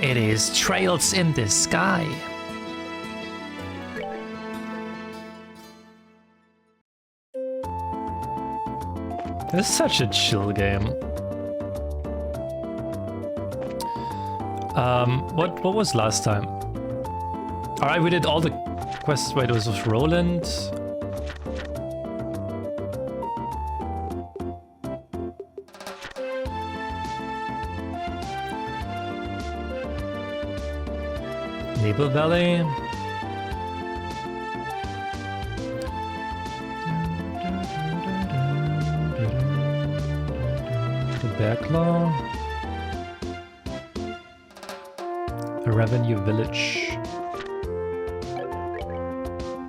It is Trails in the Sky. This is such a chill game. What was last time? Alright, we did all the quests. Wait, it was with Roland. Nebel Valley. The Berglaw. The Revenue Village.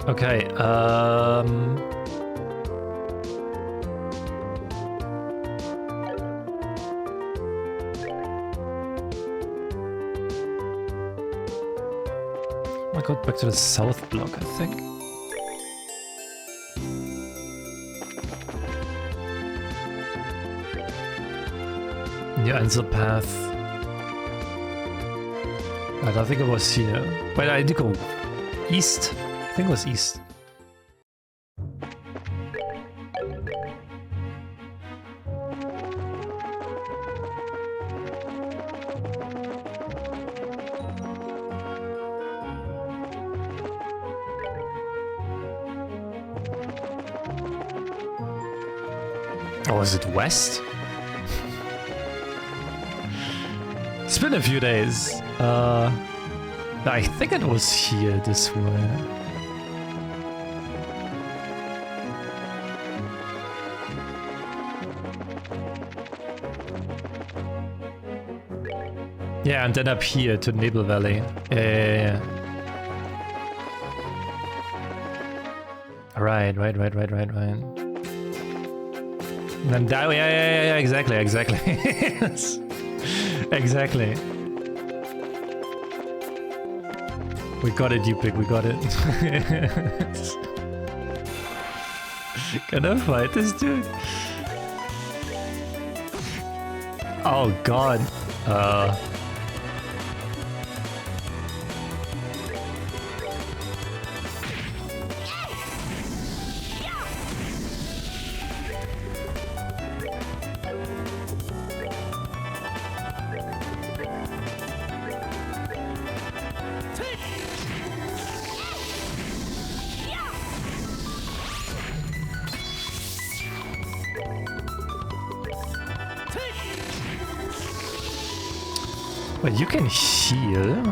Okay, I go back to the south block, I think. New Ansel path. I don't think it was here. Wait, I did go east. I think it was east. Or was it west? It's been a few days. I think it was here this way. Yeah, and then up here to Nebel Valley. Yeah. Right. And then down, yeah, exactly. Yes. Exactly. We got it, Upik, we got it. Can I fight this dude? Oh god. But you can heal.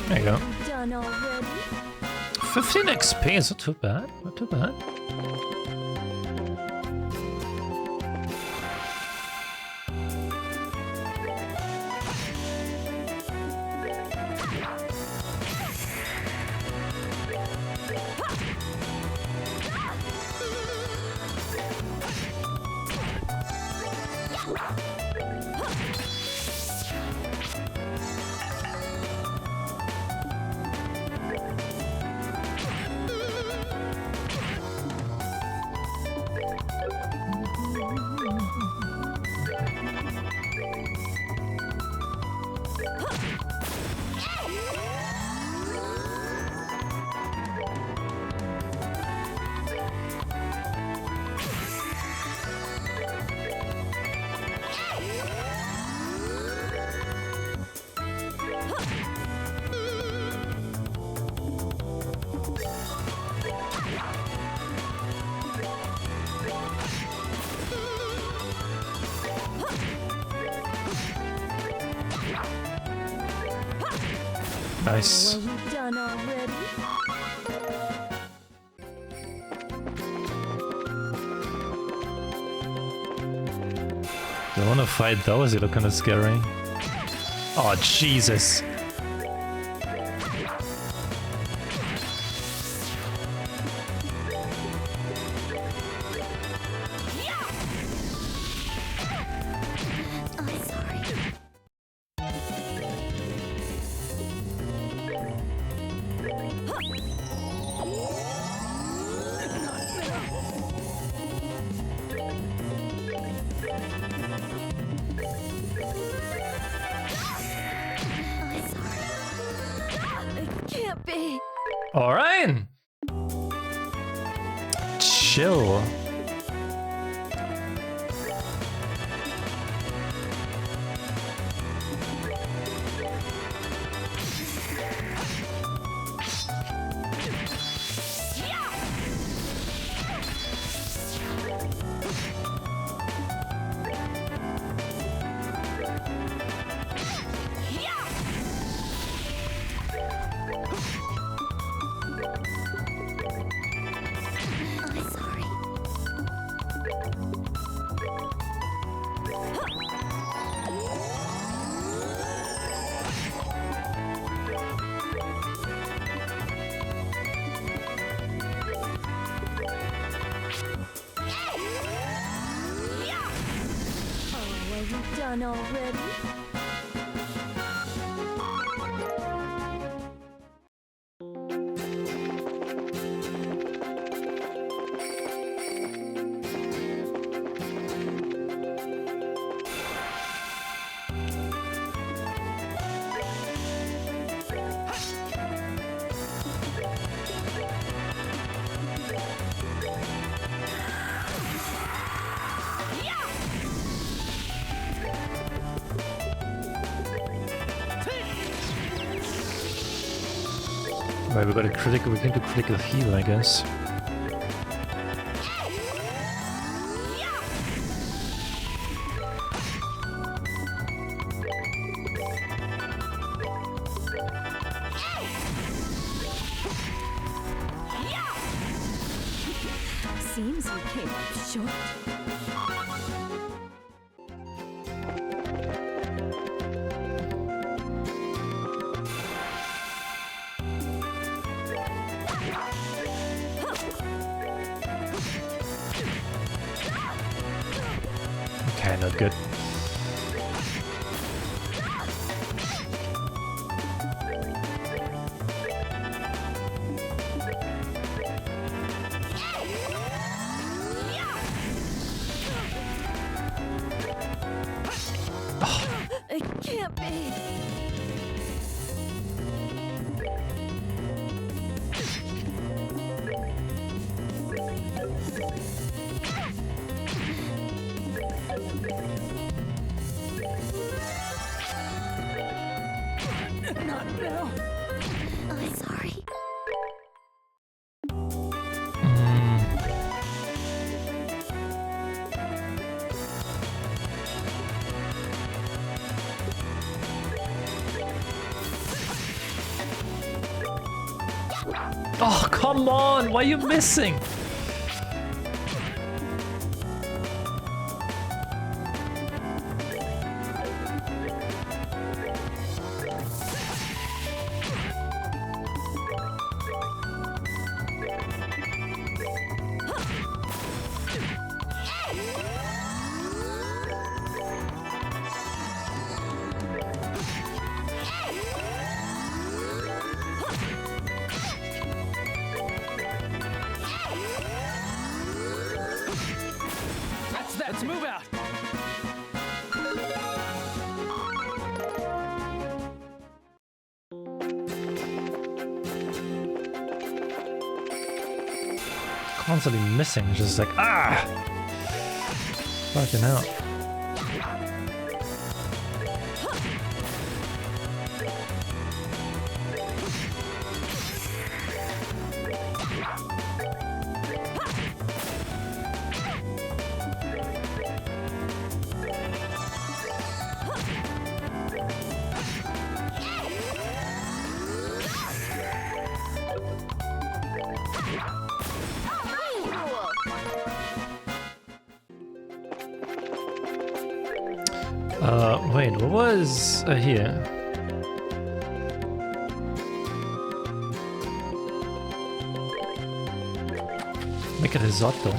There you go. 15 XP is not too bad. Not too bad. Nice. Done already? Don't wanna fight those, they look kinda scary. Oh Jesus. Alright! Chill. Done already? Right, we got a critical. We can do critical heal, I guess. Seems we came up short. Okay, not good. It can't be. Not now. I'm sorry. Oh, come on! Why are you missing? Let's move out. Constantly missing, just like ah! Fucking hell. Wait, what was here? Make a risotto.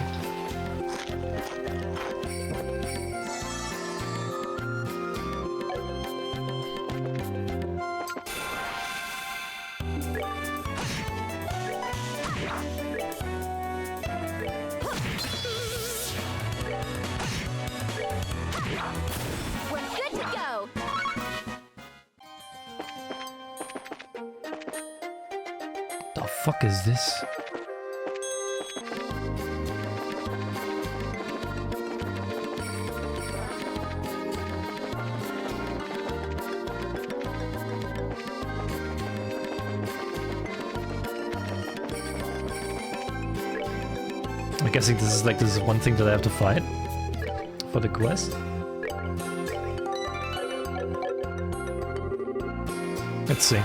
fuck is this? I'm guessing this is like this one thing that I have to fight for the quest. Let's see.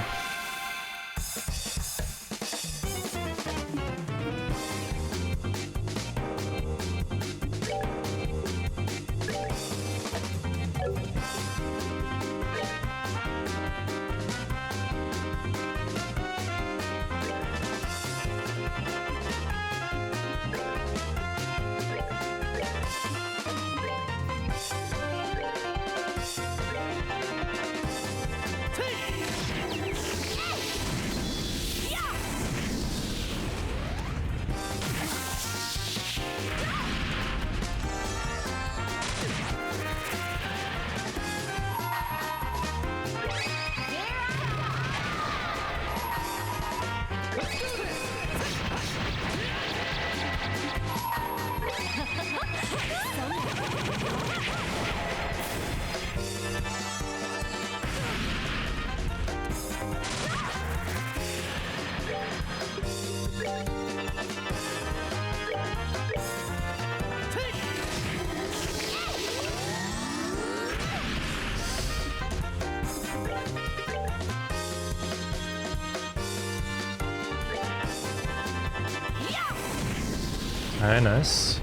Very nice.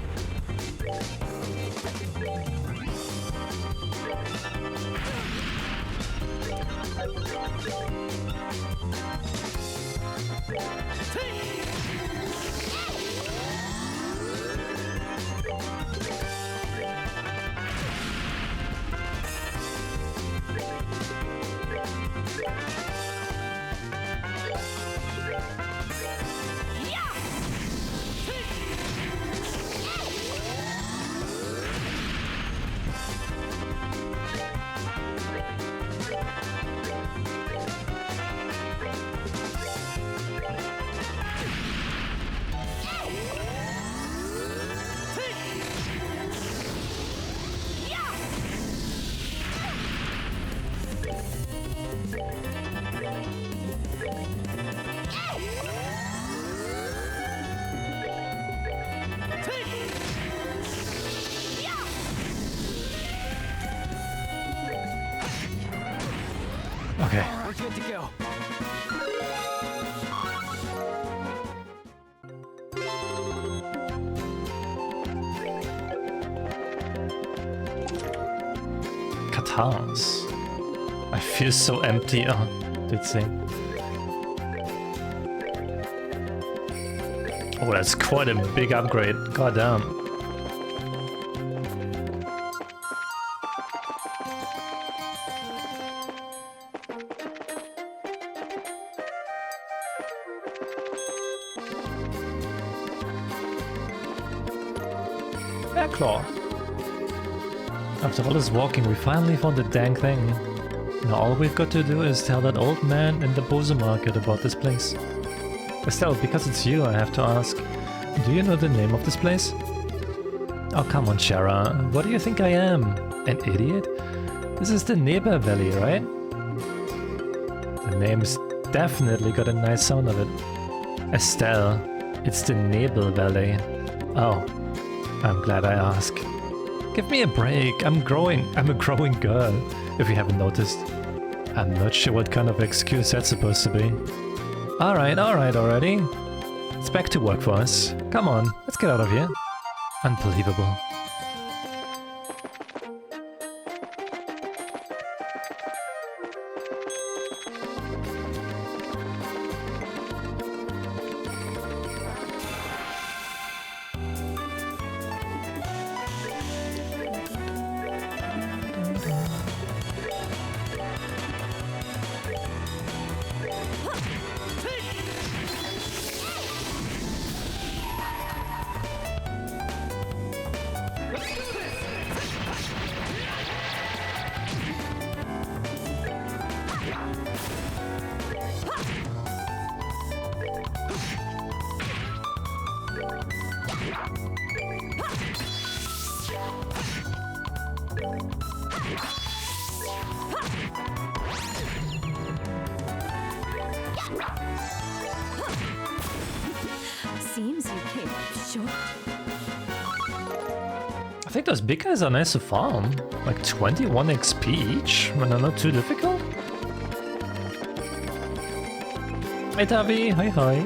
Okay. We're good to go. Katars. I feel so empty. Oh, did thing. Oh, that's quite a big upgrade. God damn. Claw. After all this walking, we finally found the dang thing. Now all we've got to do is tell that old man in the Bose market about this place. Estelle, because it's you, I have to ask, do you know the name of this place? Oh, come on, Shara. What do you think I am? An idiot? This is the Neber Valley, right? The name's definitely got a nice sound of it. Estelle, it's the Nebel Valley. Oh. I'm glad I asked. Give me a break, I'm a growing girl, if you haven't noticed. I'm not sure what kind of excuse that's supposed to be. Alright already. It's back to work for us. Come on, let's get out of here. Unbelievable. Seems you came up short. I think those big guys are nice to farm. Like 21 XP each, when they're not too difficult. Hi Tavi, hi hi.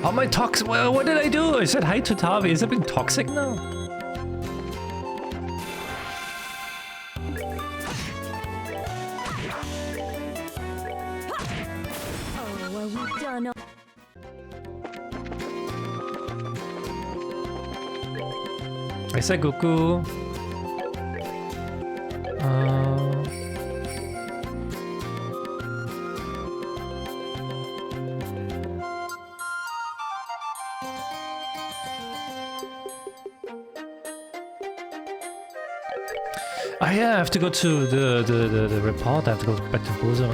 How am I toxic? Well, what did I do? I said hi to Tavi. Is it being toxic now? Oh, are we done? I said Goku. Oh yeah, I have to go to the report. I have to go back to Bozo.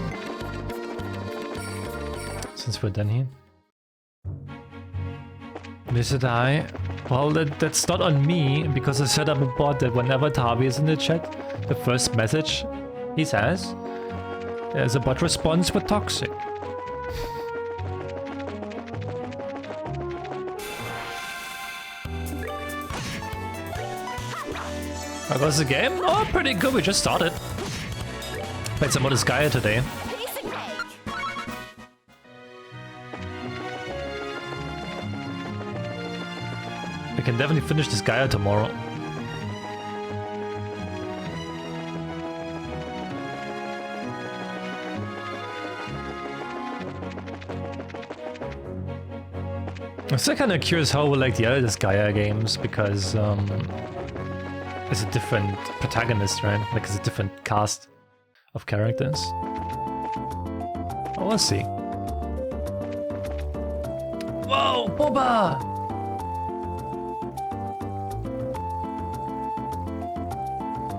Since we're done here. Mizuz and I. Well, that's not on me, because I set up a bot that whenever Tavi is in the chat, the first message he says, there's a bot response with toxic. How goes the game? Oh, pretty good. We just started. Played some more Gaia today. We can definitely finish this Gaia tomorrow. I'm still kind of curious how we like the other Gaia games, because it's a different protagonist, right? Like it's a different cast of characters. Oh, we'll see. Whoa, Boba!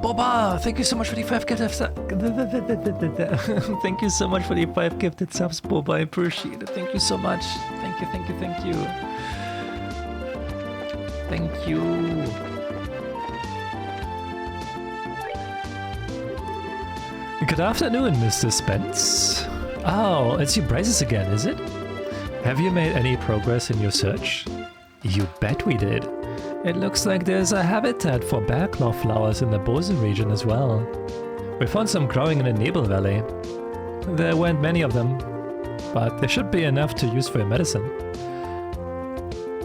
Boba, thank you so much for the 5 gifted subs. Thank you so much for the 5 gifted subs, Boba. I appreciate it. Thank you so much. Thank you, thank you, thank you. Thank you. Good afternoon, Mr. Spence. Oh, it's you Bryces again, is it? Have you made any progress in your search? You bet we did. It looks like there's a habitat for bear claw flowers in the Bozen region as well. We found some growing in the Nebel Valley. There weren't many of them, but there should be enough to use for your medicine.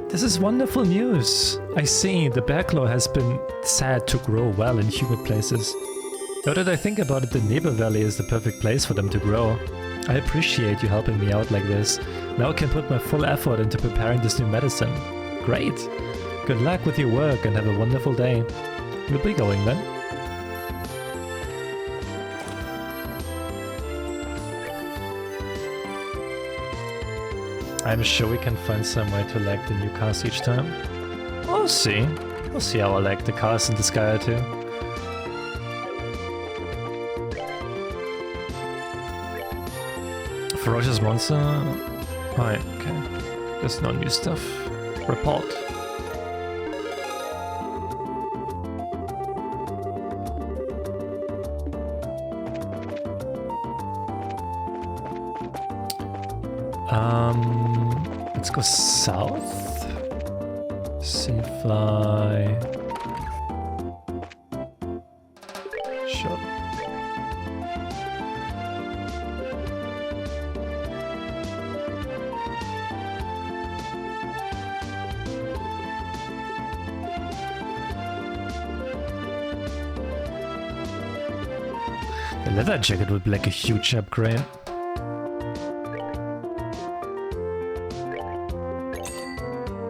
This is wonderful news. I see the bear claw has been said to grow well in humid places. Now that I think about it, the Nebel Valley is the perfect place for them to grow. I appreciate you helping me out like this. Now I can put my full effort into preparing this new medicine. Great! Good luck with your work and have a wonderful day. We'll be going then. I'm sure we can find some way to lag the new cars each time. We'll see. We'll see how I lag the cars in this Gaia too. Ferocious monster. Right, okay. There's no new stuff. Report. Let's go south. Sea fly. Sure. The leather jacket would be like a huge upgrade.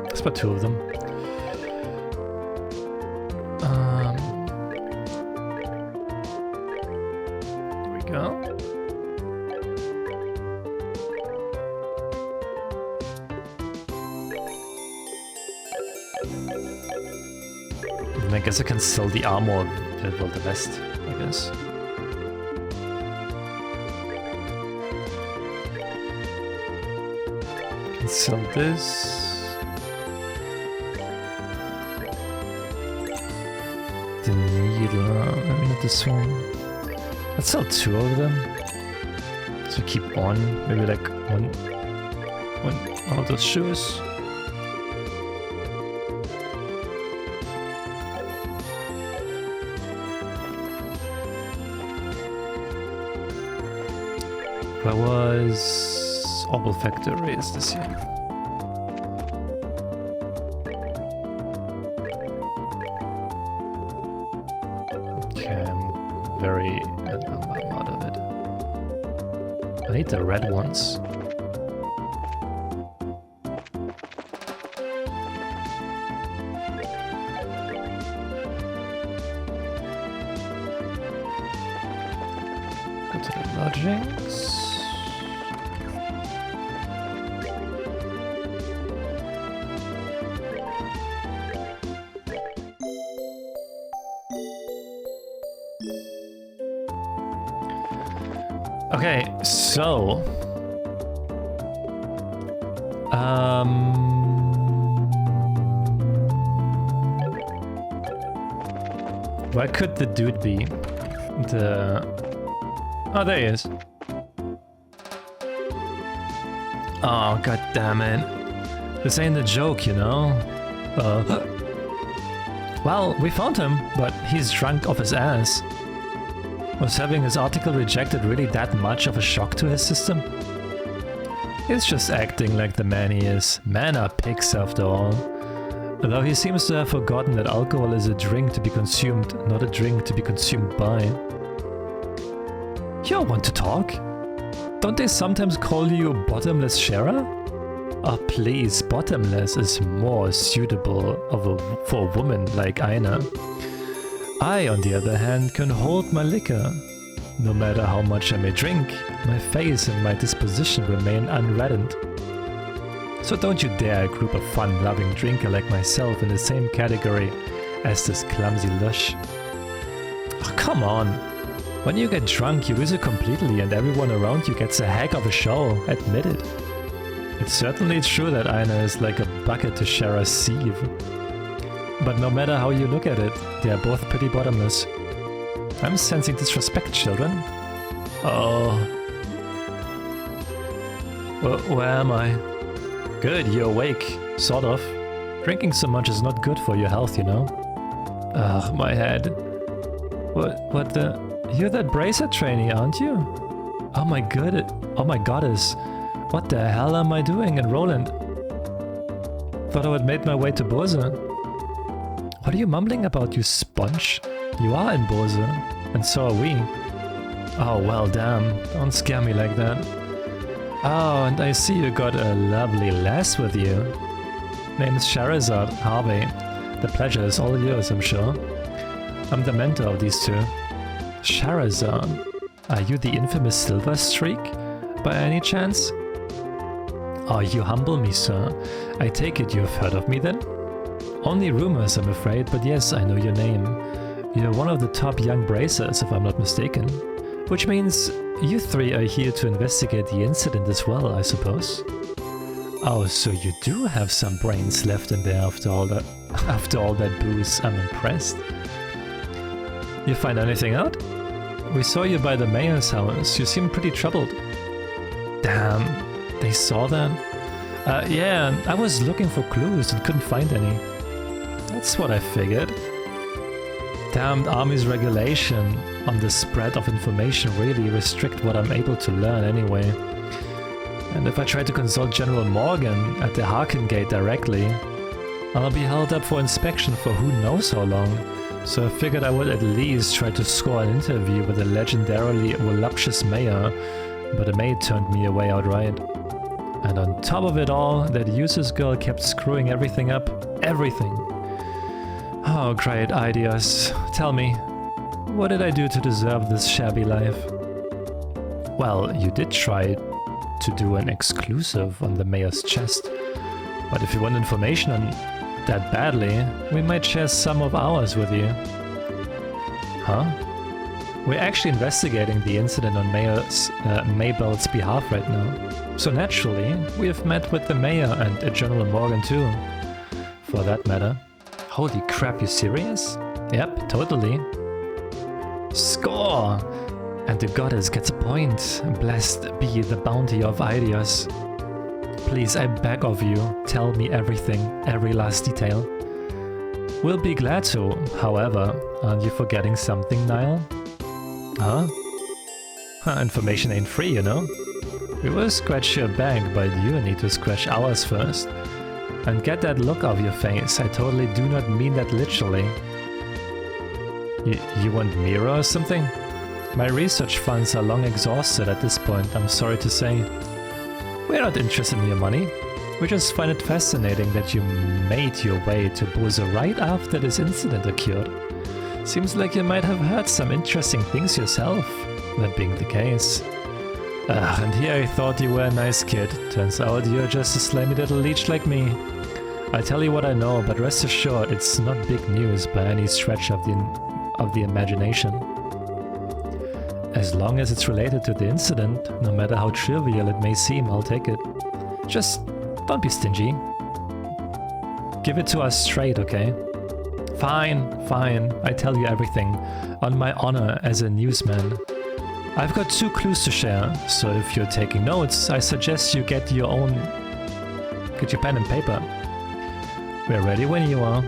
There's about 2 of them. Here we go. And I guess I can sell the armor, well, the vest, I guess. Sell this. The needle, maybe not this one. Let's sell 2 of them. So keep one, maybe like one of those shoes. Where was Opal Factory is this year? Okay, I'm very I'm out of it. I need the red ones. Go to the lodgings. Okay, so where could the dude be? Oh, there he is. Oh, god damn it. This ain't a joke, you know? Well, we found him, but he's drunk off his ass. Was having his article rejected really that much of a shock to his system? He's just acting like the man he is. Men are pigs after all. Though he seems to have forgotten that alcohol is a drink to be consumed, not a drink to be consumed by. You want to talk? Don't they sometimes call you bottomless sharer? Oh please, bottomless is more suitable for a woman like Aina. I, on the other hand, can hold my liquor. No matter how much I may drink, my face and my disposition remain unreddened. So don't you dare group a fun-loving drinker like myself in the same category as this clumsy lush. Oh, come on. When you get drunk, you lose it completely and everyone around you gets a heck of a show, admit it. It's certainly true that Aina is like a bucket to Shara's sieve. But no matter how you look at it, they are both pretty bottomless. I'm sensing disrespect, children. Oh. Where am I? Good, you're awake. Sort of. Drinking so much is not good for your health, you know? Ugh, my head. What the... You're that bracer trainee, aren't you? Oh my goddess. What the hell am I doing in Roland? Thought I would made my way to Bose. What are you mumbling about, you sponge? You are in Bose, and so are we. Oh well, damn, don't scare me like that. Oh, and I see you got a lovely lass with you. Name's Charizard, Harvey. The pleasure is all yours, I'm sure. I'm the mentor of these two. Charizard, are you the infamous Silver Streak, by any chance? Oh, you humble me, sir. I take it you've heard of me then? Only rumors, I'm afraid, but yes, I know your name. You're one of the top young bracers, if I'm not mistaken. Which means you three are here to investigate the incident as well, I suppose. Oh, so you do have some brains left in there after all that booze. I'm impressed. You find anything out? We saw you by the mayor's house. You seem pretty troubled. Damn, they saw that? Yeah, I was looking for clues and couldn't find any. That's what I figured. Damned army's regulation on the spread of information really restrict what I'm able to learn anyway. And if I try to consult General Morgan at the Harkin Gate directly, I'll be held up for inspection for who knows how long. So I figured I would at least try to score an interview with the legendarily voluptuous mayor, but the maid turned me away outright. And on top of it all, that useless girl kept screwing everything up. Everything. Oh, great ideas. Tell me, what did I do to deserve this shabby life? Well, you did try to do an exclusive on the mayor's chest. But if you want information on that badly, we might share some of ours with you. Huh? We're actually investigating the incident on Maybelle's behalf right now. So naturally, we have met with the mayor and General Morgan too. For that matter. Holy crap, you serious? Yep, totally. Score! And And the goddess gets a point. Blessed be the bounty of ideas. Please, I beg of you, tell me everything, every last detail. We'll be glad to, however. Aren't you forgetting something, Niall? Huh? Information ain't free, you know? We will scratch your back, but you need to scratch ours first. And get that look off your face, I totally do not mean that literally. You want mirror or something? My research funds are long exhausted at this point, I'm sorry to say. We're not interested in your money. We just find it fascinating that you made your way to Bozo right after this incident occurred. Seems like you might have heard some interesting things yourself, that being the case. And here I thought you were a nice kid. Turns out you're just a slimy little leech like me. I tell you what I know, but rest assured it's not big news by any stretch of the imagination. As long as it's related to the incident, no matter how trivial it may seem, I'll take it. Just don't be stingy. Give it to us straight, okay? Fine, fine, I tell you everything, on my honor as a newsman. I've got 2 clues to share, so if you're taking notes, I suggest you get your pen and paper. We're ready when you are.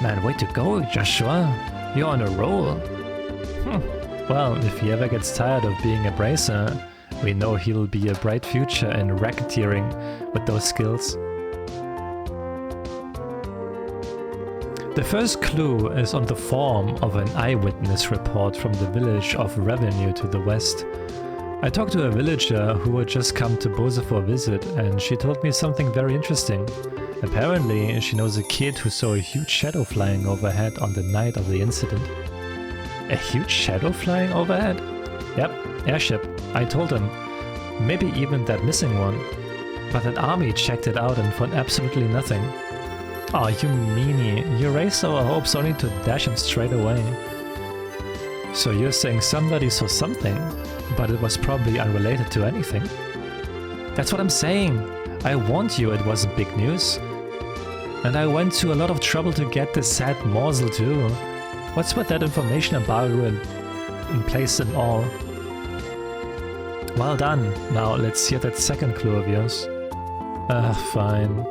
Man, way to go, Joshua. You're on a roll. Well, if he ever gets tired of being a bracer, we know he'll be a bright future in racketeering with those skills. The first clue is on the form of an eyewitness report from the village of Revenue to the west. I talked to a villager who had just come to Bozo for a visit, and she told me something very interesting. Apparently, she knows a kid who saw a huge shadow flying overhead on the night of the incident. A huge shadow flying overhead? Yep, airship. I told him. Maybe even that missing one. But that army checked it out and found absolutely nothing. Oh, you meanie. You raised our hopes only to dash him straight away. So you're saying somebody saw something, but it was probably unrelated to anything? That's what I'm saying. I warned you it wasn't big news. And I went to a lot of trouble to get this sad morsel too. What's with that information embargo in place and all? Well done. Now let's hear that second clue of yours. Fine.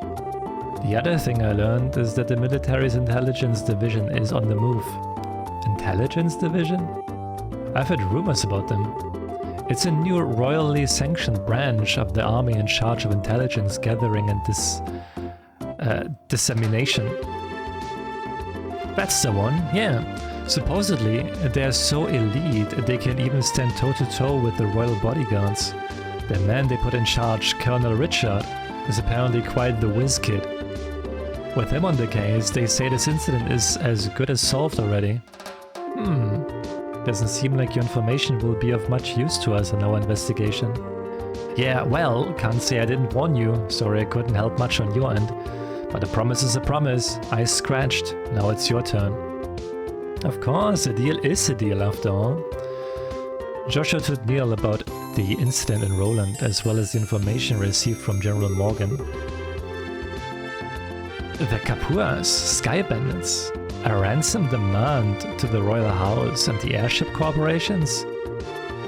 The other thing I learned is that the military's intelligence division is on the move. Intelligence division? I've heard rumors about them. It's a new royally sanctioned branch of the army in charge of intelligence gathering and dissemination. That's the one, yeah. Supposedly, they're so elite they can even stand toe-to-toe with the royal bodyguards. The man they put in charge, Colonel Richard, is apparently quite the whiz kid. With him on the case, they say this incident is as good as solved already. Doesn't seem like your information will be of much use to us in our investigation. Yeah, well, can't say I didn't warn you. Sorry I couldn't help much on your end. But a promise is a promise. I scratched. Now it's your turn. Of course, a deal is a deal after all. Joshua told Neil about the incident in Roland, as well as the information received from General Morgan. The Kapuas, Sky Bandits, a ransom demand to the Royal House and the airship corporations?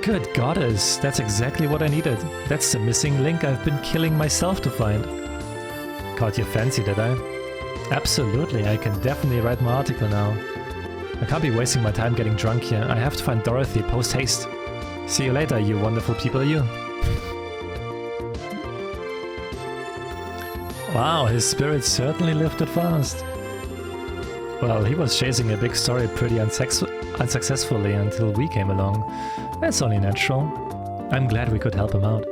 Good goddess, that's exactly what I needed. That's the missing link I've been killing myself to find. Caught your fancy, did I? Absolutely, I can definitely write my article now. I can't be wasting my time getting drunk here. I have to find Dorothy post-haste. See you later, you wonderful people, you. Wow, his spirit certainly lifted fast. Well, he was chasing a big story pretty unsuccessfully until we came along. That's only natural. I'm glad we could help him out.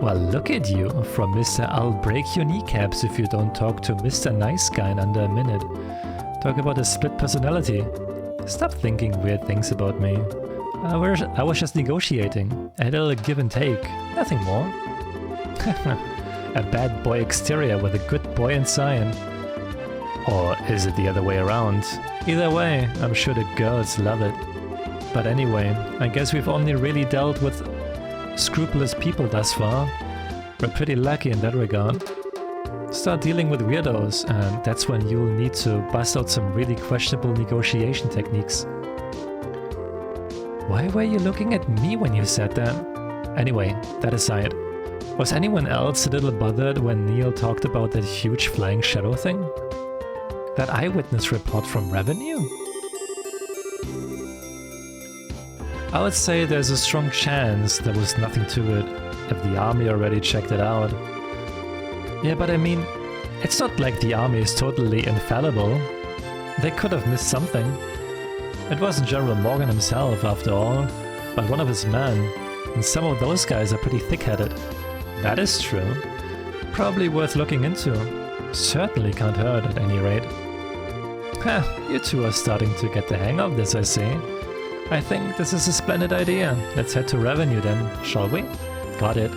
Well, look at you, from Mr. I'll break your kneecaps if you don't talk to Mr. Nice Guy in under a minute. Talk about a split personality. Stop thinking weird things about me. I was just negotiating. A little give and take, nothing more. A bad boy exterior with a good boy inside. Or is it the other way around? Either way, I'm sure the girls love it. But anyway, I guess we've only really dealt with scrupulous people thus far. We're pretty lucky in that regard. Start dealing with weirdos, and that's when you'll need to bust out some really questionable negotiation techniques. Why were you looking at me when you said that? Anyway, that aside, was anyone else a little bothered when Neil talked about that huge flying shadow thing? That eyewitness report from Revenue? I would say there's a strong chance there was nothing to it, if the army already checked it out. Yeah, but I mean, it's not like the army is totally infallible. They could have missed something. It wasn't General Morgan himself, after all, but one of his men, and some of those guys are pretty thick-headed. That is true. Probably worth looking into. Certainly can't hurt at any rate. Heh, you two are starting to get the hang of this, I see. I think this is a splendid idea. Let's head to Revenue then, shall we? Got it.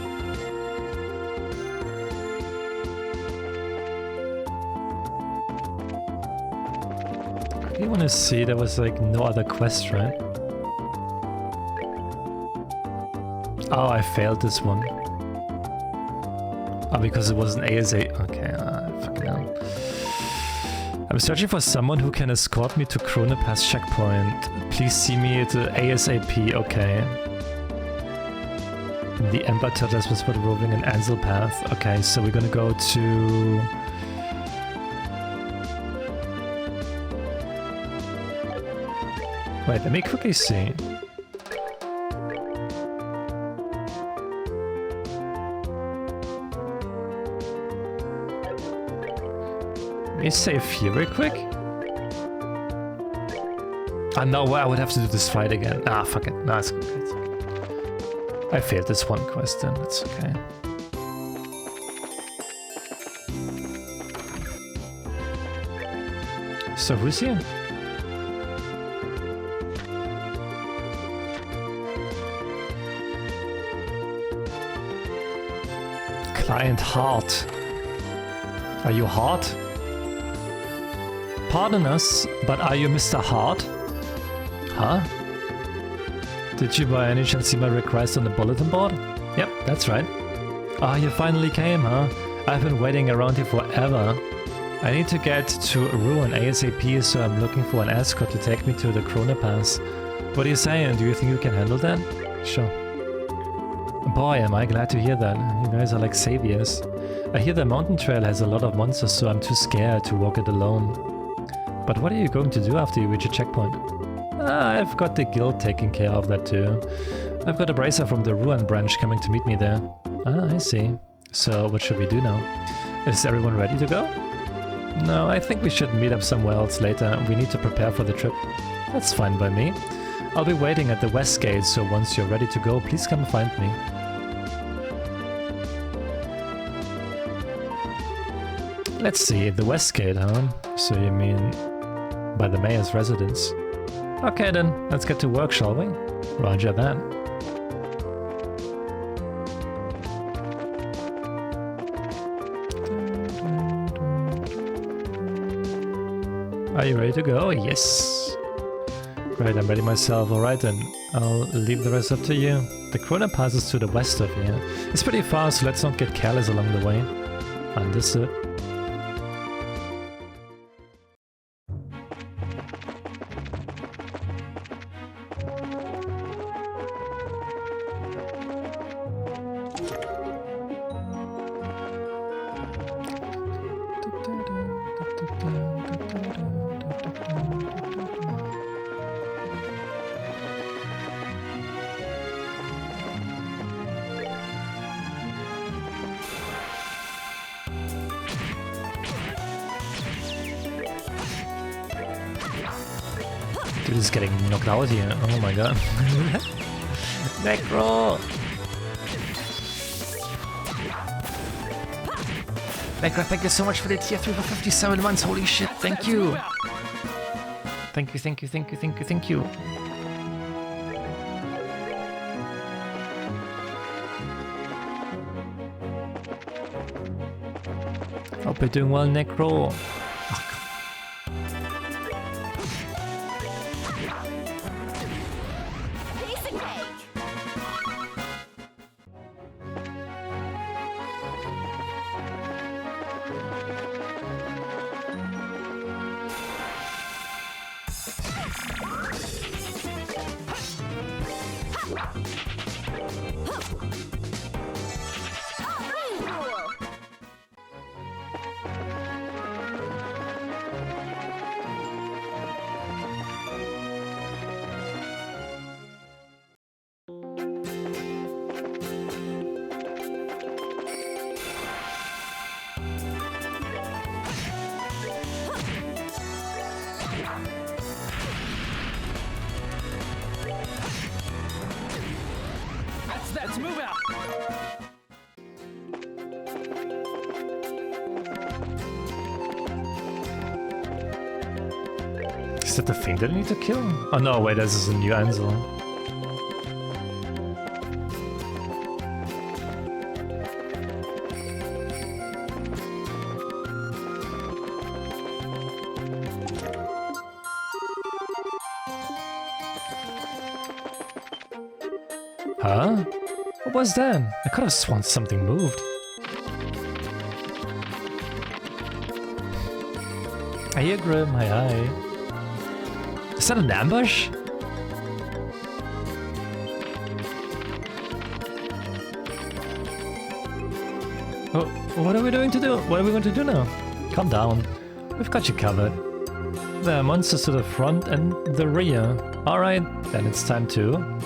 You want to see there was like no other quest, right? Oh, I failed this one. Oh, because it was an ASA. Okay, fucking hell. I'm searching for someone who can escort me to Krone Pass checkpoint. Please see me at the ASAP. Okay. The Ember Turtles was for the roving and Ansel Path. Okay, so we're gonna go to... Wait, let me quickly see. Let me save here real quick. Ah, no, I would have to do this fight again. Ah, fuck it. No, it's okay. It's okay. I failed this one quest then. It's okay. So who's here? Client Hart. Are you Hart? Pardon us, but are you Mr. Hart? Huh? Did you by any chance see my request on the bulletin board? Yep, that's right. Ah, you finally came, huh? I've been waiting around here forever. I need to get to Ruin ASAP, so I'm looking for an escort to take me to the Krone Pass. What are you saying? Do you think you can handle that? Sure. Boy, am I glad to hear that. You guys are like saviors. I hear the mountain trail has a lot of monsters, so I'm too scared to walk it alone. But what are you going to do after you reach a checkpoint? I've got the guild taking care of that too. I've got a bracer from the Ruin branch coming to meet me there. Ah, I see. So what should we do now? Is everyone ready to go? No, I think we should meet up somewhere else later. We need to prepare for the trip. That's fine by me. I'll be waiting at the west gate, so once you're ready to go, please come find me. Let's see, the west gate, huh? So you mean by the mayor's residence? Okay then, let's get to work, shall we? Roger that. Are you ready to go? Yes! Great, I'm ready myself. Alright then, I'll leave the rest up to you. The Krone passes to the west of here. It's pretty far, so let's not get careless along the way. Understood. Dude is getting knocked out here. Oh my god. Necro! Necro, thank you so much for the tier 3 for 57 months. Holy shit, thank you. Thank you, thank you, thank you, thank you, thank you. Hope you're doing well, Necro. Let's move out. Is that the thing that I need to kill? Oh no, wait, this is a new Ansel. Huh? What was that? I could have sworn something moved. I hear Grim, hi. Is that an ambush? Oh, what are we going to do? What are we going to do now? Calm down. We've got you covered. There are monsters to the front and the rear. Alright, then it's time to...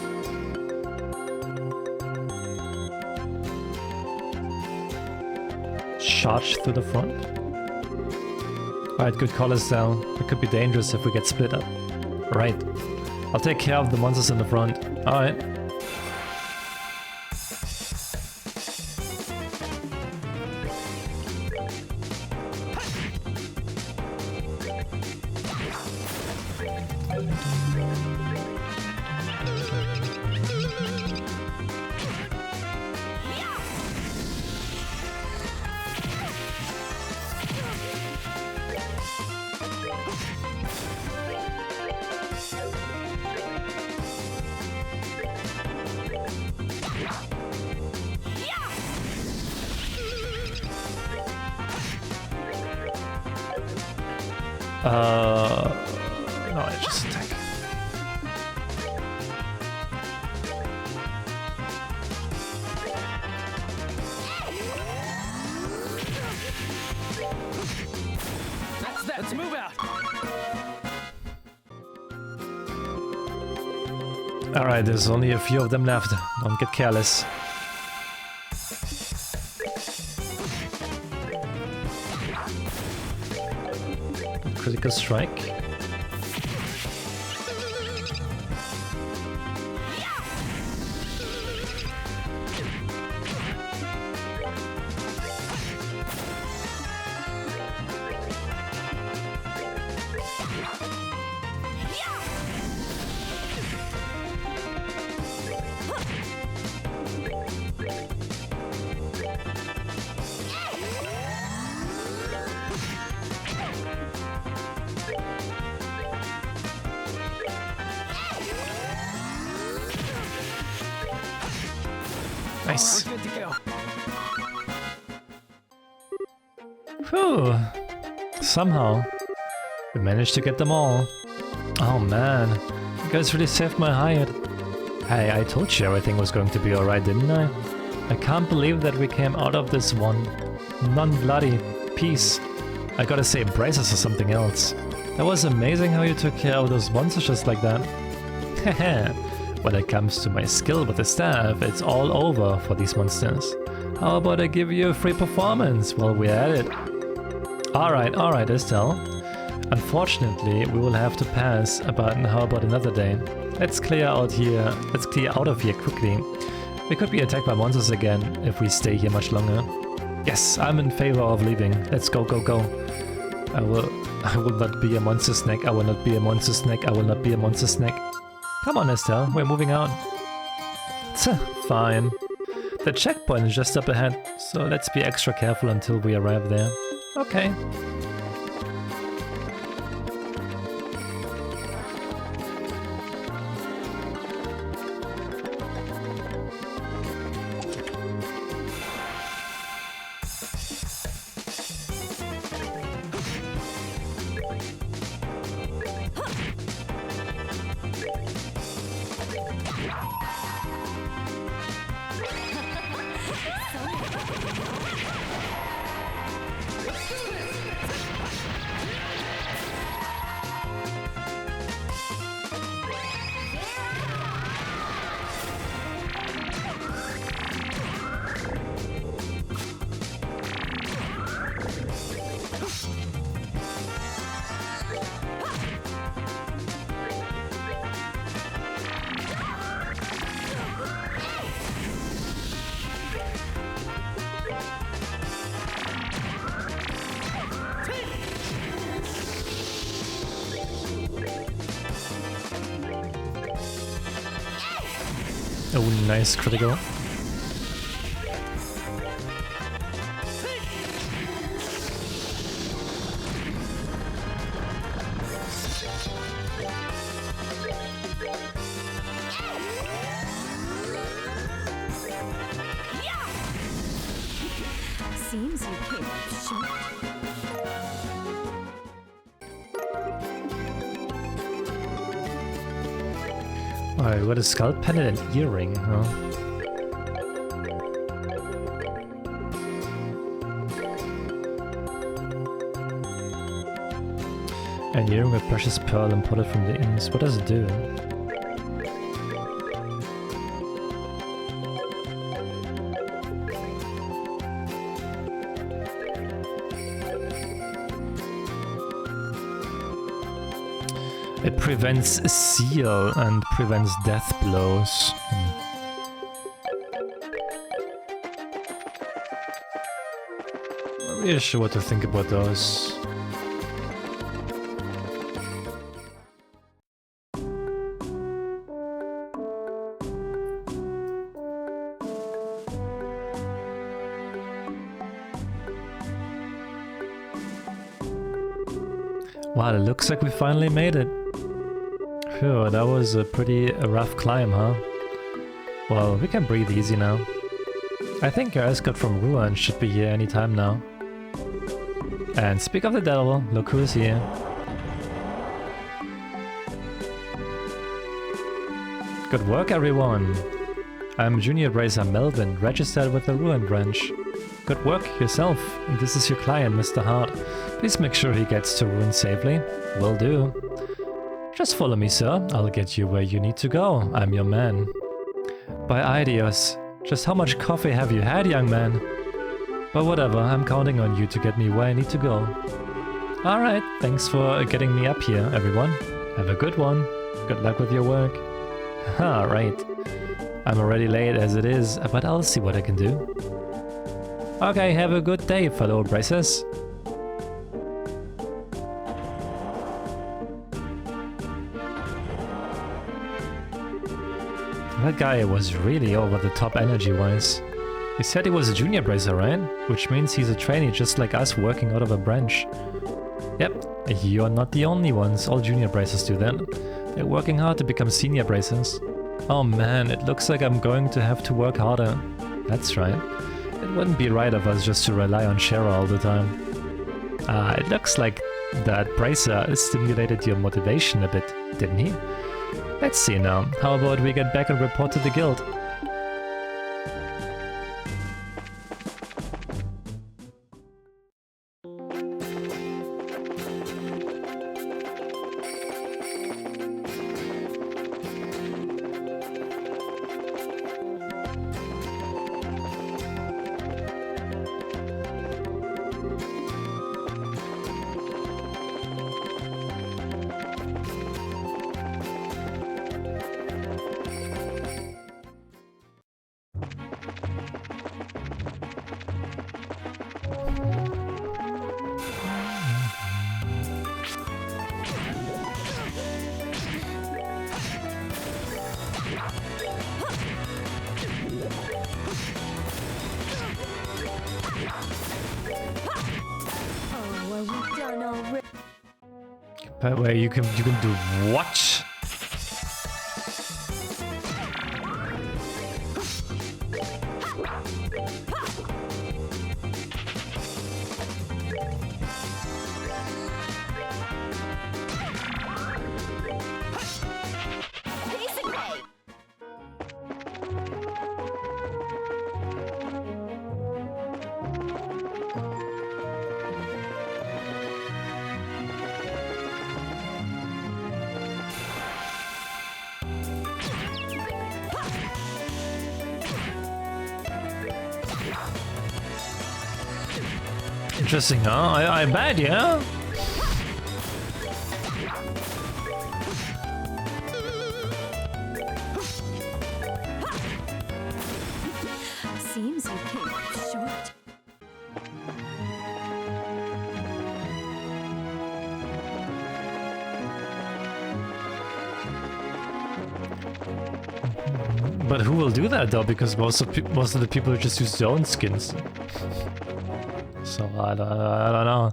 charge through the front. Alright, good call, Estelle. It could be dangerous if we get split up. Right. I'll take care of the monsters in the front. Alright. No, I just attack. Let's move out. Alright, there's only a few of them left. Don't get careless. Critical strike. Nice. We're good to go. Whew. Somehow, we managed to get them all. Oh man, you guys really saved my hide. Hey, I told you everything was going to be alright, didn't I? I can't believe that we came out of this one non-bloody piece. I gotta say, braces or something else. That was amazing how you took care of those monsters just like that. Heh. When it comes to my skill with the staff, it's all over for these monsters. How about I give you a free performance while we're at it? Alright, Estelle. Unfortunately, we will have to pass, but how about another day? Let's clear out of here quickly. We could be attacked by monsters again if we stay here much longer. Yes, I'm in favor of leaving. Let's go, go, go. I will not be a monster snack. I will not be a monster snack. I will not be a monster snack. Come on, Estelle, we're moving out. Fine. The checkpoint is just up ahead, so let's be extra careful until we arrive there. Okay. Oh, nice critical. Seems you came up short. Alright, we got a skull pendant and earring, huh? An earring with precious pearl imported from the East. What does it do? It prevents seal and prevents death blows. I'm really sure what to think about those. Wow, it looks like we finally made it. Phew, that was a pretty rough climb, huh? Well, we can breathe easy now. I think our escort from Ruan should be here anytime now. And speak of the devil, look who is here. Good work, everyone! I'm Junior Bracer Melvin, registered with the Ruan branch. Good work yourself. And this is your client, Mr. Hart. Please make sure he gets to Ruin safely. Will do. Just follow me, sir. I'll get you where you need to go. I'm your man. By ideas. Just how much coffee have you had, young man? But whatever, I'm counting on you to get me where I need to go. Alright, thanks for getting me up here, everyone. Have a good one. Good luck with your work. Haha, right. I'm already late as it is, but I'll see what I can do. Okay, have a good day, fellow bracers. That guy was really over the top energy-wise. He said he was a junior bracer, right? Which means he's a trainee just like us working out of a branch. Yep, you're not the only ones, all junior bracers do that. They're working hard to become senior bracers. Oh man, it looks like I'm going to have to work harder. That's right. It wouldn't be right of us just to rely on Shara all the time. It looks like that bracer stimulated your motivation a bit, didn't he? Let's see now. How about we get back and report to the guild? That way you can do what? Interesting, huh? I bet, yeah? Seems you came up short. But who will do that though? Because most of the people just use their own skins. So I don't know.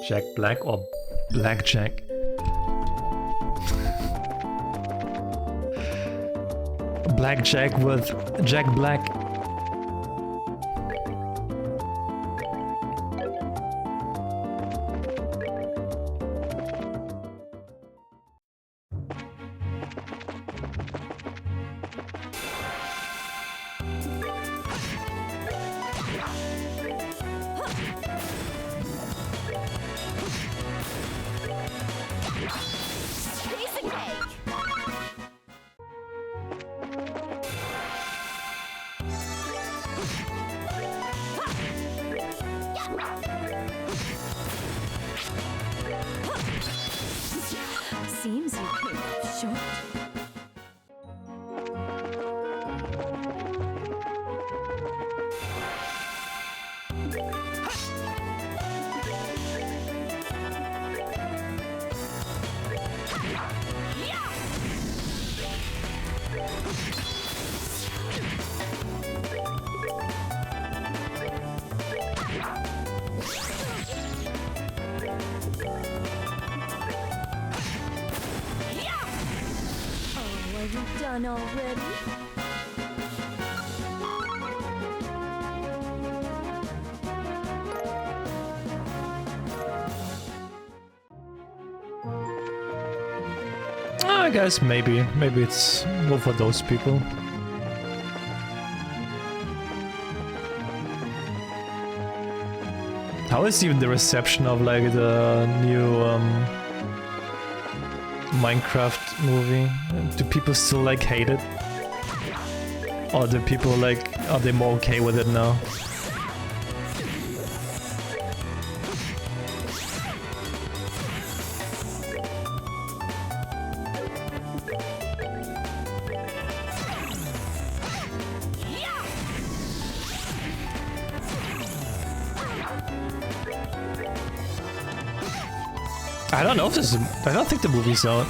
Jack Black or Blackjack? Blackjack with Jack Black. Piece of cake. Seems you came up short. Oh, are you done already? I guess maybe it's more for those people. How is even the reception of like the new Minecraft movie? Do people still like hate it? Or do people like, are they more okay with it now? I don't know if this is, I don't think the movie's out.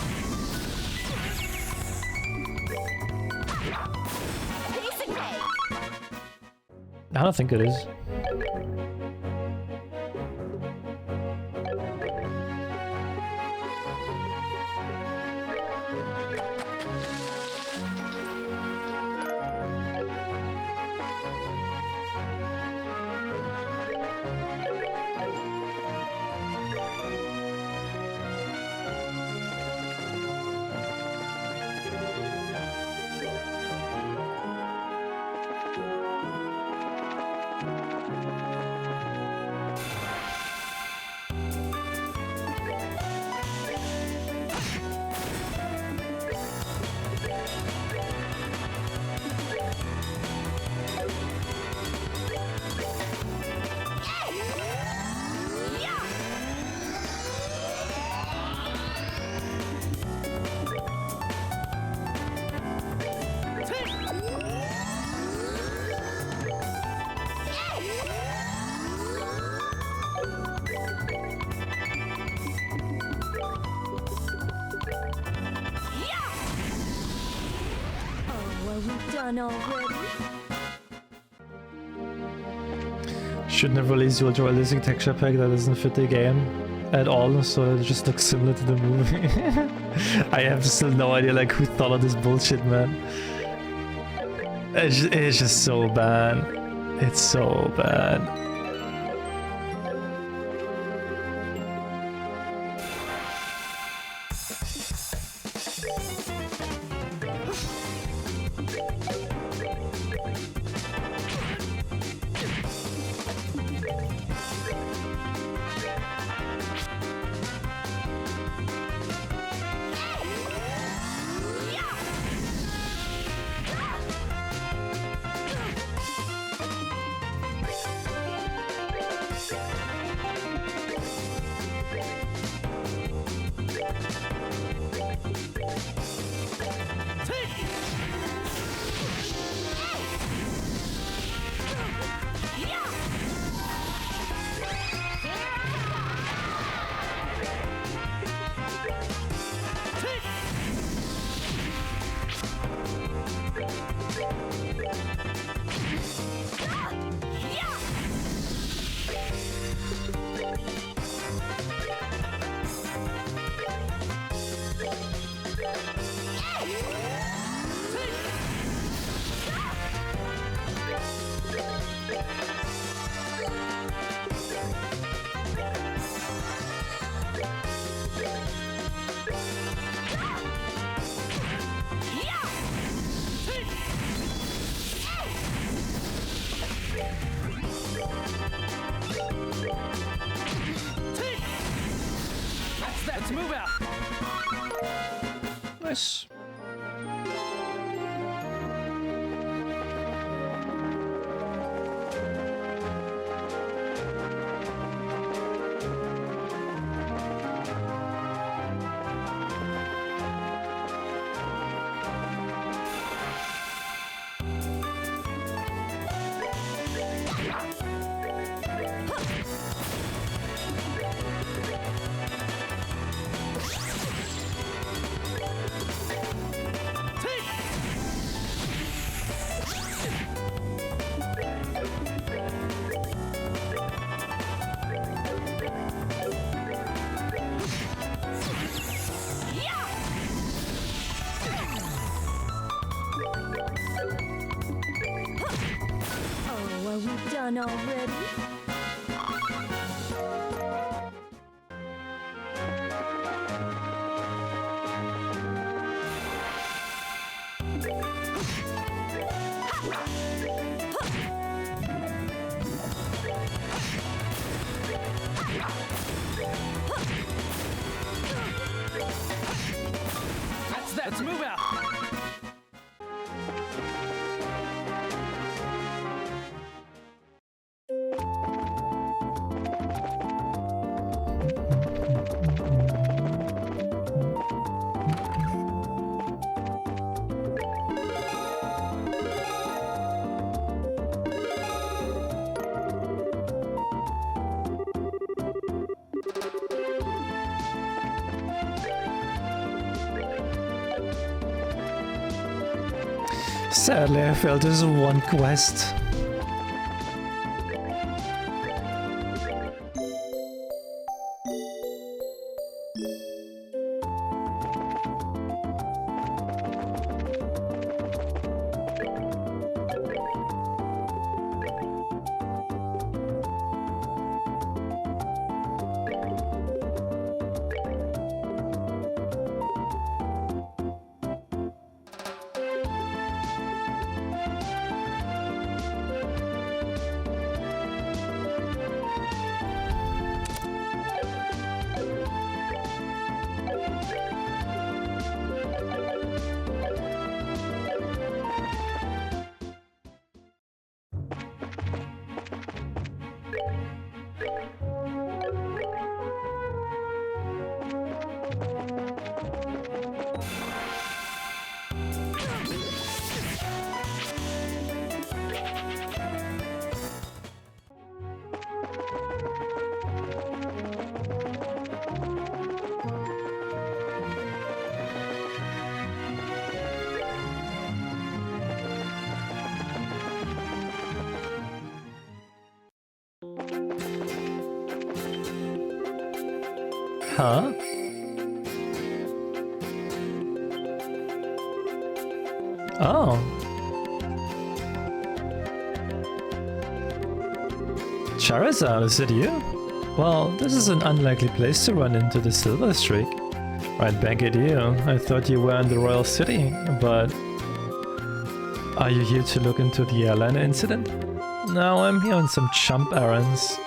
Piece of cake. I don't think it is. Oh, are we done already? Shouldn't have released the ultra realistic texture pack that doesn't fit the game at all, so that it just looks similar to the movie. I have still no idea like who thought of this bullshit, man. It's just so bad. It's so bad. Let's move out. Nice. Oh, are we done already? That's that. Let's move out. Sadly, I failed this one quest. Huh? Oh. Charizard, is it you? Well, this is an unlikely place to run into the Silver Streak. Right back at you. I thought you were in the Royal City, but... Are you here to look into the airliner incident? No, I'm here on some chump errands.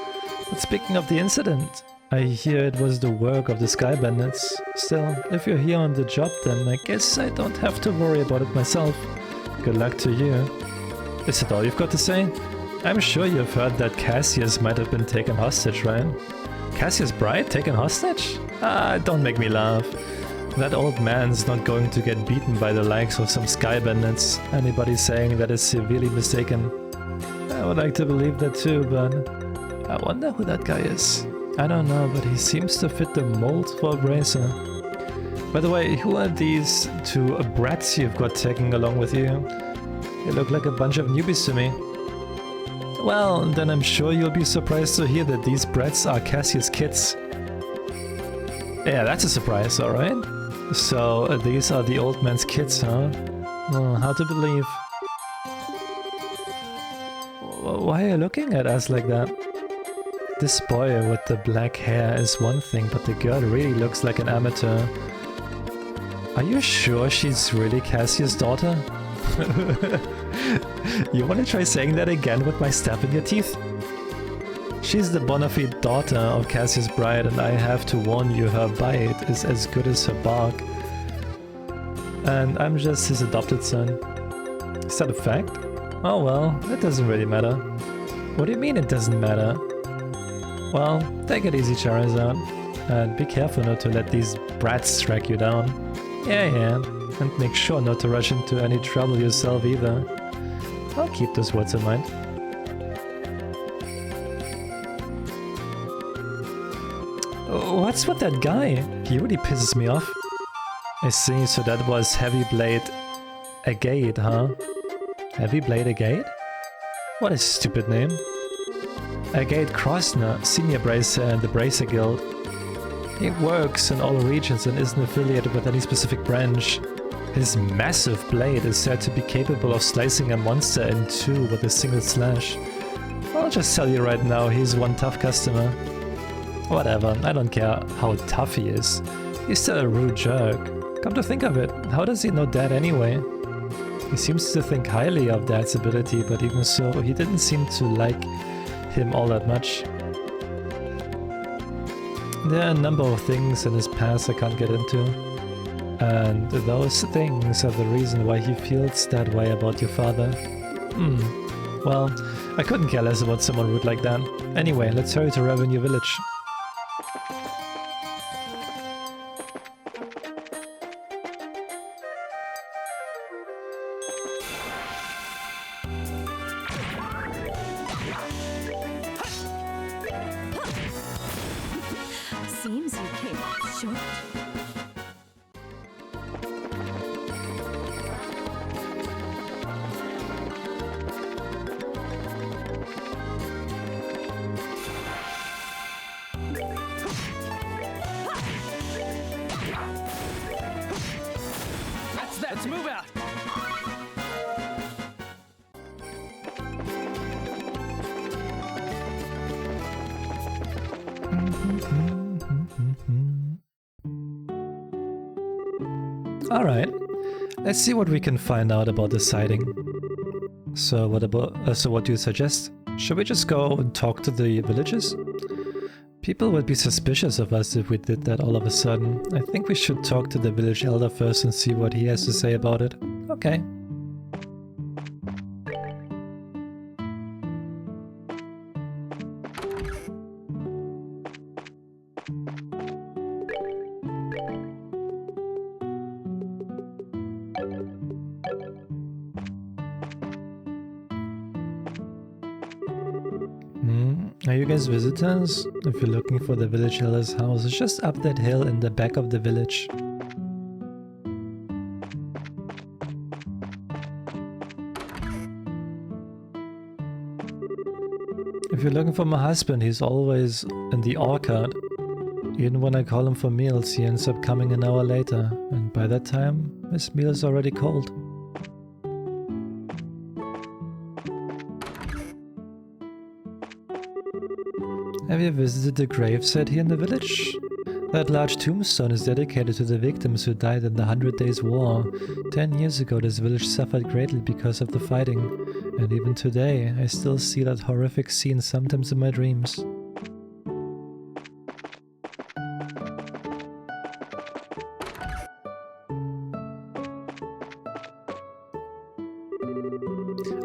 But speaking of the incident, I hear it was the work of the Sky Bandits. Still, if you're here on the job, then I guess I don't have to worry about it myself. Good luck to you. Is that all you've got to say? I'm sure you've heard that Cassius might have been taken hostage, right? Cassius Bright taken hostage? Ah, don't make me laugh. That old man's not going to get beaten by the likes of some Sky Bandits. Anybody saying that is severely mistaken. I would like to believe that too, but I wonder who that guy is. I don't know, but he seems to fit the mold for a bracer. By the way, who are these two brats you've got taking along with you? They look like a bunch of newbies to me. Well, then I'm sure you'll be surprised to hear that these brats are Cassius' kids. Yeah, that's a surprise, alright? So, these are the old man's kids, huh? Oh, hard to believe. Why are you looking at us like that? This boy with the black hair is one thing, but the girl really looks like an amateur. Are you sure she's really Cassius' daughter? You wanna try saying that again with my stab in your teeth? She's the bona fide daughter of Cassius Bride, and I have to warn you, her bite is as good as her bark. And I'm just his adopted son. Is that a fact? Oh well, it doesn't really matter. What do you mean it doesn't matter? Well, take it easy, Charizard. And be careful not to let these brats track you down. Yeah. And make sure not to rush into any trouble yourself either. I'll keep those words in mind. What's with that guy? He really pisses me off. I see, so that was Heavy Blade Agate, huh? Heavy Blade Agate? What a stupid name. Agate Krosner, Senior Bracer in the Bracer Guild. He works in all regions and isn't affiliated with any specific branch. His massive blade is said to be capable of slicing a monster in two with a single slash. I'll just tell you right now, he's one tough customer. Whatever, I don't care how tough he is. He's still a rude jerk. Come to think of it, how does he know Dad anyway? He seems to think highly of Dad's ability, but even so, he didn't seem to like him all that much. There are a number of things in his past I can't get into. And those things are the reason why he feels that way about your father. Well, I couldn't care less about someone rude like that. Anyway, let's hurry to Revenue Village. Seems you came up short. That's that. Let's move out. Alright, let's see what we can find out about the sighting. So what do you suggest? Should we just go and talk to the villagers? People would be suspicious of us if we did that all of a sudden. I think we should talk to the village elder first and see what he has to say about it. Okay. Are you guys visitors? If you're looking for the village elder's house, it's just up that hill in the back of the village. If you're looking for my husband, he's always in the orchard. Even when I call him for meals, he ends up coming an hour later, and by that time, his meal is already cold. Have you visited the gravesite here in the village? That large tombstone is dedicated to the victims who died in the 100 Days War. 10 years ago this village suffered greatly because of the fighting, and even today I still see that horrific scene sometimes in my dreams.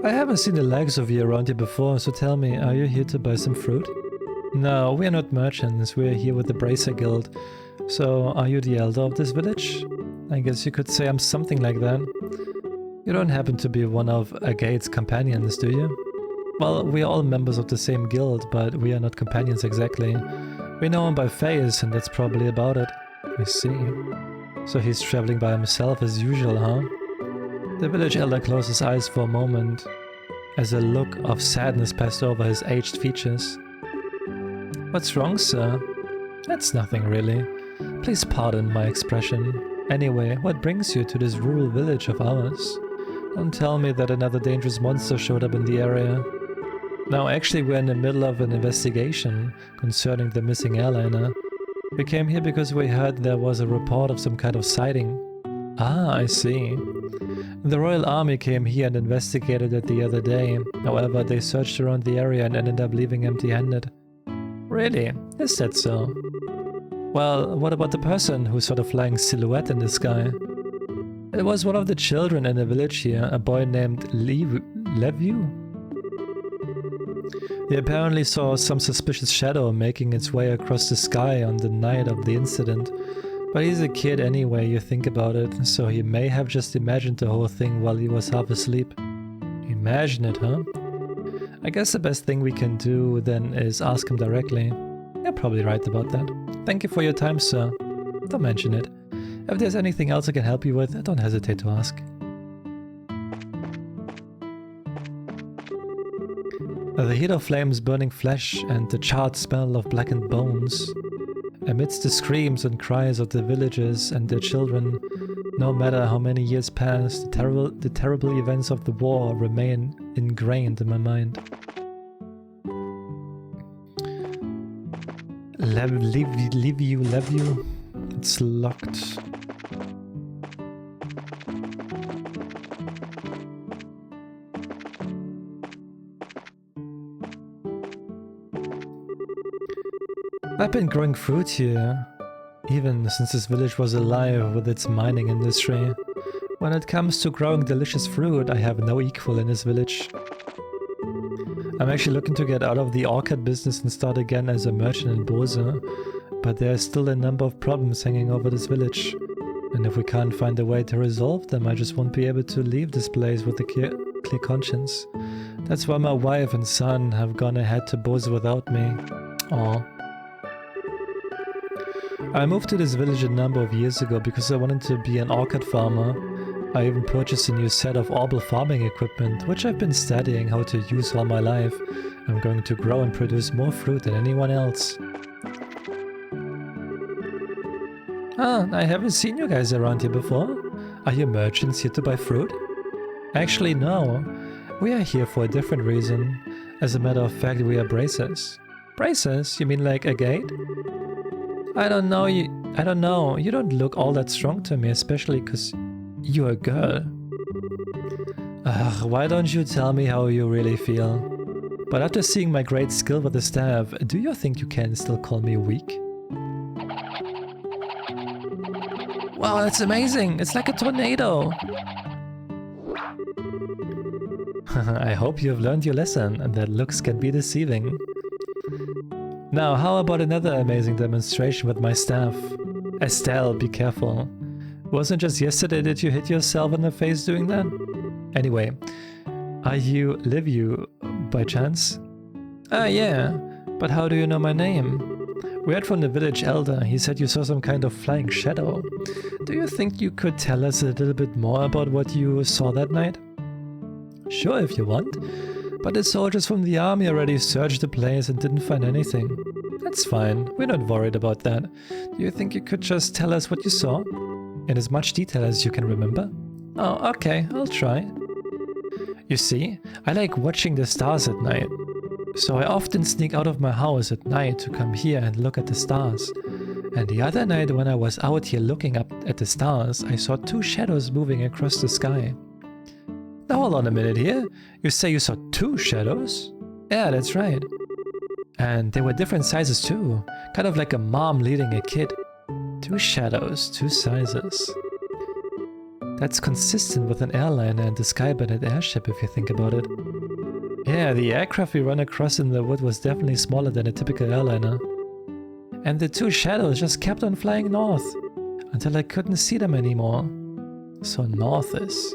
I haven't seen the likes of you around here before, so tell me, are you here to buy some fruit? No, we are not merchants, we are here with the Bracer Guild. So, are you the elder of this village? I guess you could say I'm something like that. You don't happen to be one of Agate's companions, do you? Well, we are all members of the same guild, but we are not companions exactly. We know him by face, and that's probably about it. I see. So he's traveling by himself as usual, huh? The village elder closed his eyes for a moment, as a look of sadness passed over his aged features. What's wrong, sir? That's nothing really. Please pardon my expression. Anyway, what brings you to this rural village of ours? Don't tell me that another dangerous monster showed up in the area. No, actually we're in the middle of an investigation concerning the missing airliner. We came here because we heard there was a report of some kind of sighting. Ah, I see. The Royal Army came here and investigated it the other day. However, they searched around the area and ended up leaving empty-handed. Really? Is that so? Well, what about the person who saw the flying silhouette in the sky? It was one of the children in the village here, a boy named Levu. He apparently saw some suspicious shadow making its way across the sky on the night of the incident. But he's a kid anyway, you think about it, so he may have just imagined the whole thing while he was half asleep. Imagine it, huh? I guess the best thing we can do then is ask him directly. You're probably right about that. Thank you for your time, sir. Don't mention it. If there's anything else I can help you with, don't hesitate to ask. The heat of flames burning flesh and the charred smell of blackened bones. Amidst the screams and cries of the villagers and their children, no matter how many years pass, the terrible events of the war remain ingrained in my mind. Leave you. It's locked. I've been growing fruit here, even since this village was alive with its mining industry. When it comes to growing delicious fruit, I have no equal in this village. I'm actually looking to get out of the orchard business and start again as a merchant in Bose, but there are still a number of problems hanging over this village. And if we can't find a way to resolve them, I just won't be able to leave this place with a clear conscience. That's why my wife and son have gone ahead to Bose without me. Aww. I moved to this village a number of years ago because I wanted to be an orchard farmer. I even purchased a new set of orbital farming equipment, which I've been studying how to use all my life. I'm going to grow and produce more fruit than anyone else. Ah, I haven't seen you guys around here before. Are you merchants here to buy fruit? Actually, no. We are here for a different reason. As a matter of fact, we are bracers. Bracers? You mean like a gate? I don't know. You don't look all that strong to me, especially because you're a girl. Ugh, why don't you tell me how you really feel? But after seeing my great skill with the staff, do you think you can still call me weak? Wow, that's amazing! It's like a tornado! I hope you've learned your lesson and that looks can be deceiving. Now, how about another amazing demonstration with my staff? Estelle, be careful. Wasn't just yesterday that you hit yourself in the face doing that? Anyway, are you Liviu by chance? Ah, yeah, but how do you know my name? We heard from the village elder. He said you saw some kind of flying shadow. Do you think you could tell us a little bit more about what you saw that night? Sure, if you want. But the soldiers from the army already searched the place and didn't find anything. That's fine, we're not worried about that. Do you think you could just tell us what you saw? In as much detail as you can remember? Oh, okay, I'll try. You see, I like watching the stars at night. So I often sneak out of my house at night to come here and look at the stars. And the other night when I was out here looking up at the stars, I saw two shadows moving across the sky. Now hold on a minute here. You say you saw two shadows? Yeah, that's right. And they were different sizes too. Kind of like a mom leading a kid. Two shadows, two sizes. That's consistent with an airliner and the Skybandit airship if you think about it. Yeah, the aircraft we run across in the wood was definitely smaller than a typical airliner. And the two shadows just kept on flying north, until I couldn't see them anymore. So north is...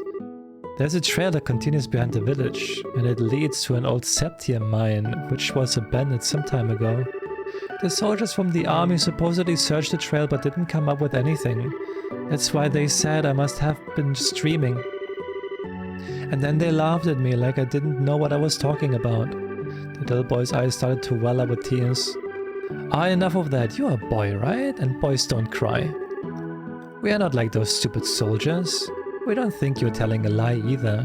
There's a trail that continues behind the village, and it leads to an old septium mine, which was abandoned some time ago. The soldiers from the army supposedly searched the trail but didn't come up with anything. That's why they said I must have been just dreaming. And then they laughed at me like I didn't know what I was talking about. The little boy's eyes started to well up with tears. Ah, enough of that. You're a boy, right? And boys don't cry. We are not like those stupid soldiers. We don't think you're telling a lie either,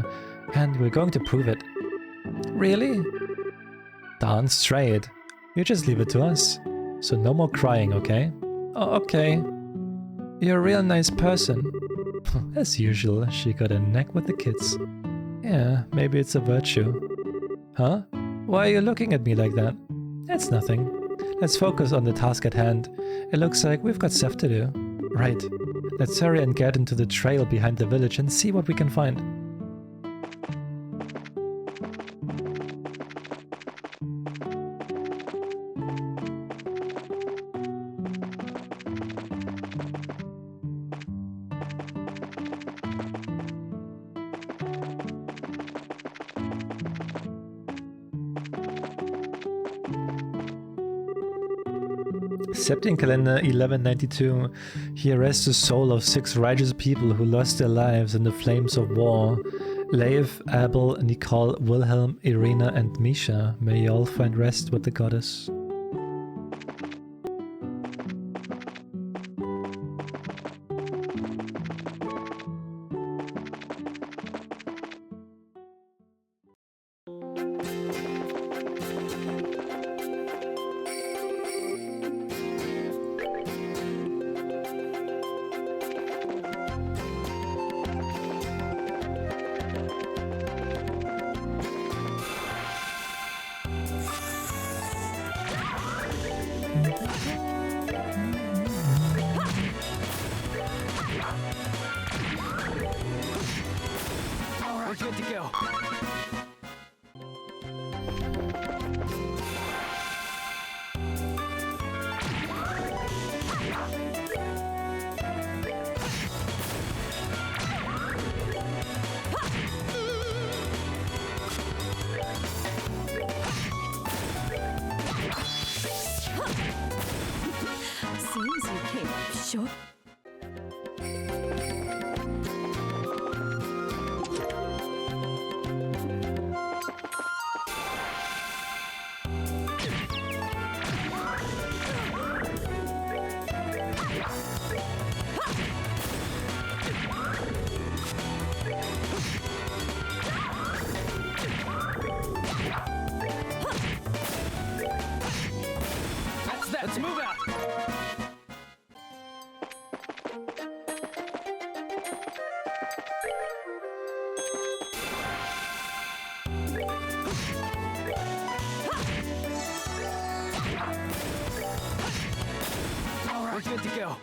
and we're going to prove it. Really? Darn straight. You just leave it to us. So no more crying, okay? Oh, okay. You're a real nice person. As usual, she got a knack with the kids. Yeah, maybe it's a virtue. Huh? Why are you looking at me like that? That's nothing. Let's focus on the task at hand. It looks like we've got stuff to do. Right. Let's hurry and get into the trail behind the village and see what we can find. Septim calendar 1192. He arrests the soul of 6 righteous people who lost their lives in the flames of war. Leif, Abel, Nicole, Wilhelm, Irina, and Misha. May you all find rest with the goddess. We're good to go. Seems you came up short. Let's move out. We're good to go.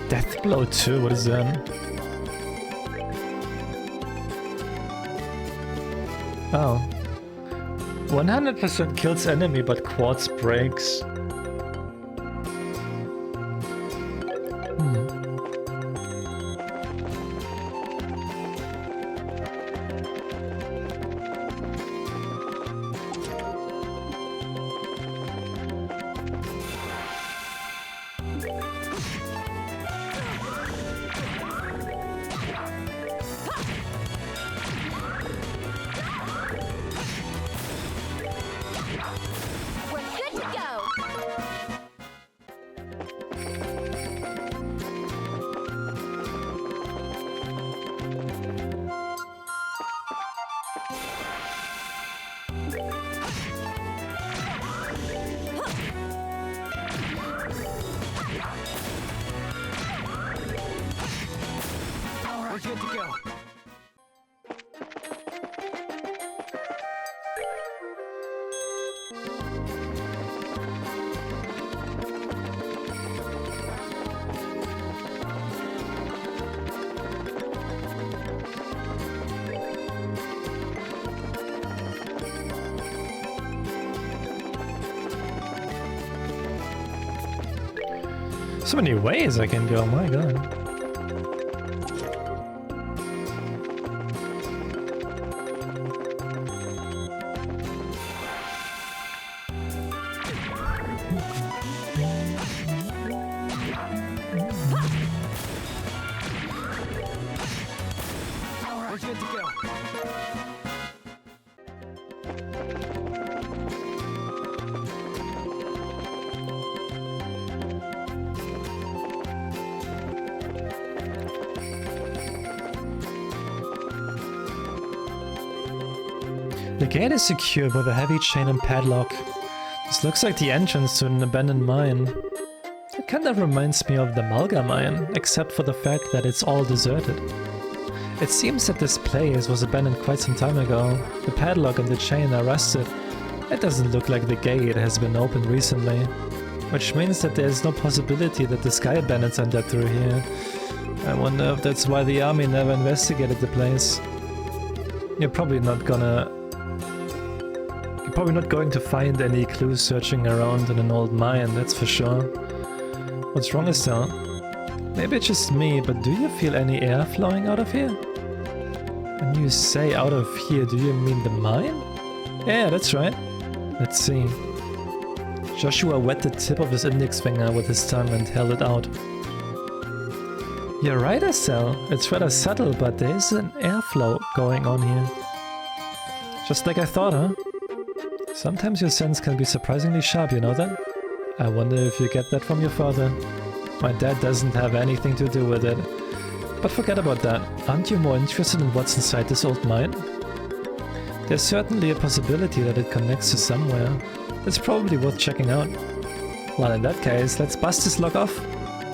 Death blow 2, what is that? Oh. 100% kills enemy but quartz breaks. We're good to go. We're good to go. So many ways I can go, my god. We're good to go. The gate is secured with a heavy chain and padlock. This looks like the entrance to an abandoned mine. Kinda reminds me of the Malga mine, except for the fact that it's all deserted. It seems that this place was abandoned quite some time ago. The padlock and the chain are rusted. It doesn't look like the gate has been opened recently, which means that there's no possibility that the Sky Bandits entered through here. I wonder if that's why the army never investigated the place. You're probably not going to find any clues searching around in an old mine, that's for sure. What's wrong, Estelle? Maybe it's just me, but do you feel any air flowing out of here? When you say out of here, do you mean the mine? Yeah, that's right. Let's see. Joshua wet the tip of his index finger with his tongue and held it out. You're right, Estelle. It's rather subtle, but there is an airflow going on here. Just like I thought, huh? Sometimes your sense can be surprisingly sharp, you know that? I wonder if you get that from your father. My dad doesn't have anything to do with it. But forget about that. Aren't you more interested in what's inside this old mine? There's certainly a possibility that it connects to somewhere. It's probably worth checking out. Well, in that case, let's bust this lock off.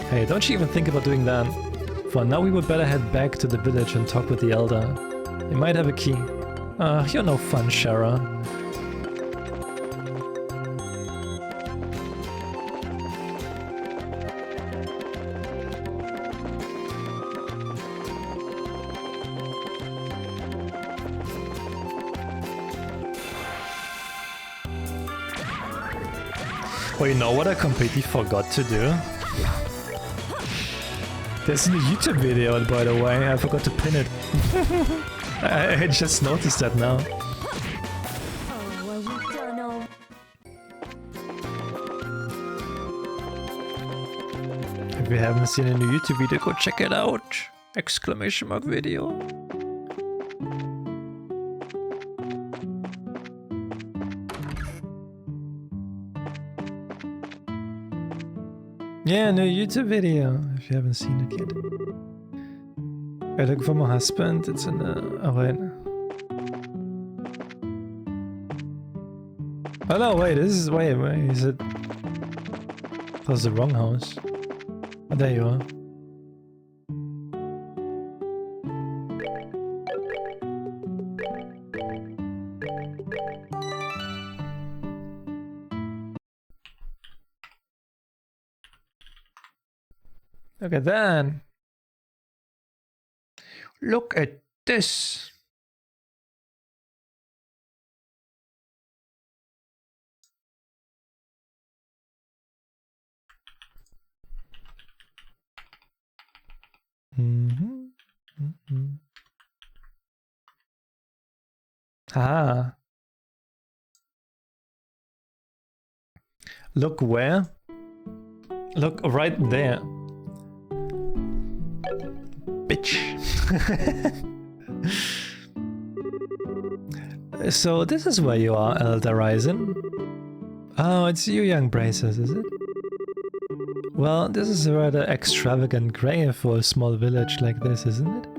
Hey, don't you even think about doing that. For now, we would better head back to the village and talk with the elder. He might have a key. You're no fun, Shara. Oh, you know what I completely forgot to do? There's a YouTube video, by the way. I forgot to pin it. I just noticed that now. Oh, are we done all? If you haven't seen a new YouTube video, go check it out! Exclamation mark video. Yeah, new YouTube video, if you haven't seen it yet. I look for my husband, it's in the... oh wait. Oh no, wait, this is... wait, is it... that was the wrong house. Oh, there you are. Look at that. Look at this. Ah. Look where? Look right there. Bitch. So this is where you are, Elder Ryzen. Oh, it's you, young Braces, is it? Well, this is a rather extravagant grave for a small village like this, isn't it?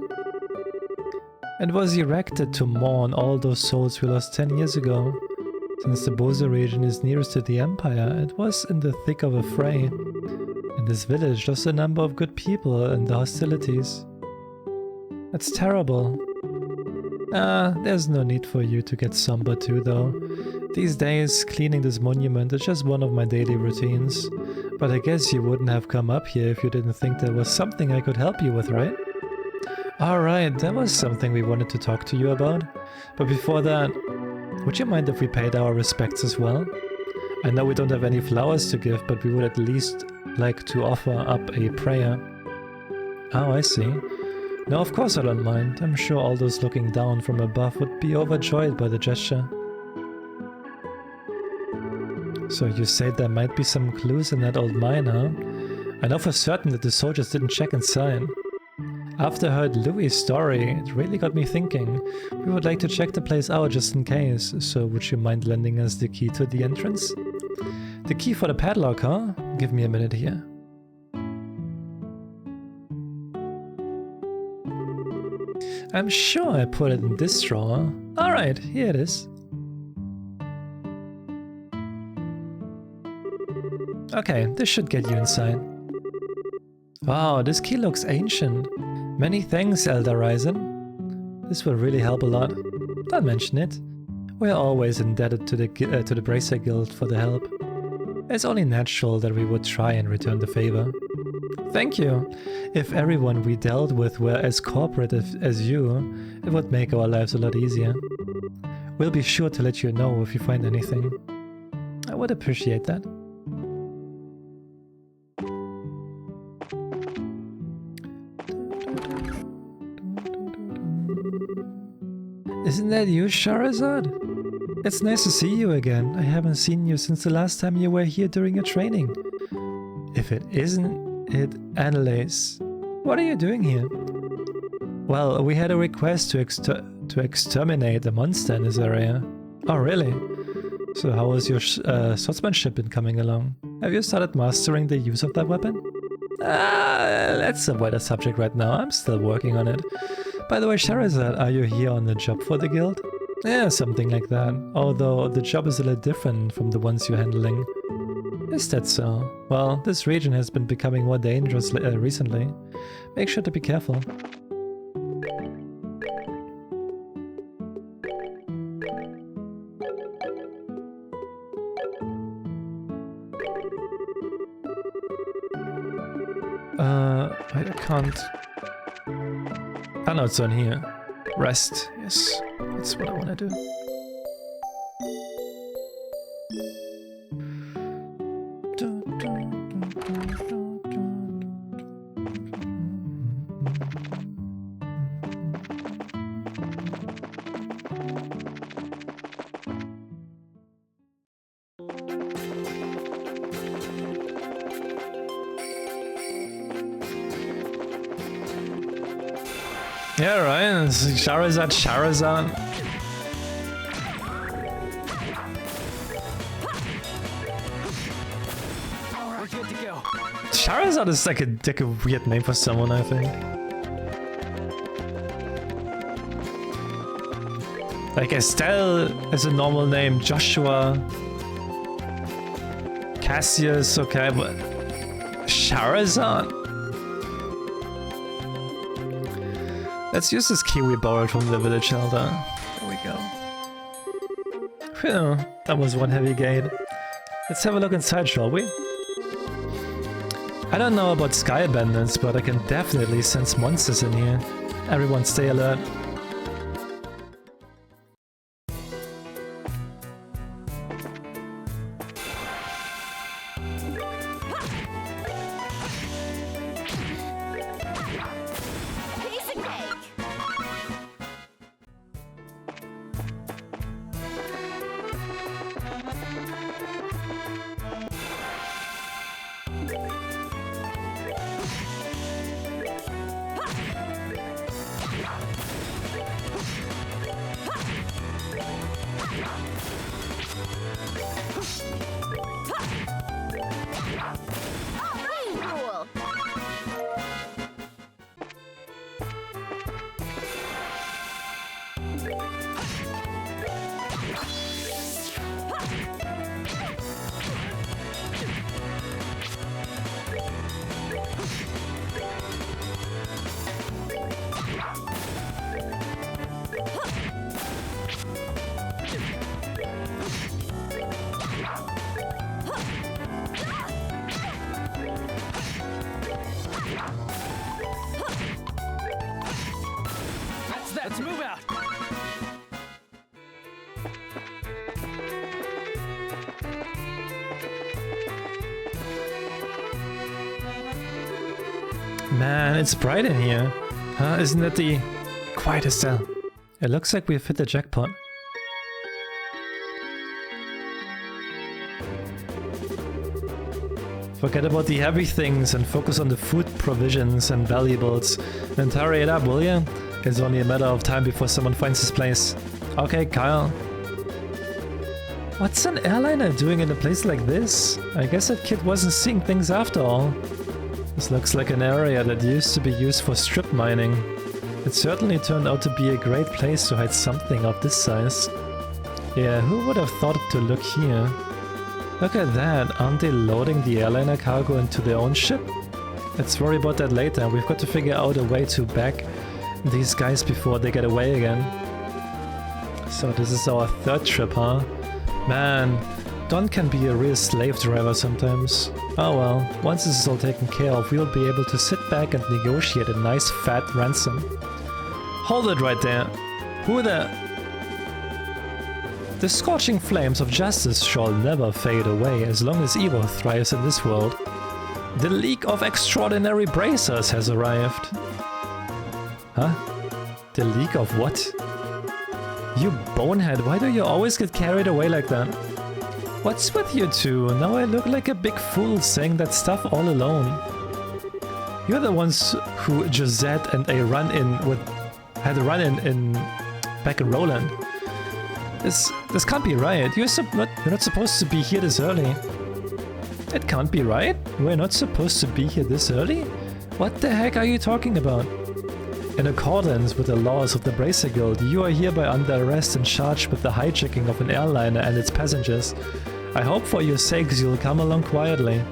It was erected to mourn all those souls we lost 10 years ago. Since the Bosa region is nearest to the Empire, it was in the thick of a fray. In this village, just a number of good people and the hostilities. That's terrible. There's no need for you to get somber too, though. These days, cleaning this monument is just one of my daily routines. But I guess you wouldn't have come up here if you didn't think there was something I could help you with, right? Alright, there was something we wanted to talk to you about. But before that, would you mind if we paid our respects as well? I know we don't have any flowers to give, but we would at least like to offer up a prayer. Oh, I see. No, of course I don't mind. I'm sure all those looking down from above would be overjoyed by the gesture. So you say there might be some clues in that old mine, huh? I know for certain that the soldiers didn't check inside. After I heard Louis' story, it really got me thinking. We would like to check the place out just in case, so would you mind lending us the key to the entrance? The key for the padlock, huh? Give me a minute here. I'm sure I put it in this drawer. Alright, here it is. Okay, this should get you inside. Wow, this key looks ancient. Many thanks, Elder Ryzen. This will really help a lot. Don't mention it. We're always indebted to the Bracer Guild for the help. It's only natural that we would try and return the favor. Thank you. If everyone we dealt with were as cooperative as you, it would make our lives a lot easier. We'll be sure to let you know if you find anything. I would appreciate that. Isn't that you, Charizard? It's nice to see you again. I haven't seen you since the last time you were here during your training. If it isn't it, Annalise. What are you doing here? Well, we had a request to exterminate a monster in this area. Oh, really? So how has your swordsmanship been coming along? Have you started mastering the use of that weapon? Let's avoid the subject right now. I'm still working on it. By the way, Charizard, are you here on the job for the guild? Yeah, something like that. Although the job is a little different from the ones you're handling. Is that so? Well, this region has been becoming more dangerous recently. Make sure to be careful. Wait, I can't... Oh no, it's on here. Rest, yes. That's what I want to do. Yeah, right. It's Charizard. We're good to go. Charizard is like a weird name for someone, I think. Like Estelle is a normal name. Joshua. Cassius, okay, but Charizard? Let's use this key we borrowed from the village elder. There we go. Phew, that was one heavy gate. Let's have a look inside, shall we? I don't know about sky bandits, but I can definitely sense monsters in here. Everyone stay alert. Let's move out. Man, it's bright in here. Huh? Isn't that the quietest cell? It looks like we've hit the jackpot. Forget about the heavy things and focus on the food provisions and valuables. And hurry it up, will ya? It's only a matter of time before someone finds this place. Okay, Kyle. What's an airliner doing in a place like this? I guess that kid wasn't seeing things after all. This looks like an area that used to be used for strip mining. It certainly turned out to be a great place to hide something of this size. Yeah, who would have thought to look here? Look at that, aren't they loading the airliner cargo into their own ship? Let's worry about that later. We've got to figure out a way to back these guys before they get away again. So this is our third trip, huh? Man, Don can be a real slave driver sometimes. Oh well, once this is all taken care of, we'll be able to sit back and negotiate a nice fat ransom. Hold it right there. Who the... The scorching flames of justice shall never fade away as long as evil thrives in this world. The League of Extraordinary Bracers has arrived. Huh? The League of what? You bonehead, why do you always get carried away like that? What's with you two? Now I look like a big fool saying that stuff all alone. You're the ones who Josette and a had a run-in back in Roland. This can't be right. You're not supposed to be here this early. It can't be right? We're not supposed to be here this early? What the heck are you talking about? In accordance with the laws of the Bracer Guild, you are hereby under arrest and charged with the hijacking of an airliner and its passengers. I hope for your sakes you'll come along quietly.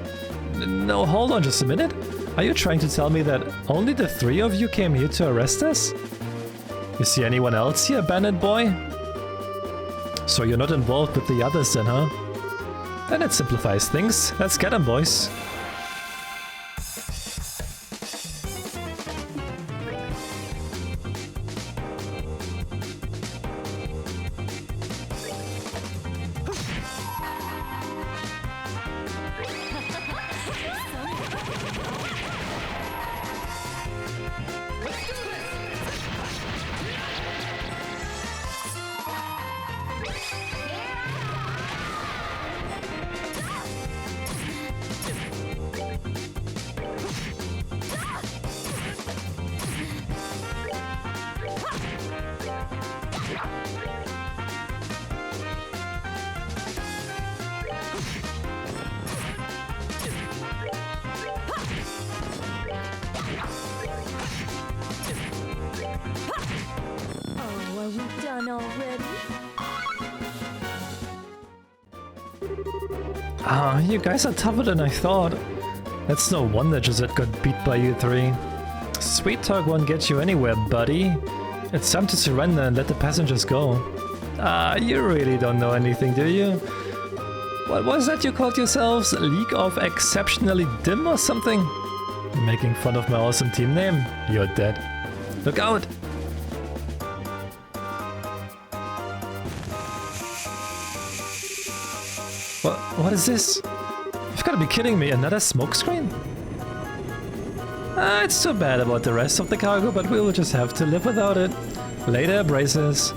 No, hold on just a minute. Are you trying to tell me that only the three of you came here to arrest us? You see anyone else here, bandit boy? So you're not involved with the others then, huh? Then it simplifies things. Let's get them, boys. Ah, you guys are tougher than I thought. That's no wonder Josette got beat by you three. Sweet talk won't get you anywhere, buddy. It's time to surrender and let the passengers go. Ah, you really don't know anything, do you? What was that you called yourselves? League of Exceptionally Dim or something? Making fun of my awesome team name? You're dead. Look out! What is this? You've got to be kidding me, another smokescreen? Ah, it's too bad about the rest of the cargo, but we will just have to live without it. Later, braces.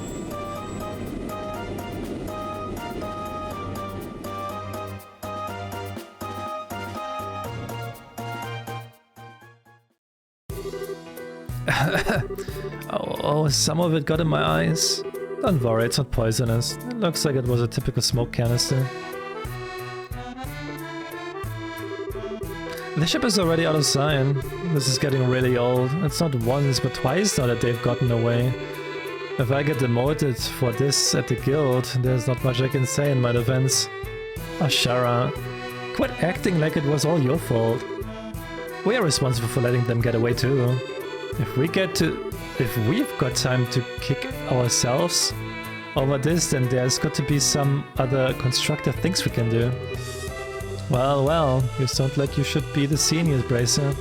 Oh, some of it got in my eyes. Don't worry, it's not poisonous. It looks like it was a typical smoke canister. The ship is already out of sight. This is getting really old. It's not once but twice now that they've gotten away. If I get demoted for this at the guild, there's not much I can say in my defense. Oh, Shara, quit acting like it was all your fault. We are responsible for letting them get away too. If we've got time to kick ourselves over this, then there's got to be some other constructive things we can do. Well, you sound like you should be the seniors, Bracer.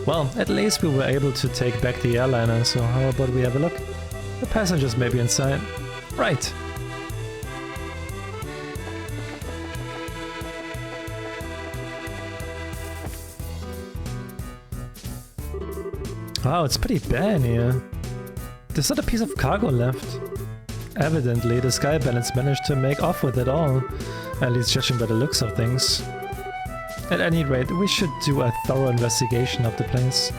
Well, at least we were able to take back the airliner, so how about we have a look? The passengers may be inside. Right. Wow, it's pretty bad in here. There's not a piece of cargo left. Evidently, the Sky Balance managed to make off with it all. At least judging by the looks of things. At any rate, we should do a thorough investigation of the place.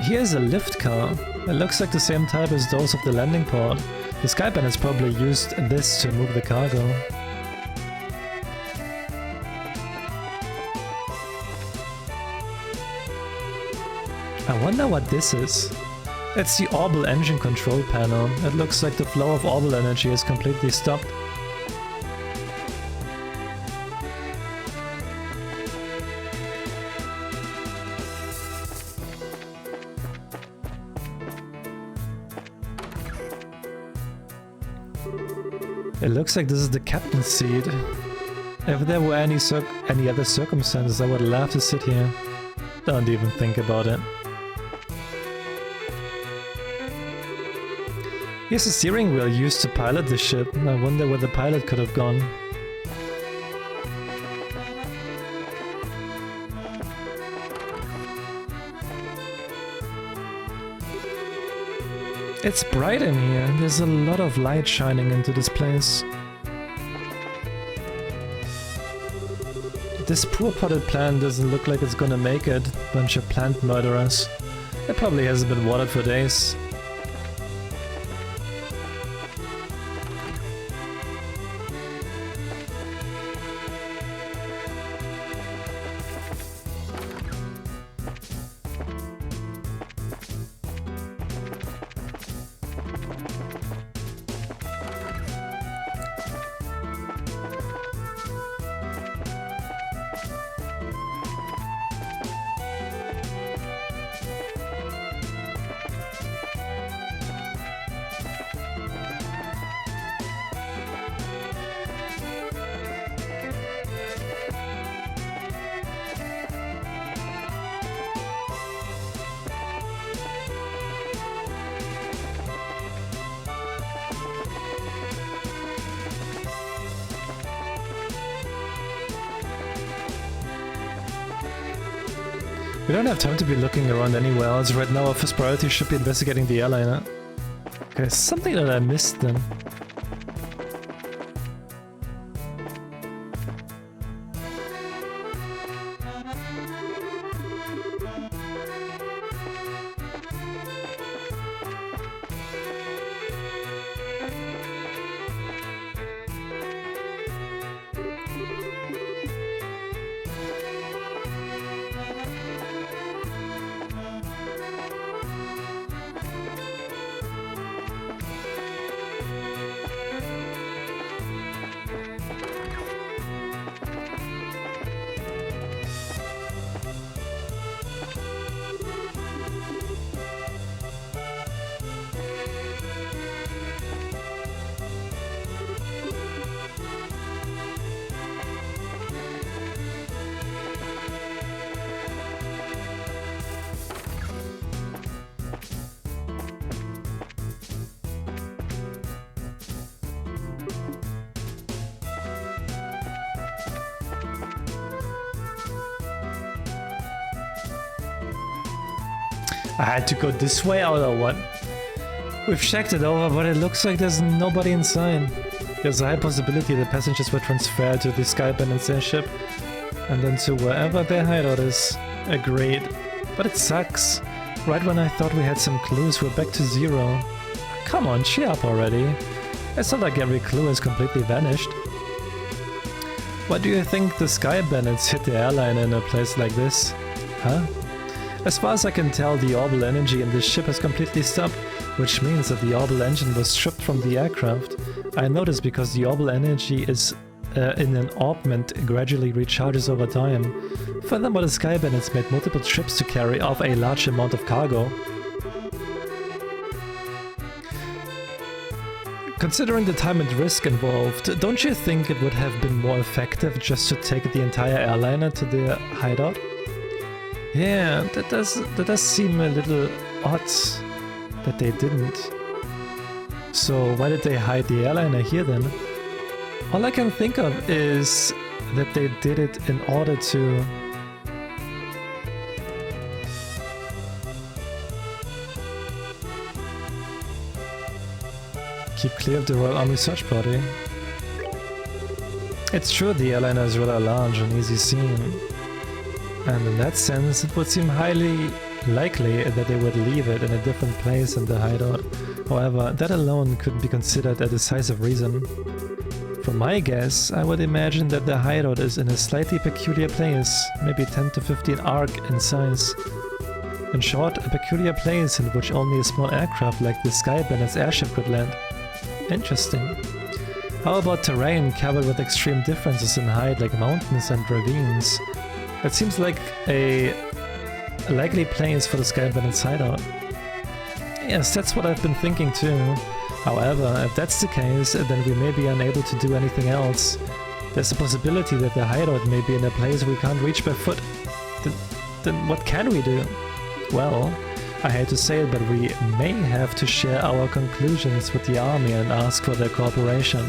Here's a lift car. It looks like the same type as those of the landing port. The Sky Balance probably used this to move the cargo. I wonder what this is. It's the orbital engine control panel. It looks like the flow of orbital energy is completely stopped. It looks like this is the captain's seat. If there were any other circumstances, I would love to sit here. Don't even think about it. Here's the steering wheel used to pilot the ship. I wonder where the pilot could have gone. It's bright in here. There's a lot of light shining into this place. This poor potted plant doesn't look like it's gonna make it. Bunch of plant murderers. It probably hasn't been watered for days. We don't have time to be looking around anywhere else. Right now our first priority should be investigating the airliner. Okay, something that I missed then. I had to go this way out or what? We've checked it over, but it looks like there's nobody inside. There's a high possibility the passengers were transferred to the Skypen and their ship, and then to wherever their hideout is. Agreed. But it sucks. Right when I thought we had some clues, we're back to zero. Come on, cheer up already. It's not like every clue has completely vanished. Why do you think the Sky Bandits hit the airline in a place like this? Huh? As far as I can tell, the orbital energy in this ship has completely stopped, which means that the orbital engine was stripped from the aircraft. I know this because the orbital energy is in an orbment gradually recharges over time. Furthermore, the Sky Bandits made multiple trips to carry off a large amount of cargo. Considering the time and risk involved, don't you think it would have been more effective just to take the entire airliner to their hideout? Yeah, that does seem a little odd that they didn't. So why did they hide the airliner here then? All I can think of is that they did it in order to keep clear of the Royal Army search party. It's true the airliner is rather large and easy seen. And in that sense, it would seem highly likely that they would leave it in a different place in the hideout. However, that alone couldn't be considered a decisive reason. From my guess, I would imagine that the hideout is in a slightly peculiar place, maybe 10 to 15 arc in size. In short, a peculiar place in which only a small aircraft like the Sky Bandit's airship could land. Interesting. How about terrain covered with extreme differences in height like mountains and ravines? It seems like a likely place for the Sky Bandit's hideout. Yes, that's what I've been thinking too. However, if that's the case, then we may be unable to do anything else. There's a possibility that the hideout may be in a place we can't reach by foot. Then what can we do? Well, I hate to say it, but we may have to share our conclusions with the army and ask for their cooperation,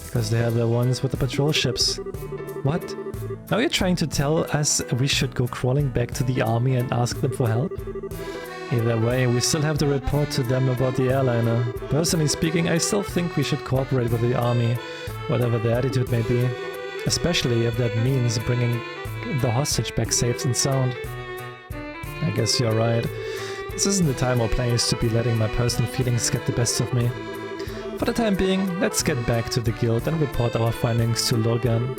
because they are the ones with the patrol ships. What? Now you're trying to tell us we should go crawling back to the army and ask them for help? Either way, we still have to report to them about the airliner. Personally speaking, I still think we should cooperate with the army, whatever their attitude may be. Especially if that means bringing the hostage back safe and sound. I guess you're right. This isn't the time or place to be letting my personal feelings get the best of me. For the time being, let's get back to the guild and report our findings to Lugran.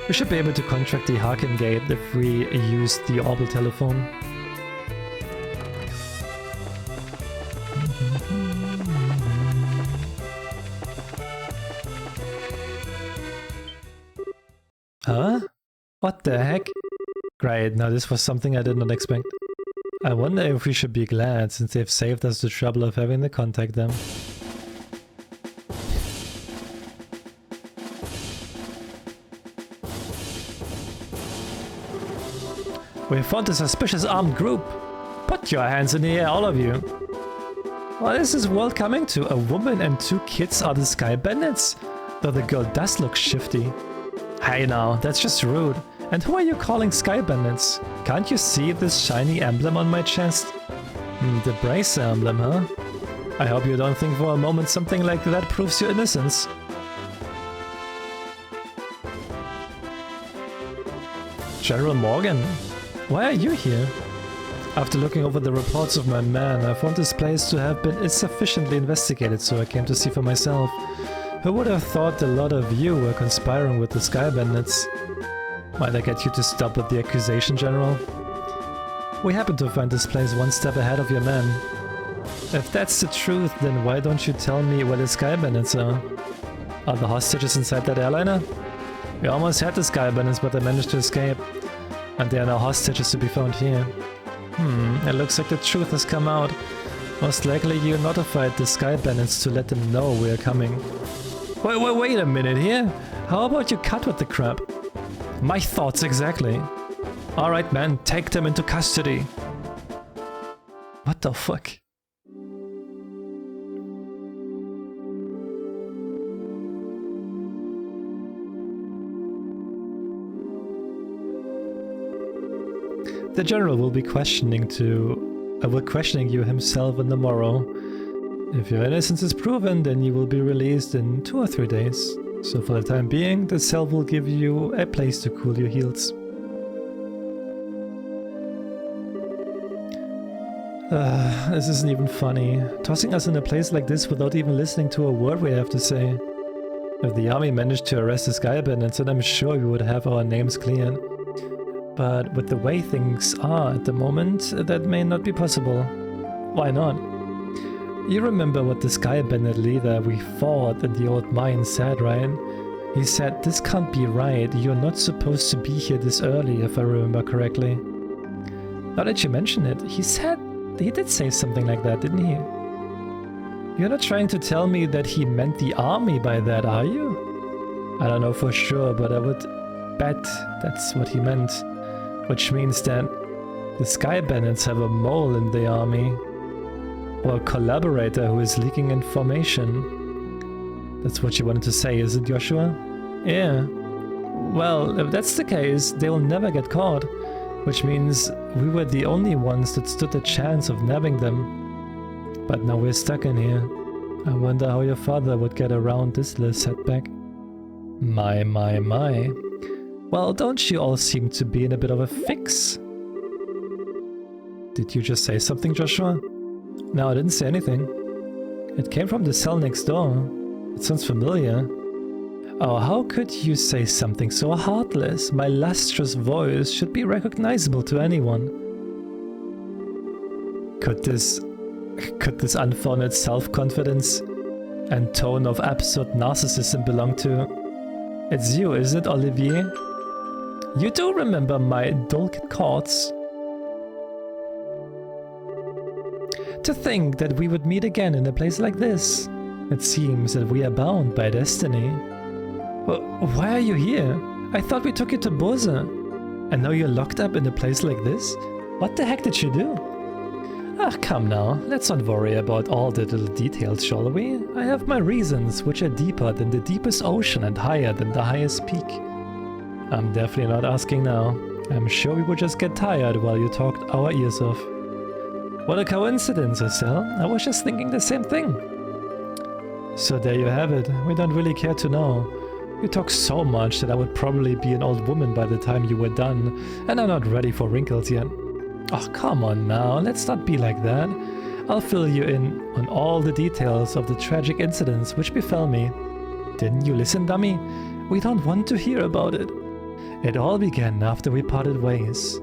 We should be able to contract the Harkin Gate if we use the orbital telephone. Huh? What the heck? Great, now this was something I did not expect. I wonder if we should be glad, since they've saved us the trouble of having to contact them. We found a suspicious armed group. Put your hands in the air, all of you. What is this world coming to? A woman and 2 kids are the Sky Bandits? Though the girl does look shifty. Hey now, that's just rude. And who are you calling Sky Bandits? Can't you see this shiny emblem on my chest? The brace emblem, huh? I hope you don't think for a moment something like that proves your innocence. General Morgan, why are you here? After looking over the reports of my men, I found this place to have been insufficiently investigated, so I came to see for myself. Who would have thought a lot of you were conspiring with the Sky Bandits? Might I get you to stop with the accusation, General? We happen to find this place one step ahead of your men. If that's the truth, then why don't you tell me where the Sky Bandits are? Are the hostages inside that airliner? We almost had the Sky Bandits, but they managed to escape. And there are now hostages to be found here. It looks like the truth has come out. Most likely you notified the Sky Bandits to let them know we are coming. Wait a minute here. How about you cut with the crap? My thoughts exactly. Alright man, take them into custody. What the fuck? The general will be questioning you himself on the morrow. If your innocence is proven, then you will be released in 2 or 3 days. So for the time being, the cell will give you a place to cool your heels. This isn't even funny. Tossing us in a place like this without even listening to a word we have to say. If the army managed to arrest the Sky Bandits, then I'm sure we would have our names cleared. But with the way things are at the moment, that may not be possible. Why not? You remember what the Sky Bandit leader we fought in the old mine said, right? He said, "This can't be right, you're not supposed to be here this early," if I remember correctly. Now that you mention it, he did say something like that, didn't he? You're not trying to tell me that he meant the army by that, are you? I don't know for sure, but I would bet that's what he meant. Which means that the Sky Bandits have a mole in the army. Or a collaborator who is leaking information. That's what you wanted to say, is it, Joshua? Yeah. Well, if that's the case, they will never get caught. Which means we were the only ones that stood a chance of nabbing them. But now we're stuck in here. I wonder how your father would get around this little setback. My. Well, don't you all seem to be in a bit of a fix? Did you just say something, Joshua? No, I didn't say anything. It came from the cell next door. It sounds familiar. Oh, how could you say something so heartless? My lustrous voice should be recognizable to anyone. Could this unfounded self-confidence and tone of absurd narcissism belong to... It's you, isn't it, Olivier? You do remember my delicate chords. To think that we would meet again in a place like this. It seems that we are bound by destiny. Well, why are you here? I thought we took you to Bose. And now you're locked up in a place like this? What the heck did you do? Ah, come now, let's not worry about all the little details, shall we? I have my reasons, which are deeper than the deepest ocean and higher than the highest peak. I'm definitely not asking now. I'm sure we would just get tired while you talked our ears off. What a coincidence, Estelle. I was just thinking the same thing. So there you have it. We don't really care to know. You talk so much that I would probably be an old woman by the time you were done, and I'm not ready for wrinkles yet. Oh, come on now, let's not be like that. I'll fill you in on all the details of the tragic incidents which befell me. Didn't you listen, dummy? We don't want to hear about it. It all began after we parted ways.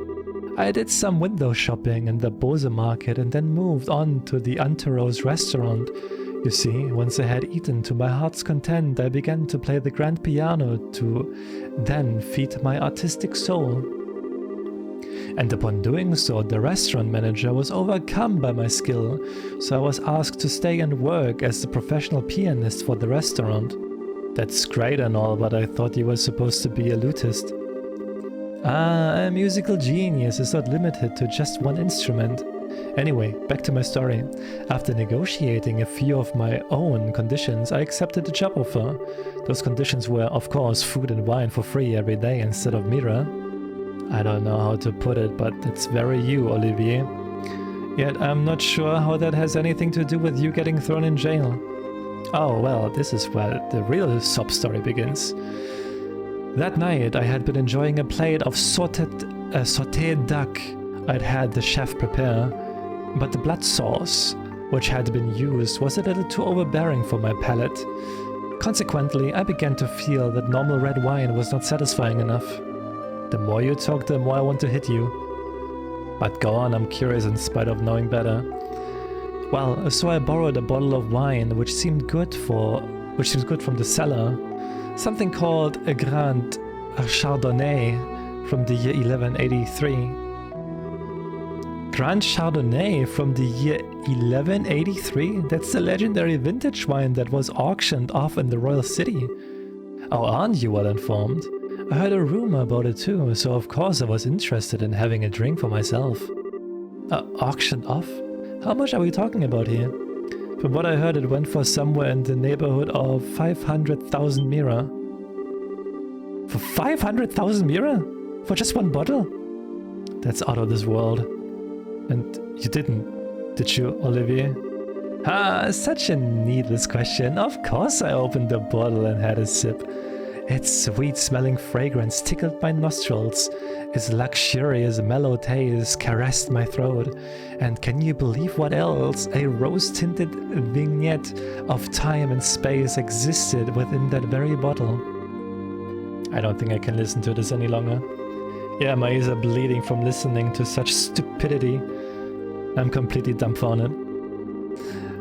I did some window shopping in the Bose market and then moved on to the Anteros restaurant. You see, once I had eaten to my heart's content, I began to play the grand piano to then feed my artistic soul. And upon doing so, the restaurant manager was overcome by my skill, so I was asked to stay and work as the professional pianist for the restaurant. That's great and all, but I thought you were supposed to be a lutist. Ah, a musical genius is not limited to just one instrument. Anyway, back to my story. After negotiating a few of my own conditions, I accepted the job offer. Those conditions were, of course, food and wine for free every day instead of Mira. I don't know how to put it, but that's very you, Olivier. Yet I'm not sure how that has anything to do with you getting thrown in jail. Oh, well, this is where the real sob story begins. That night, I had been enjoying a plate of sautéed duck I'd had the chef prepare, but the blood sauce, which had been used, was a little too overbearing for my palate. Consequently, I began to feel that normal red wine was not satisfying enough. The more you talk, the more I want to hit you. But go on, I'm curious in spite of knowing better. Well, so I borrowed a bottle of wine which seemed good from the cellar. Something called a Grand Chardonnay from the year 1183. Grand Chardonnay from the year 1183? That's the legendary vintage wine that was auctioned off in the Royal City. Oh, aren't you well informed? I heard a rumor about it too, so of course I was interested in having a drink for myself. Auctioned off? How much are we talking about here? From what I heard, it went for somewhere in the neighborhood of 500,000 Mira. For 500,000 Mira? For just one bottle? That's out of this world. And you didn't, did you, Olivier? Ah, such a needless question. Of course I opened the bottle and had a sip. Its sweet-smelling fragrance tickled my nostrils. Its luxurious, mellow taste caressed my throat. And can you believe what else? A rose-tinted vignette of time and space existed within that very bottle. I don't think I can listen to this any longer. Yeah, my ears are bleeding from listening to such stupidity. I'm completely dumbfounded.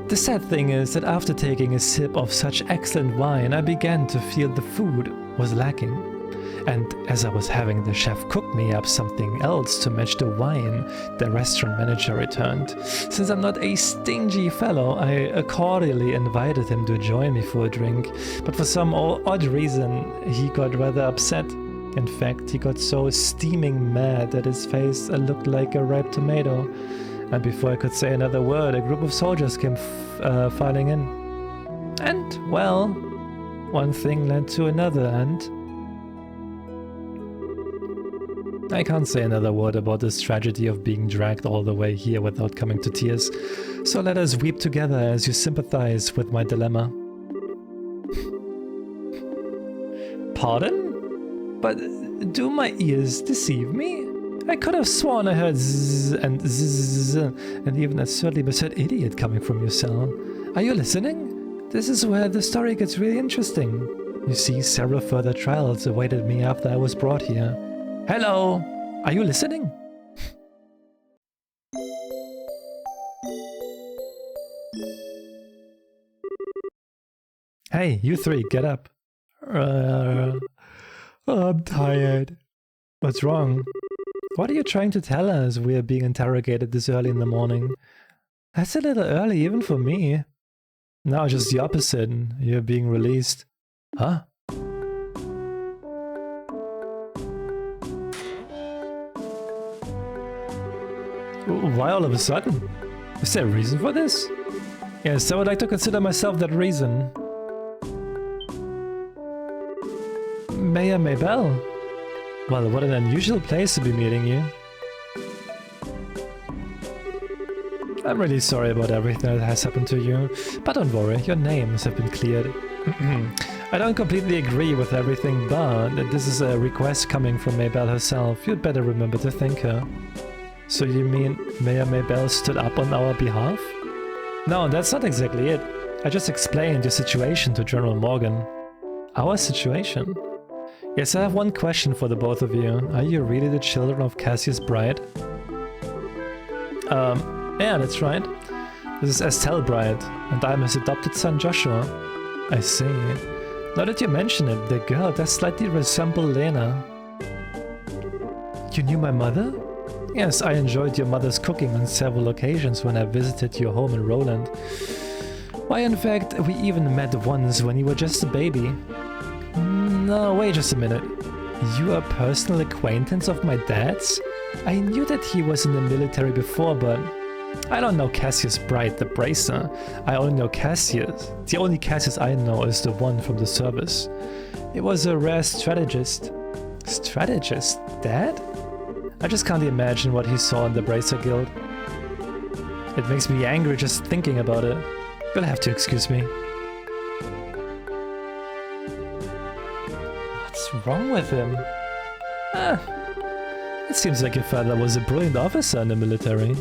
The sad thing is that after taking a sip of such excellent wine, I began to feel the food was lacking. And as I was having the chef cook me up something else to match the wine, the restaurant manager returned. Since I'm not a stingy fellow, I cordially invited him to join me for a drink, but for some odd reason, he got rather upset. In fact, he got so steaming mad that his face looked like a ripe tomato. And before I could say another word, a group of soldiers came filing in. And, well, one thing led to another, and I can't say another word about this tragedy of being dragged all the way here without coming to tears. So let us weep together as you sympathize with my dilemma. Pardon? But do my ears deceive me? I could have sworn I heard zzz and zzz and even a absurdly absurd idiot coming from your cell. Are you listening? This is where the story gets really interesting. You see, several further trials awaited me after I was brought here. Hello! Are you listening? Hey, you three, get up. I'm tired. What's wrong? What are you trying to tell us? We are being interrogated this early in the morning. That's a little early even for me. No, just the opposite. You're being released. Huh? Why all of a sudden? Is there a reason for this? Yes, I would like to consider myself that reason. Mayor Maybell? Well, what an unusual place to be meeting you. I'm really sorry about everything that has happened to you, but don't worry, your names have been cleared. I don't completely agree with everything, but this is a request coming from Maybell herself. You'd better remember to thank her. So you mean Mayor Maybell stood up on our behalf? No, that's not exactly it. I just explained your situation to General Morgan. Our situation? Yes, I have one question for the both of you. Are you really the children of Cassius Bright? Yeah, that's right. This is Estelle Bright, and I'm his adopted son Joshua. I see. Now that you mention it, the girl does slightly resemble Lena. You knew my mother? Yes, I enjoyed your mother's cooking on several occasions when I visited your home in Roland. Why, in fact, we even met once when you were just a baby. No, wait just a minute. You are a personal acquaintance of my dad's? I knew that he was in the military before, but I don't know Cassius Bright, the bracer. I only know Cassius. The only Cassius I know is the one from the service. He was a rare strategist. Strategist? Dad? I just can't imagine what he saw in the Bracer Guild. It makes me angry just thinking about it. You'll have to excuse me. What's wrong with him? It seems like your father was a brilliant officer in the military.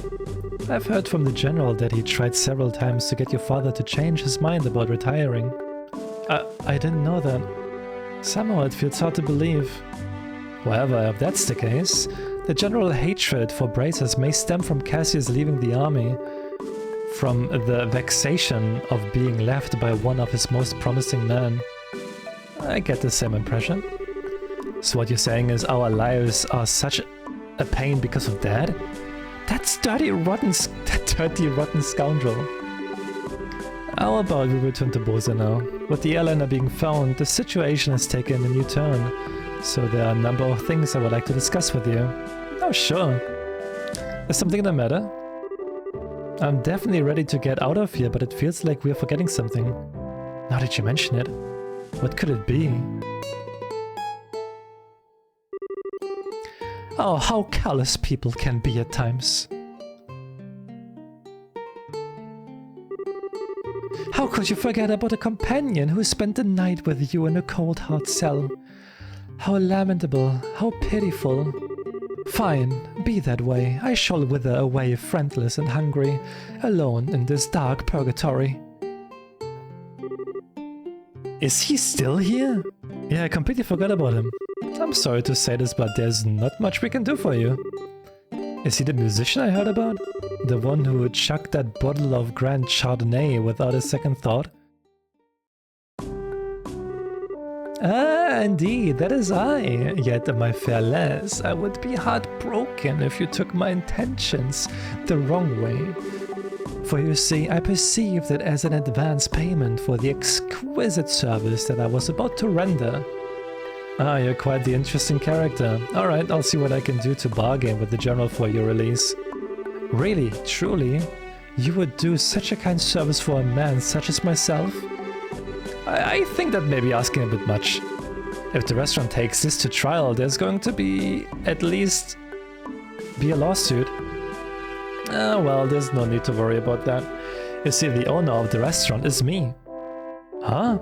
I've heard from the general that he tried several times to get your father to change his mind about retiring. I didn't know that. Somehow it feels hard to believe. However, if that's the case, the general hatred for bracers may stem from Cassius leaving the army, from the vexation of being left by one of his most promising men. I get the same impression. So what you're saying is our lives are such a pain because of Dad? That dirty rotten scoundrel. How about we return to Bosa now? With the airliner being found, the situation has taken a new turn. So there are a number of things I would like to discuss with you. Oh, sure. Is something the matter? I'm definitely ready to get out of here, but it feels like we're forgetting something. Now that you mention it, what could it be? Oh, how callous people can be at times. How could you forget about a companion who spent the night with you in a cold, hard cell? How lamentable, how pitiful. Fine, be that way. I shall wither away friendless and hungry, alone in this dark purgatory. Is he still here? Yeah, I completely forgot about him. I'm sorry to say this, but there's not much we can do for you. Is he the musician I heard about? The one who chucked that bottle of Grand Chardonnay without a second thought? Ah, indeed, that is I. Yet, my fair lass, I would be heartbroken if you took my intentions the wrong way. For you see, I perceived it as an advance payment for the exquisite service that I was about to render. Ah, you're quite the interesting character. Alright, I'll see what I can do to bargain with the general for your release. Really, truly, you would do such a kind service for a man such as myself? I think that may be asking a bit much. If the restaurant takes this to trial, there's going to be at least a lawsuit. Well, there's no need to worry about that. You see, the owner of the restaurant is me. Huh?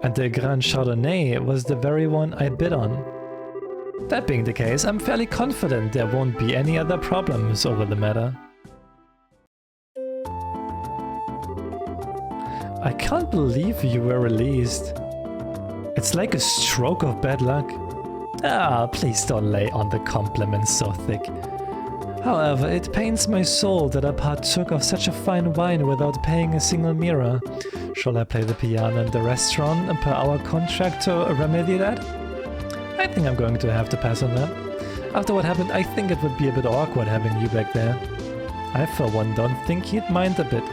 And the Grand Chardonnay was the very one I bid on. That being the case, I'm fairly confident there won't be any other problems over the matter. I can't believe you were released. It's like a stroke of bad luck. Ah, please don't lay on the compliments so thick. However, it pains my soul that I partook of such a fine wine without paying a single lira. Shall I play the piano in the restaurant per our contract to remedy that? I think I'm going to have to pass on that. After what happened, I think it would be a bit awkward having you back there. I for one don't think he'd mind a bit.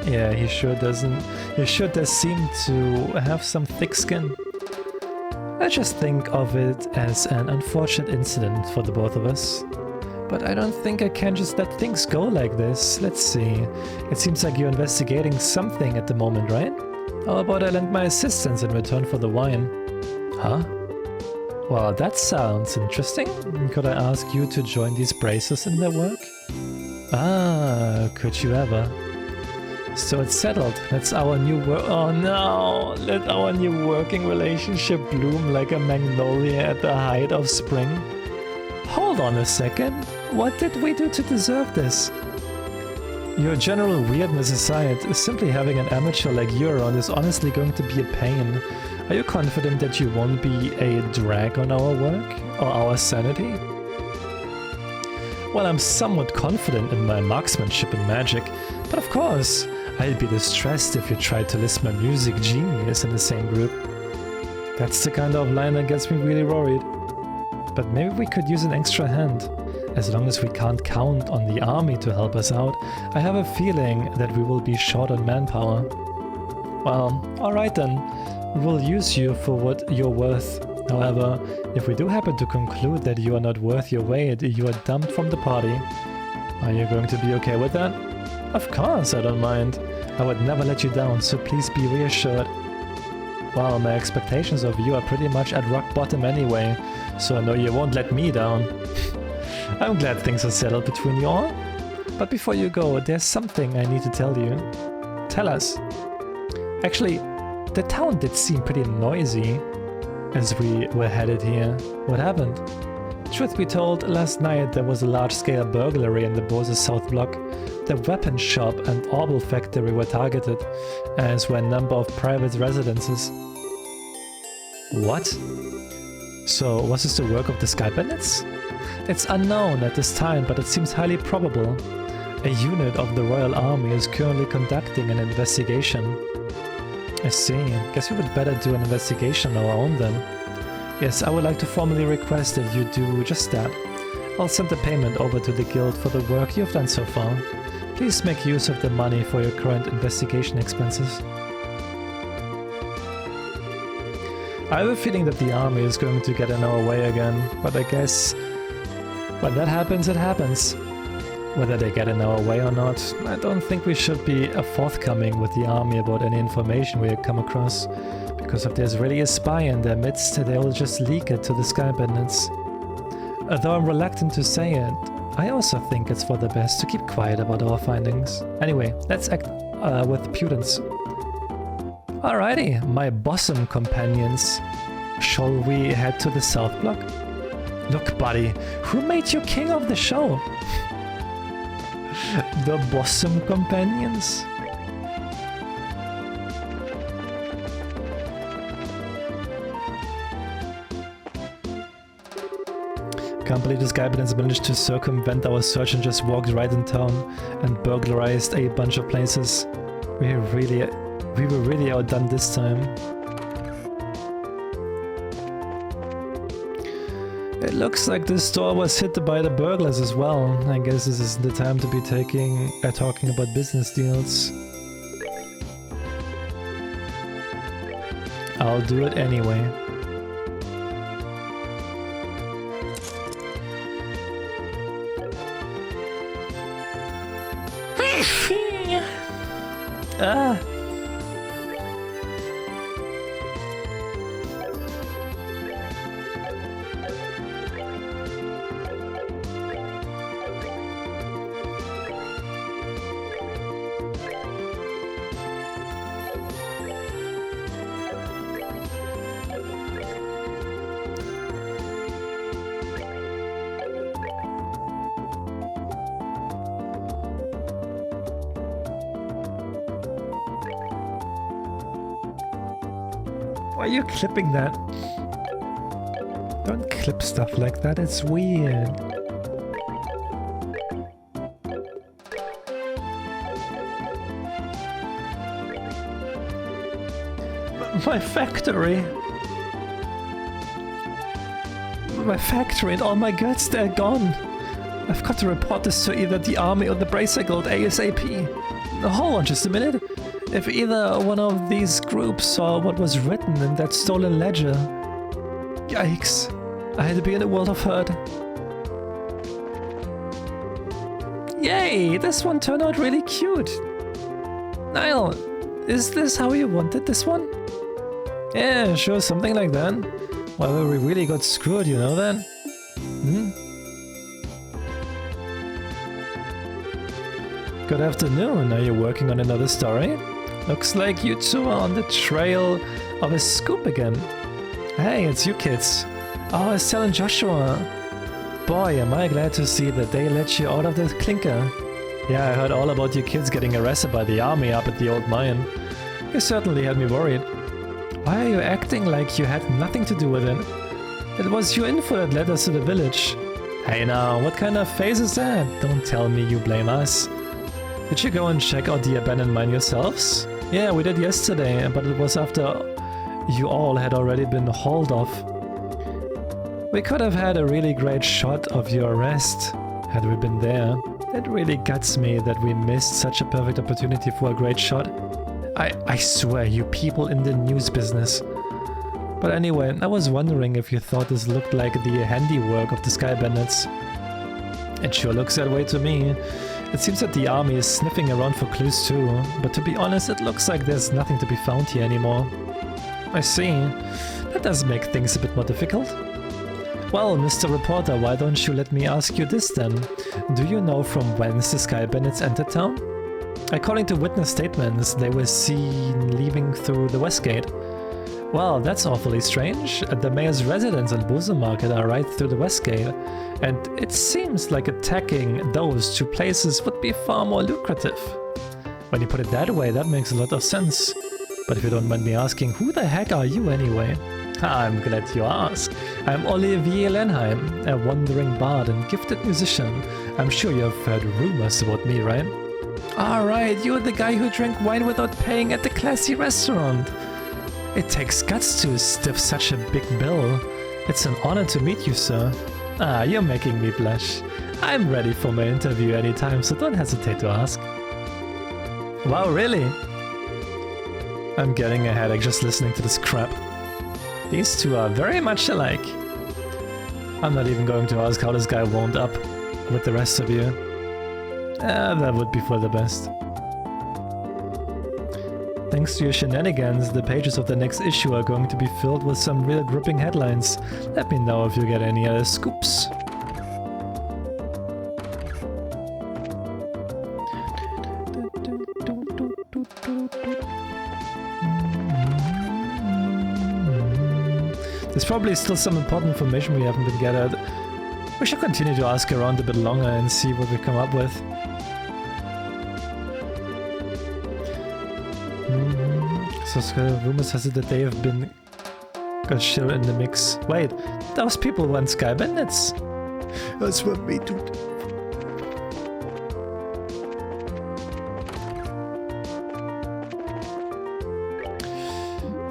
Yeah, he sure doesn't. He sure does seem to have some thick skin. I just think of it as an unfortunate incident for the both of us. But I don't think I can just let things go like this. Let's see. It seems like you're investigating something at the moment, right? How about I lend my assistance in return for the wine? Huh? Well, that sounds interesting. Could I ask you to join these braces in their work? Ah, could you ever? So it's settled. That's our new work. Oh no! Let our new working relationship bloom like a magnolia at the height of spring. Hold on a second. What did we do to deserve this? Your general weirdness aside, simply having an amateur like you around is honestly going to be a pain. Are you confident that you won't be a drag on our work? Or our sanity? Well, I'm somewhat confident in my marksmanship and magic, but of course, I'd be distressed if you tried to list my music genius in the same group. That's the kind of line that gets me really worried. But maybe we could use an extra hand. As long as we can't count on the army to help us out, I have a feeling that we will be short on manpower. Well, alright then. We will use you for what you're worth. However, if we do happen to conclude that you are not worth your weight, you are dumped from the party. Are you going to be okay with that? Of course, I don't mind. I would never let you down, so please be reassured. Well, my expectations of you are pretty much at rock bottom anyway, so I know you won't let me down. I'm glad things are settled between you all. But before you go, there's something I need to tell you. Tell us. Actually, the town did seem pretty noisy as we were headed here. What happened? Truth be told, last night there was a large-scale burglary in the Bose South Block. The weapon shop and orbital factory were targeted, as were a number of private residences. What? So, was this the work of the Sky Bandits? It's unknown at this time, but it seems highly probable. A unit of the Royal Army is currently conducting an investigation. I see. Guess we would better do an investigation on our own then. Yes, I would like to formally request that you do just that. I'll send the payment over to the guild for the work you've done so far. Please make use of the money for your current investigation expenses. I have a feeling that the army is going to get in our way again, but I guess when that happens, it happens. Whether they get in our way or not, I don't think we should be forthcoming with the army about any information we come across, because if there's really a spy in their midst, they'll just leak it to the Sky Bandits. Although I'm reluctant to say it, I also think it's for the best to keep quiet about our findings. Anyway, let's act with prudence. Alrighty, my bosom companions. Shall we head to the South Block? Look, buddy, who made you king of the show? The bosom companions? Can't believe this guy has managed to circumvent our search and just walked right in town and burglarized a bunch of places. We were really outdone this time. It looks like this store was hit by the burglars as well. I guess this isn't the time to be talking about business deals. I'll do it anyway. Ah! Why are you clipping that? Don't clip stuff like that, it's weird. My factory! My factory and all my goods, they're gone! I've got to report this to either the army or the Bracer Guild ASAP. Hold on just a minute. If either one of these groups saw what was written in that stolen ledger... Yikes. I had to be in a world of hurt. Yay! This one turned out really cute! Niall, is this how you wanted this one? Yeah, sure, something like that. Well, we really got screwed, you know that? Good afternoon, are you working on another story? Looks like you two are on the trail of a scoop again. Hey, it's you kids. Oh, Estelle and Joshua. Boy, am I glad to see that they let you out of the clinker. Yeah, I heard all about you kids getting arrested by the army up at the old mine. You certainly had me worried. Why are you acting like you had nothing to do with it? It was your info that led us to the village. Hey now, what kind of face is that? Don't tell me you blame us. Did you go and check out the abandoned mine yourselves? Yeah, we did yesterday, but it was after you all had already been hauled off. We could have had a really great shot of your arrest had we been there. It really guts me that we missed such a perfect opportunity for a great shot. I swear, you people in the news business. But anyway, I was wondering if you thought this looked like the handiwork of the Sky Bandits. It sure looks that way to me. It seems that the army is sniffing around for clues too, but to be honest, it looks like there's nothing to be found here anymore. I see. That does make things a bit more difficult. Well, Mr. Reporter, why don't you let me ask you this then? Do you know from whence the Sky Bandits entered town? According to witness statements, they were seen leaving through the west gate. Well, that's awfully strange. The mayor's residence and Bosom Market are right through the west gate, and it seems like attacking those two places would be far more lucrative. When you put it that way, that makes a lot of sense. But if you don't mind me asking, who the heck are you anyway? I'm glad you asked. I'm Olivier Lenheim, a wandering bard and gifted musician. I'm sure you've heard rumors about me, right? Alright, you're the guy who drank wine without paying at the classy restaurant. It takes guts to stiff such a big bill. It's an honor to meet you, sir. Ah, you're making me blush. I'm ready for my interview anytime, so don't hesitate to ask. Wow, really? I'm getting a headache just listening to this crap. These two are very much alike. I'm not even going to ask how this guy wound up with the rest of you. That would be for the best. Thanks to your shenanigans, the pages of the next issue are going to be filled with some real gripping headlines. Let me know if you get any other scoops. There's probably still some important information we haven't been gathered. We should continue to ask around a bit longer and see what we come up with. So rumors has it that they have been got shit in the mix. Wait, those people weren't Sky Bandits. That's what me do.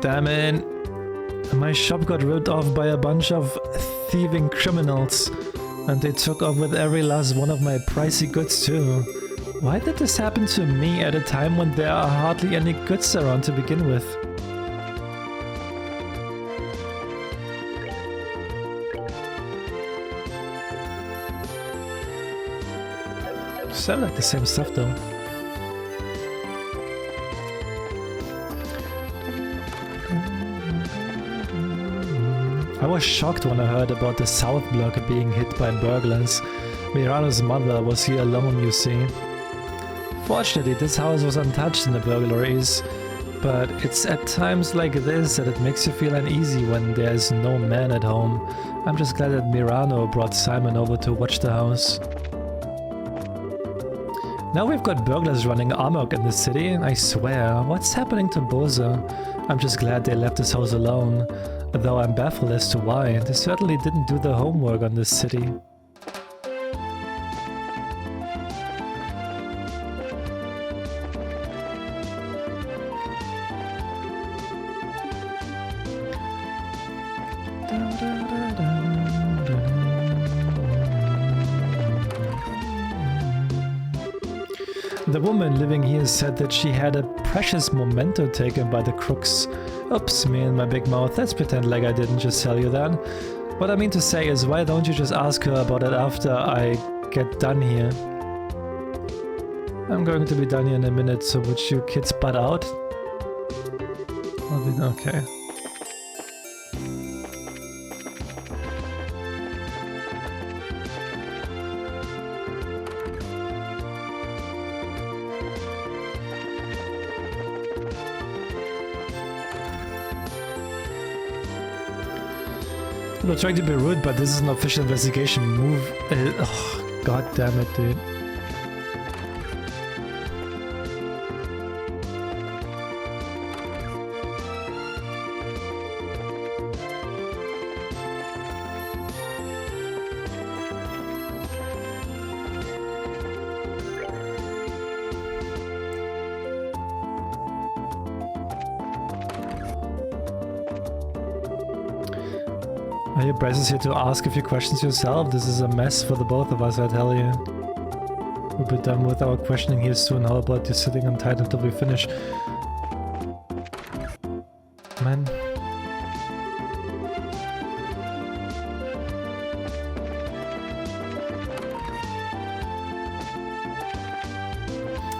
Damn it. My shop got ripped off by a bunch of thieving criminals, and they took off with every last one of my pricey goods too. Why did this happen to me at a time when there are hardly any goods around to begin with? Sound like the same stuff though. I was shocked when I heard about the South Block being hit by burglars. Mirano's mother was here alone, you see. Fortunately, this house was untouched in the burglaries, but it's at times like this that it makes you feel uneasy when there's no man at home. I'm just glad that Mirano brought Simon over to watch the house. Now we've got burglars running amok in the city, I swear. What's happening to Boza? I'm just glad they left this house alone, though I'm baffled as to why. They certainly didn't do their homework on this city. The woman living here said that she had a precious memento taken by the crooks. Oops, me and my big mouth. Let's pretend like I didn't just tell you that. What I mean to say is, why don't you just ask her about it after I get done here? I'm going to be done here in a minute, so would you kids butt out? Okay. I'm not trying to be rude, but this is an official investigation. Move. Oh, God damn it, dude. Are your braces here to ask a few questions yourself? This is a mess for the both of us, I tell you. We'll be done with our questioning here soon. How about you sitting on tight until we finish? Man.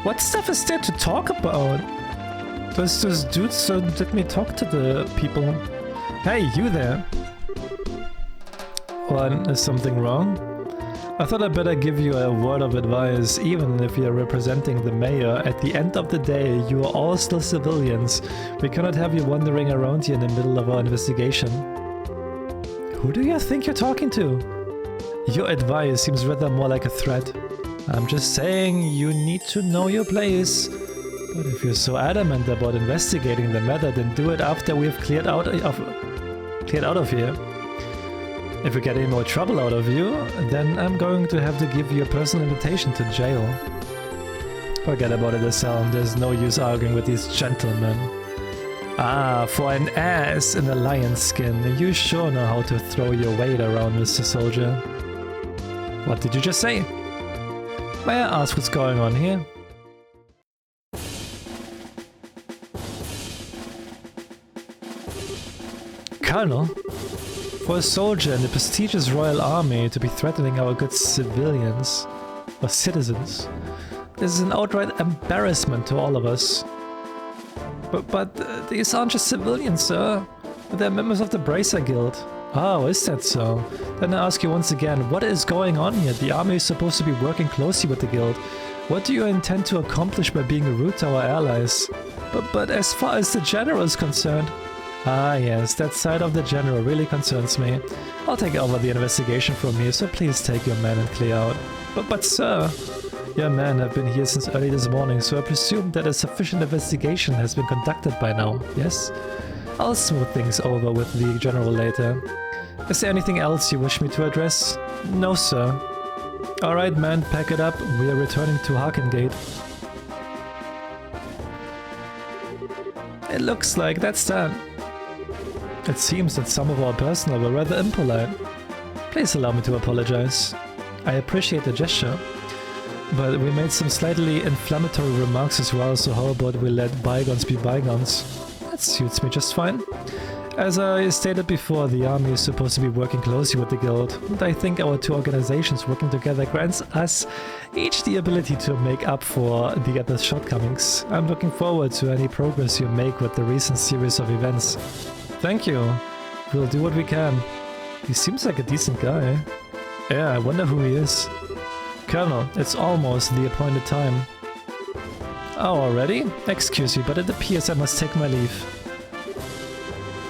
What stuff is there to talk about? Those dudes so let me talk to the people. Hey, you there. What, is something wrong? I thought I'd better give you a word of advice. Even if you're representing the mayor, at the end of the day, you are all still civilians. We cannot have you wandering around here in the middle of our investigation. Who do you think you're talking to? Your advice seems rather more like a threat. I'm just saying you need to know your place. But if you're so adamant about investigating the matter, then do it after we've cleared out of here. If we get any more trouble out of you, then I'm going to have to give you a personal invitation to jail. Forget about it, Asel. There's no use arguing with these gentlemen. Ah, for an ass in a lion's skin, you sure know how to throw your weight around, Mr. Soldier. What did you just say? May I ask what's going on here? Colonel? For a soldier in the prestigious Royal Army to be threatening our good civilians, or citizens, this is an outright embarrassment to all of us. But these aren't just civilians, sir. They're members of the Bracer Guild. Oh, is that so? Then I ask you once again, what is going on here? The army is supposed to be working closely with the guild. What do you intend to accomplish by being rude to our allies? But as far as the general is concerned... Ah yes, that side of the general really concerns me. I'll take over the investigation from here, so please take your men and clear out. But sir, your men have been here since early this morning, so I presume that a sufficient investigation has been conducted by now, yes? I'll smooth things over with the general later. Is there anything else you wish me to address? No, sir. Alright, man, pack it up. We are returning to Harkengate. It looks like that's that. It seems that some of our personnel were rather impolite. Please allow me to apologize. I appreciate the gesture, but we made some slightly inflammatory remarks as well, so how about we let bygones be bygones? That suits me just fine. As I stated before, the army is supposed to be working closely with the guild, and I think our two organizations working together grants us each the ability to make up for the other's shortcomings. I'm looking forward to any progress you make with the recent series of events. Thank you. We'll do what we can. He seems like a decent guy. Yeah, I wonder who he is. Colonel, it's almost the appointed time. Oh, already? Excuse me, but it appears I must take my leave.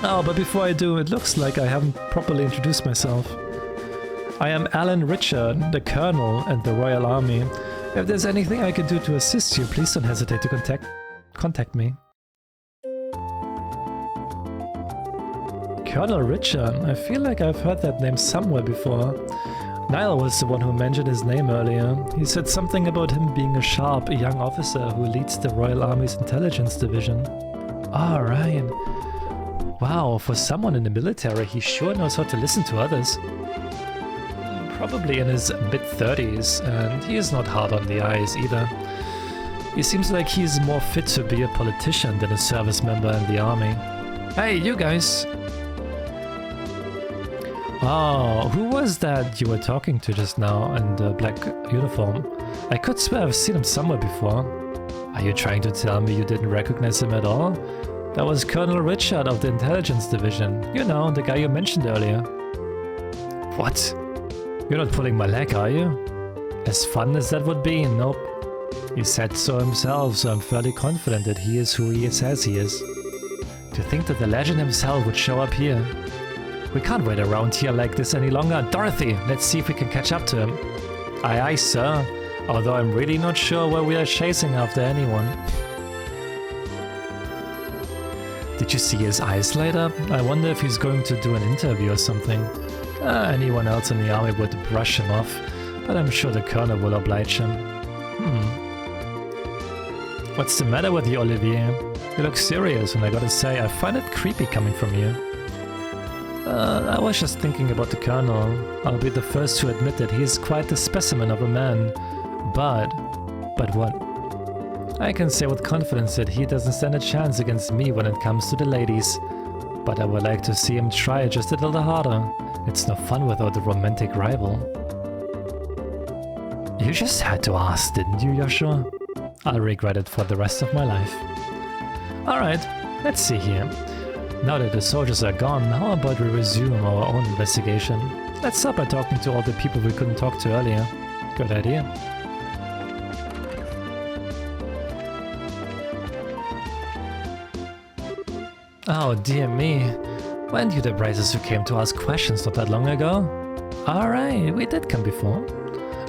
Oh, but before I do, it looks like I haven't properly introduced myself. I am Alan Richard, the Colonel in the Royal Army. If there's anything I can do to assist you, please don't hesitate to contact me. Colonel Richard, I feel like I've heard that name somewhere before. Niall was the one who mentioned his name earlier. He said something about him being a sharp young officer who leads the Royal Army's intelligence division. Alright. Wow, for someone in the military, he sure knows how to listen to others. Probably in his mid-30s, and he is not hard on the eyes either. He seems like he's more fit to be a politician than a service member in the army. Hey, you guys! Oh, who was that you were talking to just now in the black uniform? I could swear I've seen him somewhere before. Are you trying to tell me you didn't recognize him at all? That was Colonel Richard of the Intelligence Division. You know, the guy you mentioned earlier. What? You're not pulling my leg, are you? As fun as that would be, nope. He said so himself, so I'm fairly confident that he is who he says he is. To think that the legend himself would show up here. We can't wait around here like this any longer. Dorothy, let's see if we can catch up to him. Aye aye, sir. Although I'm really not sure why we are chasing after anyone. Did you see his eyes light up? I wonder if he's going to do an interview or something. Anyone else in the army would brush him off, but I'm sure the colonel will oblige him. What's the matter with you, Olivier? You look serious, and I gotta say, I find it creepy coming from you. I was just thinking about the colonel. I'll be the first to admit that he is quite the specimen of a man. But what? I can say with confidence that he doesn't stand a chance against me when it comes to the ladies. But I would like to see him try just a little harder. It's no fun without a romantic rival. You just had to ask, didn't you, Joshua? I'll regret it for the rest of my life. Alright, let's see here. Now that the soldiers are gone, how about we resume our own investigation? Let's start by talking to all the people we couldn't talk to earlier. Good idea. Oh dear me. Weren't you the Brazers who came to ask questions not that long ago? Alright, we did come before.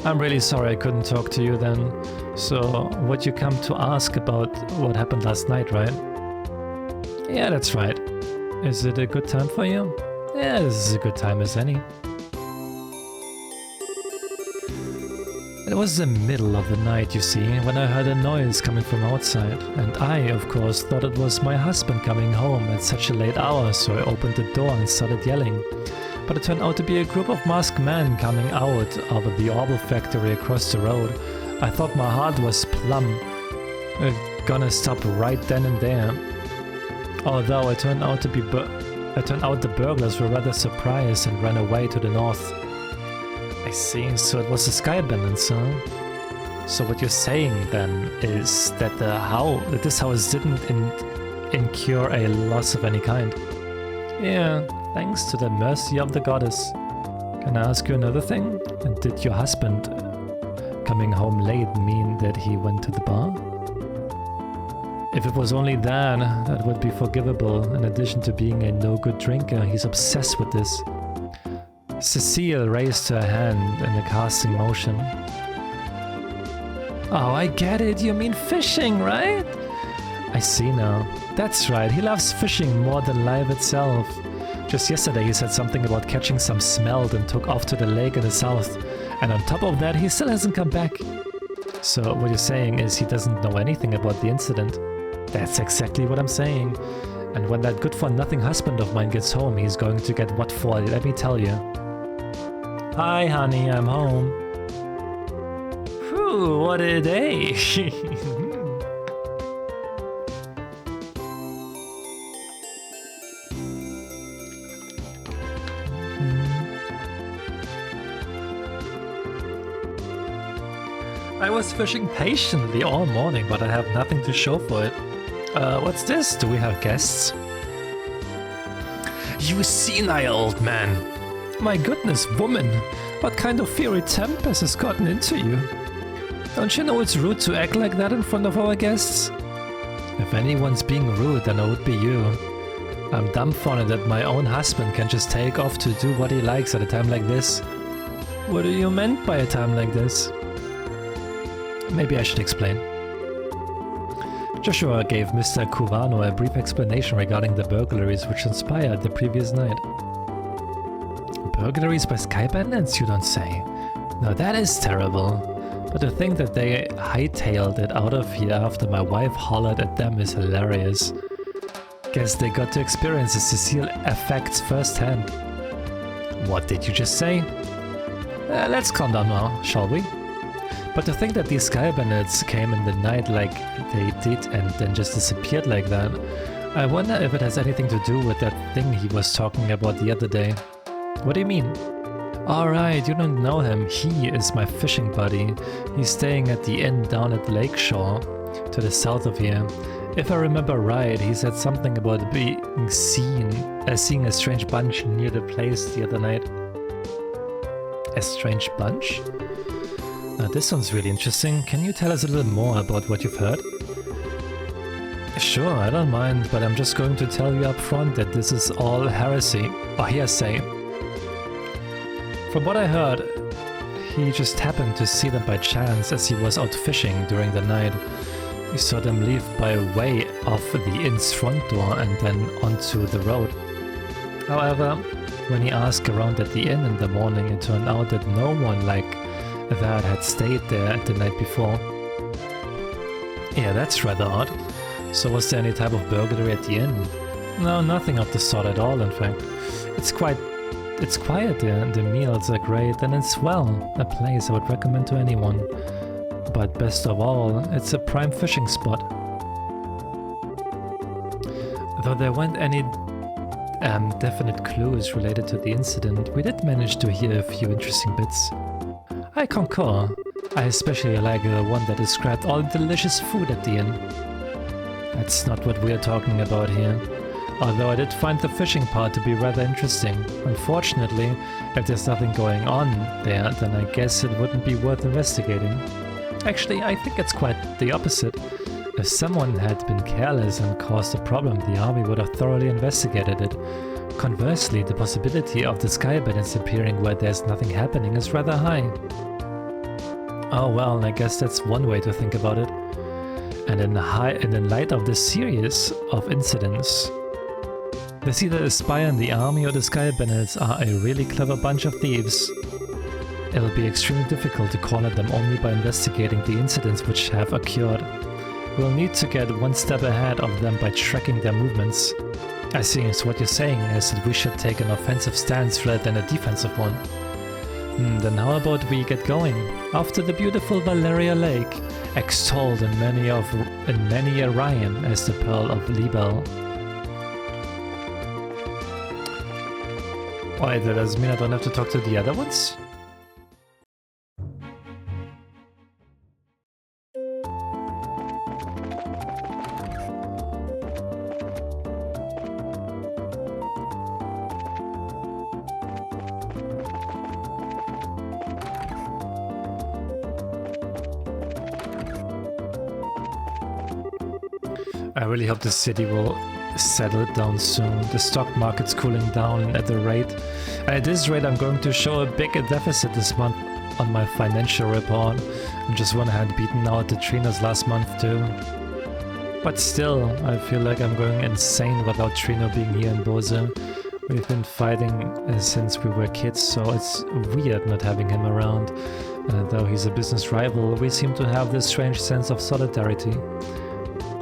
I'm really sorry I couldn't talk to you then. So, what you come to ask about what happened last night, right? Yeah, that's right. Is it a good time for you? Yeah, this is a good time as any. It was the middle of the night, you see, when I heard a noise coming from outside, and I, of course, thought it was my husband coming home at such a late hour, so I opened the door and started yelling. But it turned out to be a group of masked men coming out of the Orbital factory across the road. I thought my heart was plumb gonna stop right then and there. Although it turned out the burglars were rather surprised and ran away to the north. I see, so it was the sky bandits, huh? So what you're saying then is that this house didn't incur a loss of any kind. Yeah, thanks to the mercy of the goddess. Can I ask you another thing? And did your husband coming home late mean that he went to the bar? If it was only that would be forgivable. In addition to being a no-good drinker, he's obsessed with this. Cecile raised her hand in a casting motion. Oh, I get it. You mean fishing, right? I see now. That's right. He loves fishing more than life itself. Just yesterday he said something about catching some smelt and took off to the lake in the south. And on top of that, he still hasn't come back. So what you're saying is he doesn't know anything about the incident. That's exactly what I'm saying. And when that good-for-nothing husband of mine gets home, he's going to get what for, let me tell you. Hi, honey, I'm home. Whew, what a day! I was fishing patiently all morning, but I have nothing to show for it. What's this? Do we have guests? You senile old man! My goodness, woman! What kind of fiery tempest has gotten into you? Don't you know it's rude to act like that in front of our guests? If anyone's being rude, then it would be you. I'm dumbfounded that my own husband can just take off to do what he likes at a time like this. What do you meant by a time like this? Maybe I should explain. Joshua gave Mr. Cuvano a brief explanation regarding the burglaries which transpired the previous night. Burglaries by sky bandits, you don't say? Now that is terrible. But to think that they hightailed it out of here after my wife hollered at them is hilarious. Guess they got to experience the Cecile effects firsthand. What did you just say? Let's calm down now, shall we? But to think that these sky bandits came in the night like they did and then just disappeared like that, I wonder if it has anything to do with that thing he was talking about the other day. What do you mean? Alright, you don't know him. He is my fishing buddy. He's staying at the inn down at Lakeshore, to the south of here. If I remember right, he said something about being seeing a strange bunch near the place the other night. A strange bunch? Now this sounds really interesting. Can you tell us a little more about what you've heard? Sure, I don't mind, but I'm just going to tell you up front that this is all heresy, or hearsay. From what I heard, he just happened to see them by chance as he was out fishing during the night. He saw them leave by way of the inn's front door and then onto the road. However, when he asked around at the inn in the morning, it turned out that no one like that had stayed there the night before. Yeah, that's rather odd. So was there any type of burglary at the inn? No, nothing of the sort at all, in fact. It's quiet there, the meals are great, and it's, well, a place I would recommend to anyone. But best of all, it's a prime fishing spot. Though there weren't any definite clues related to the incident, we did manage to hear a few interesting bits. I concur. I especially like the one that described all the delicious food at the inn. That's not what we're talking about here. Although I did find the fishing part to be rather interesting. Unfortunately, if there's nothing going on there, then I guess it wouldn't be worth investigating. Actually, I think it's quite the opposite. If someone had been careless and caused a problem, the army would have thoroughly investigated it. Conversely, the possibility of the sky bandits appearing where there's nothing happening is rather high. Oh well, I guess that's one way to think about it. And in light of this series of incidents, there's either a spy in the army or the sky bandits are a really clever bunch of thieves. It'll be extremely difficult to corner them only by investigating the incidents which have occurred. We'll need to get one step ahead of them by tracking their movements. I see, so what you're saying is that we should take an offensive stance rather than a defensive one. Then how about we get going? Off to the beautiful Valeria Lake, extolled in many a rhyme as the Pearl of Libel. Why, that doesn't mean I don't have to talk to the other ones? I really hope the city will settle down soon. The stock market's cooling down at the rate. And at this rate, I'm going to show a big deficit this month on my financial report. I just went ahead beating out the Trinos last month too. But still, I feel like I'm going insane without Trino being here in Bose. We've been fighting since we were kids, so it's weird not having him around. Though he's a business rival, we seem to have this strange sense of solidarity.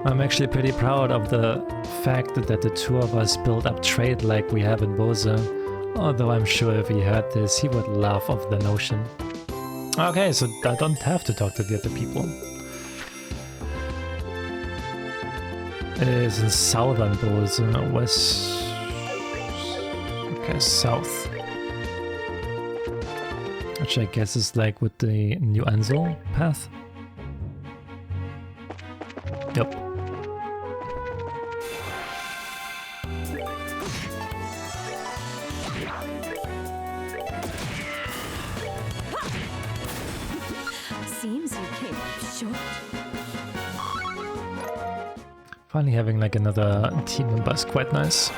I'm actually pretty proud of the fact that the two of us built up trade like we have in Bose. Although I'm sure if he heard this, he would laugh off the notion. Okay, so I don't have to talk to the other people. It is in southern Bose, west... Okay, south. Which I guess is like with the New Ansel path. Yep. Seems you came up short. Finally having like another team member is quite nice.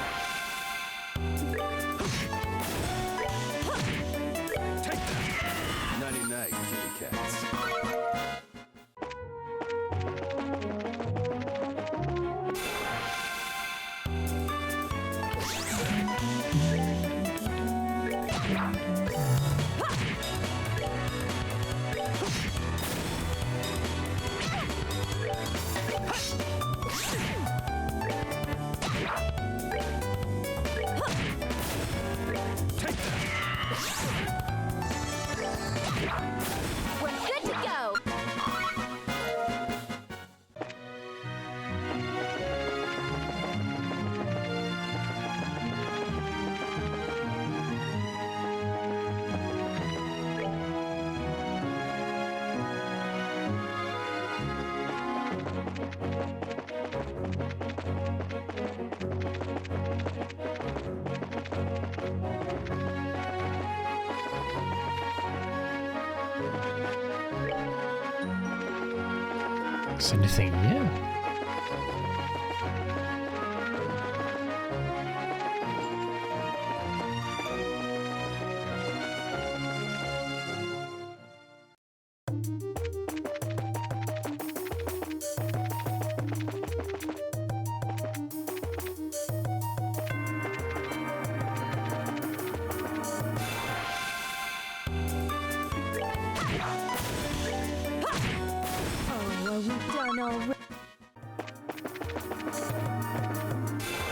Is anything here?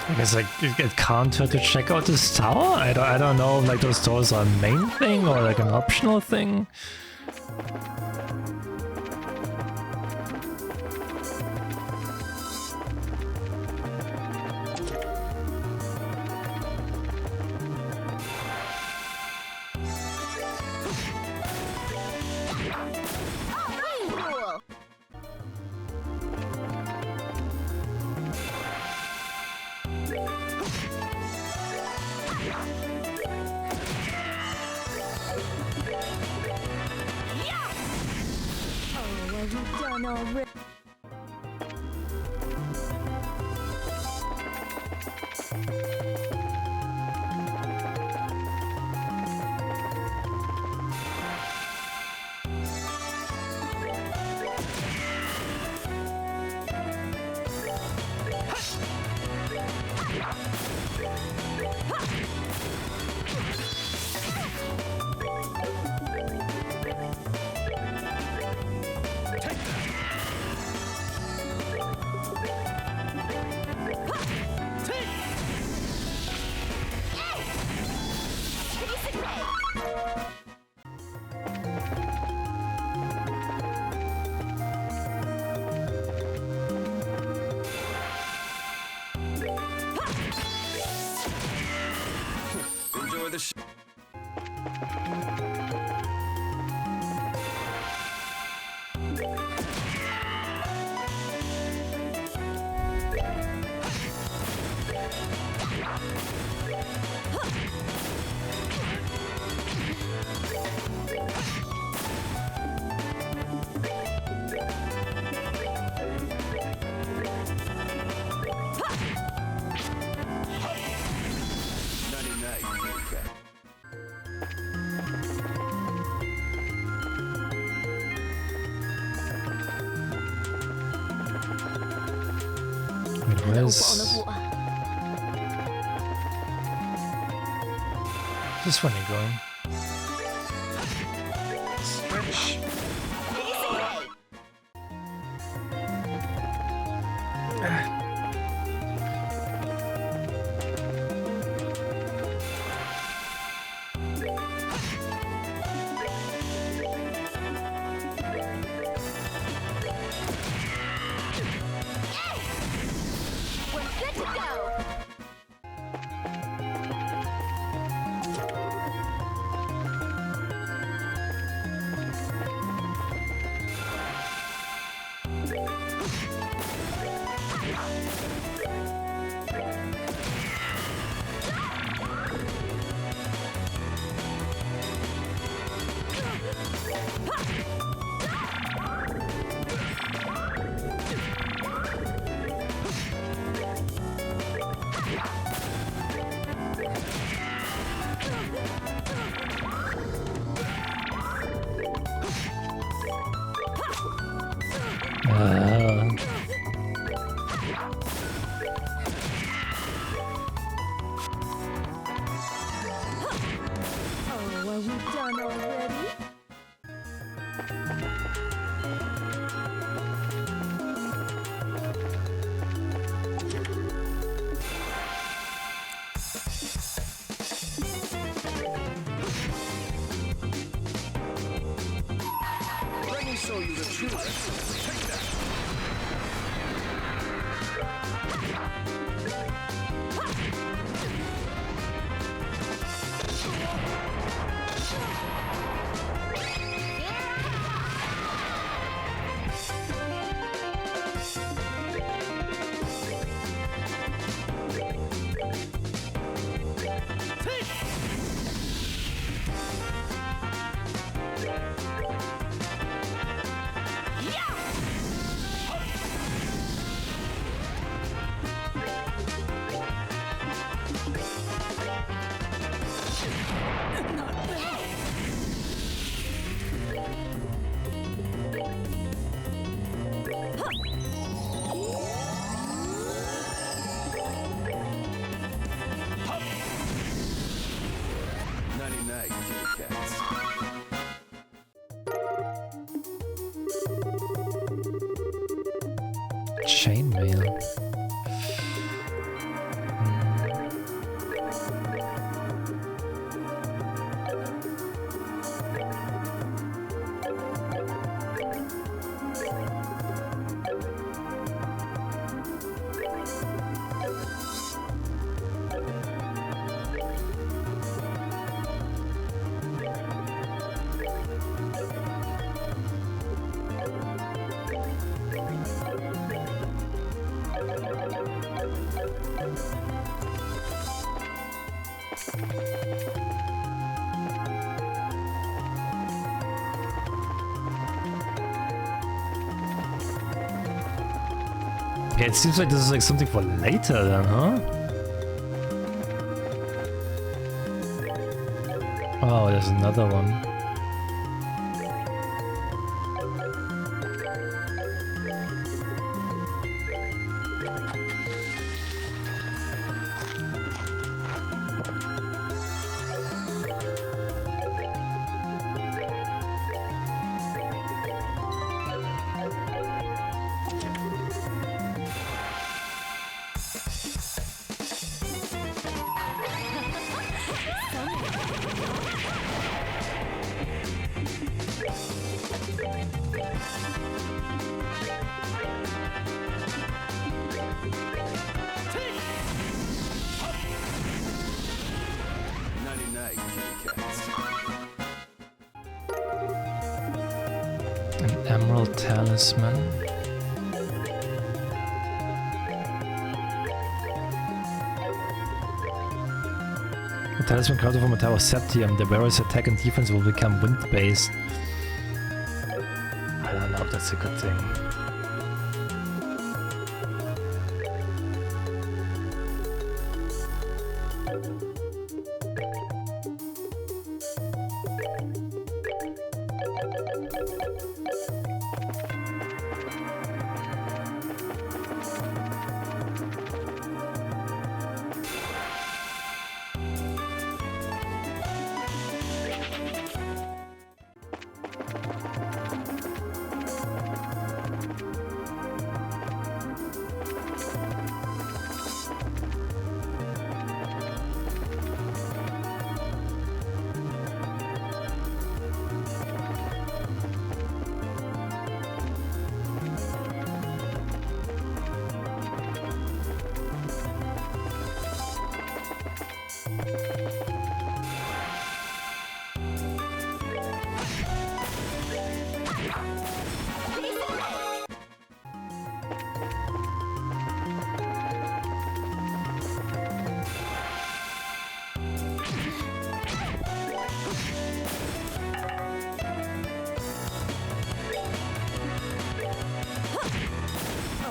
I guess like you get counter to check out this tower? I don't know if like those doors are a main thing or like an optional thing. Enjoy the Where's this one you going? stretch. Let me show you the truth. Take that. chainmail. Okay, it seems like this is like something for later then, huh? Oh, there's another one. Night-night, kitty cats. An emerald talisman. The talisman crafted from a tower septium. The wearer's attack and defense will become wind-based. I don't know if that's a good thing.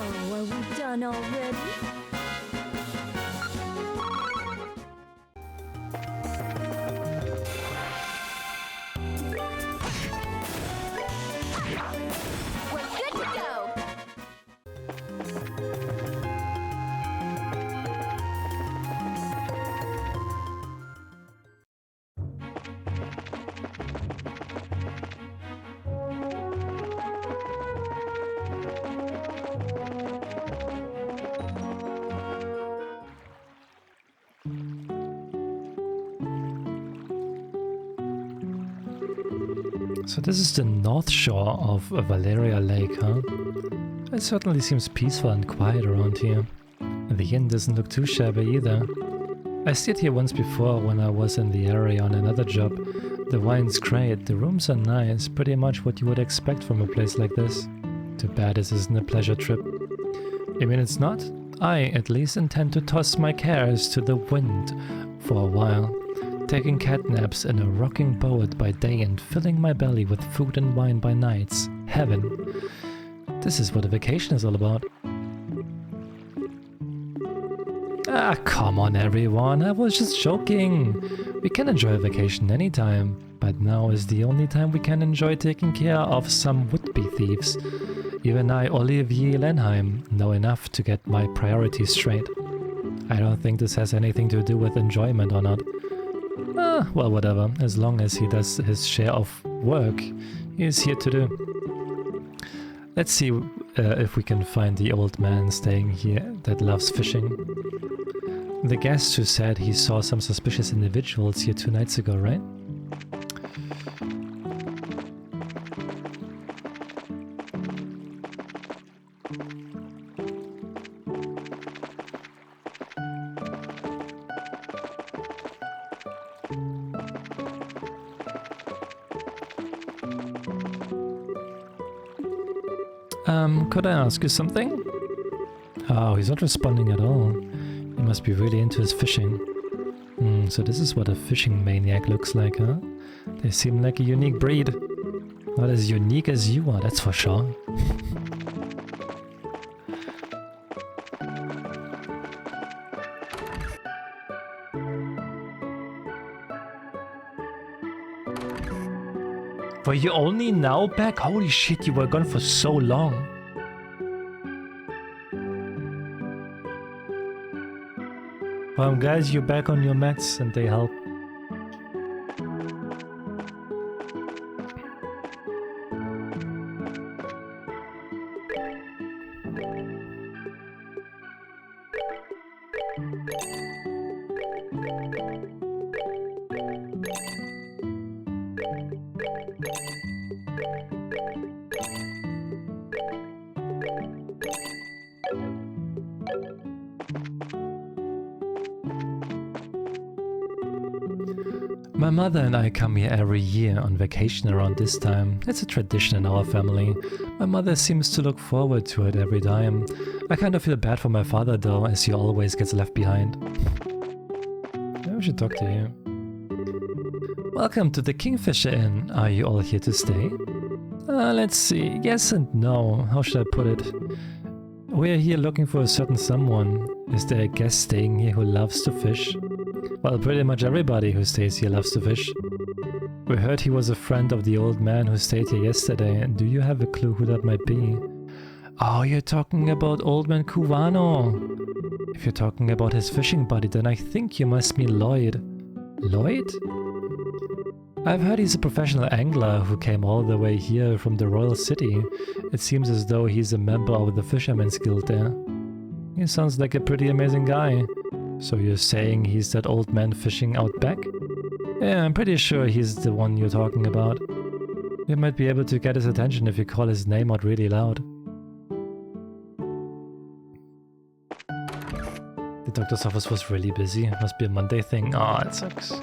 Oh, are we done already? We're good to go! So this is the north shore of Valeria Lake, huh? It certainly seems peaceful and quiet around here. The inn doesn't look too shabby either. I stayed here once before when I was in the area on another job. The wine's great, the rooms are nice, pretty much what you would expect from a place like this. Too bad this isn't a pleasure trip. I mean, it's not. I, at least, intend to toss my cares to the wind for a while. Taking cat naps in a rocking boat by day and filling my belly with food and wine by nights. Heaven. This is what a vacation is all about. Ah, come on everyone, I was just joking. We can enjoy a vacation anytime, but now is the only time we can enjoy taking care of some would-be thieves. Even I, Olivier Lenheim, know enough to get my priorities straight. I don't think this has anything to do with enjoyment or not. Well, whatever. As long as he does his share of work, he is here to do. Let's see if we can find the old man staying here that loves fishing. The guest who said he saw some suspicious individuals here 2 nights ago, right? Could I ask you something? Oh, he's not responding at all. He must be really into his fishing. So this is what a fishing maniac looks like, huh? They seem like a unique breed. Not as unique as you are, that's for sure. Were you only now back? Holy shit, you were gone for so long. Well, I'm glad you're back on your mats and they help. My mother and I come here every year on vacation around this time. It's a tradition in our family. My mother seems to look forward to it every time. I kind of feel bad for my father though, as he always gets left behind. Maybe we should talk to you. Welcome to the Kingfisher Inn. Are you all here to stay? Let's see. Yes and no. How should I put it? We're here looking for a certain someone. Is there a guest staying here who loves to fish? Well, pretty much everybody who stays here loves to fish. We heard he was a friend of the old man who stayed here yesterday. Do you have a clue who that might be? Oh, you're talking about old man Cuvano. If you're talking about his fishing buddy, then I think you must mean Lloyd. Lloyd? I've heard he's a professional angler who came all the way here from the royal city. It seems as though he's a member of the Fisherman's Guild there. He sounds like a pretty amazing guy. So you're saying he's that old man fishing out back? Yeah, I'm pretty sure he's the one you're talking about. You might be able to get his attention if you call his name out really loud. The doctor's office was really busy. It must be a Monday thing. Aw, it sucks.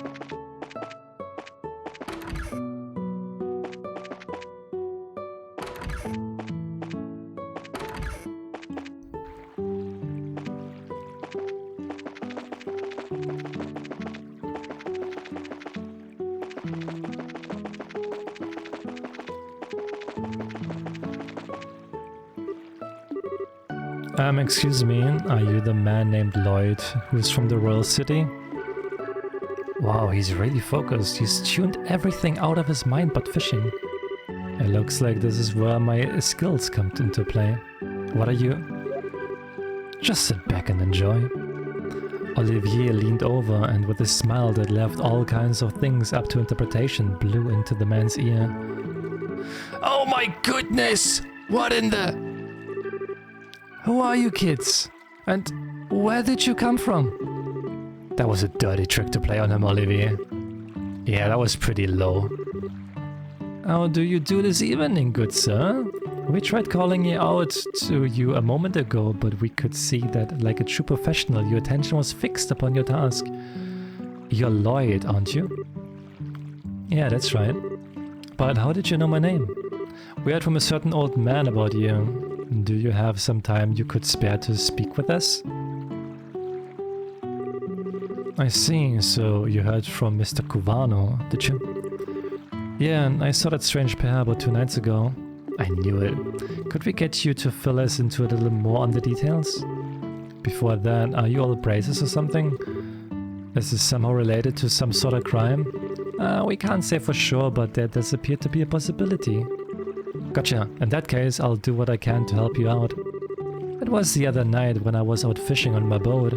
Excuse me, are you the man named Lloyd who's from the royal city? Wow, he's really focused. He's tuned everything out of his mind but fishing. It looks like this is where my skills come into play. What are you? Just sit back and enjoy. Olivier leaned over and with a smile that left all kinds of things up to interpretation blew into the man's ear. Oh my goodness! What in the... Who are you kids? And where did you come from? That was a dirty trick to play on him, Olivier. Yeah, that was pretty low. How do you do this evening, good sir? We tried calling you out to you a moment ago, but we could see that, like a true professional, your attention was fixed upon your task. You're Lloyd, aren't you? Yeah, that's right. But how did you know my name? We heard from a certain old man about you. Do you have some time you could spare to speak with us? I see, so you heard from Mr. Cuvano, did you? Yeah, I saw that strange pair about 2 nights ago. I knew it. Could we get you to fill us into a little more on the details? Before that, are you all braces or something? Is this somehow related to some sort of crime? We can't say for sure, but there does appear to be a possibility. Gotcha. In that case, I'll do what I can to help you out. It was the other night when I was out fishing on my boat.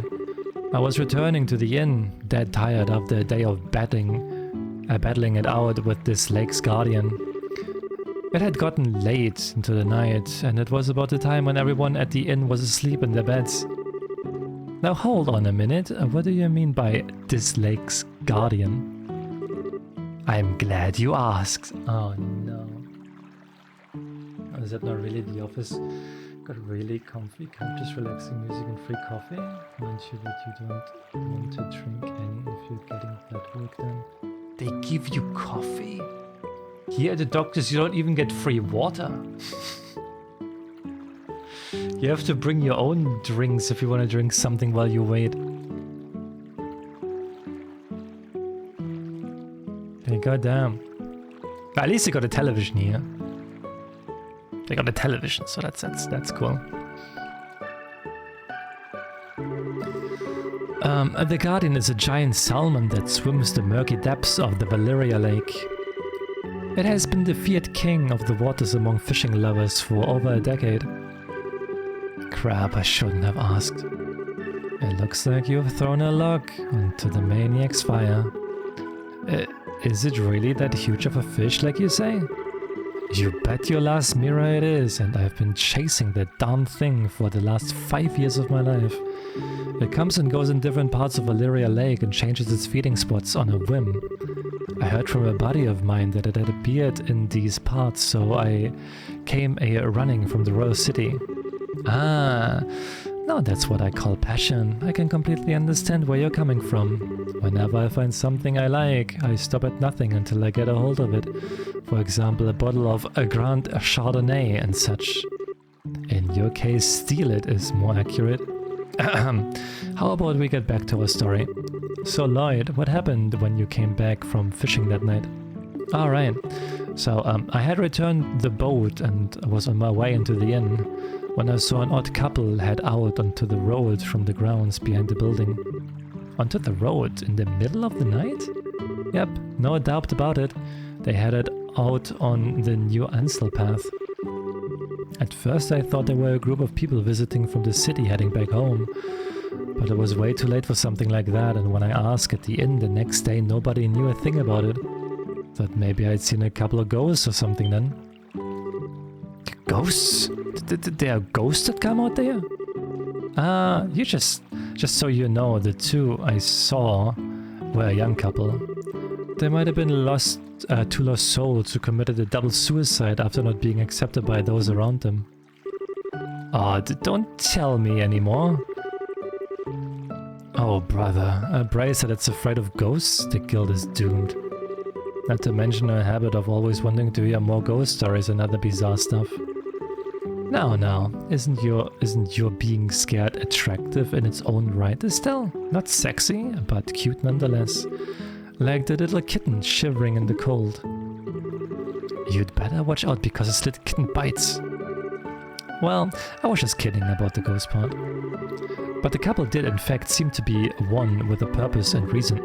I was returning to the inn, dead tired after a day of battling it out with this lake's guardian. It had gotten late into the night, and it was about the time when everyone at the inn was asleep in their beds. Now hold on a minute, what do you mean by this lake's guardian? I'm glad you asked. Oh no. Is that not really the office? Got really comfy couches, relaxing music and free coffee? Mind you that you don't want to drink any if you're getting blood work done. They give you coffee? Here at the doctors you don't even get free water. You have to bring your own drinks if you want to drink something while you wait. Hey, goddamn. At least they got a television here. They got a television, so that's cool. The Guardian is a giant salmon that swims the murky depths of the Valeria Lake. It has been the feared king of the waters among fishing lovers for over a decade. Crap, I shouldn't have asked. It looks like you've thrown a log onto the maniac's fire. Is it really that huge of a fish like you say? You bet your last mirror it is, and I've been chasing that darn thing for the last 5 years of my life. It comes and goes in different parts of Valeria Lake and changes its feeding spots on a whim. I heard from a buddy of mine that it had appeared in these parts, so I came running from the royal city. Ah, now that's what I call passion. I can completely understand where you're coming from. Whenever I find something I like, I stop at nothing until I get a hold of it. For example, a bottle of a Grand Chardonnay and such. In your case, steal it is more accurate. How about we get back to our story? So Lloyd, what happened when you came back from fishing that night? Alright, so I had returned the boat and was on my way into the inn when I saw an odd couple head out onto the road from the grounds behind the building. Onto the road in the middle of the night? Yep, no doubt about it. They headed out on the new Ansel path. At first I thought they were a group of people visiting from the city heading back home. But it was way too late for something like that, and when I asked at the inn the next day, nobody knew a thing about it. Thought maybe I'd seen a couple of ghosts or something then. Ghosts? There are ghosts that come out there? You just so you know, the two I saw were a young couple. They might have been two lost souls who committed a double suicide after not being accepted by those around them. Oh, don't tell me anymore. Oh, brother, Bray said it's afraid of ghosts. The guild is doomed. Not to mention her habit of always wanting to hear more ghost stories and other bizarre stuff. Now, isn't your being scared attractive in its own right, Estelle? Not sexy, but cute nonetheless. Like the little kitten shivering in the cold. You'd better watch out because this little kitten bites. Well, I was just kidding about the ghost part. But the couple did in fact seem to be one with a purpose and reason.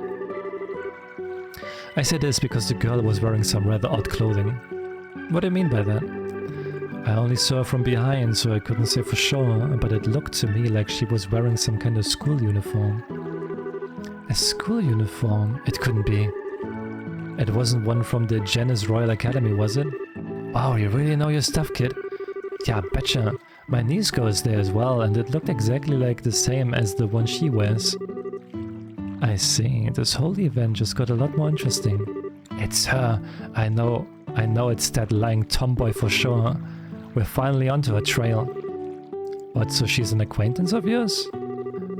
I say this because the girl was wearing some rather odd clothing. What do you mean by that? I only saw her from behind, so I couldn't say for sure, but it looked to me like she was wearing some kind of school uniform. A school uniform? It couldn't be. It wasn't one from the Janus Royal Academy, was it? Wow, you really know your stuff, kid. Yeah, betcha. My niece goes there as well, and it looked exactly like the same as the one she wears. I see. This whole event just got a lot more interesting. It's her. I know it's that lying tomboy for sure. We're finally onto her trail. What, so she's an acquaintance of yours?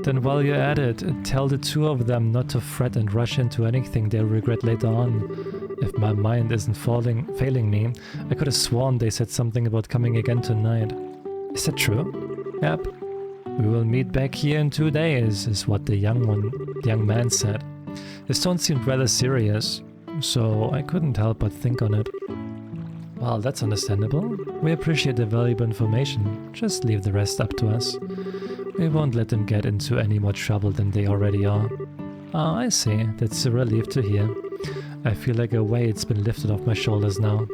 Then while you're at it, tell the two of them not to fret and rush into anything they'll regret later on. If my mind isn't failing me, I could have sworn they said something about coming again tonight. Is that true? Yep. We will meet back here in 2 days, is what the young man said. His tone seemed rather serious, so I couldn't help but think on it. Well, that's understandable. We appreciate the valuable information. Just leave the rest up to us. We won't let them get into any more trouble than they already are. Ah, I see. That's a relief to hear. I feel like a weight's been lifted off my shoulders now.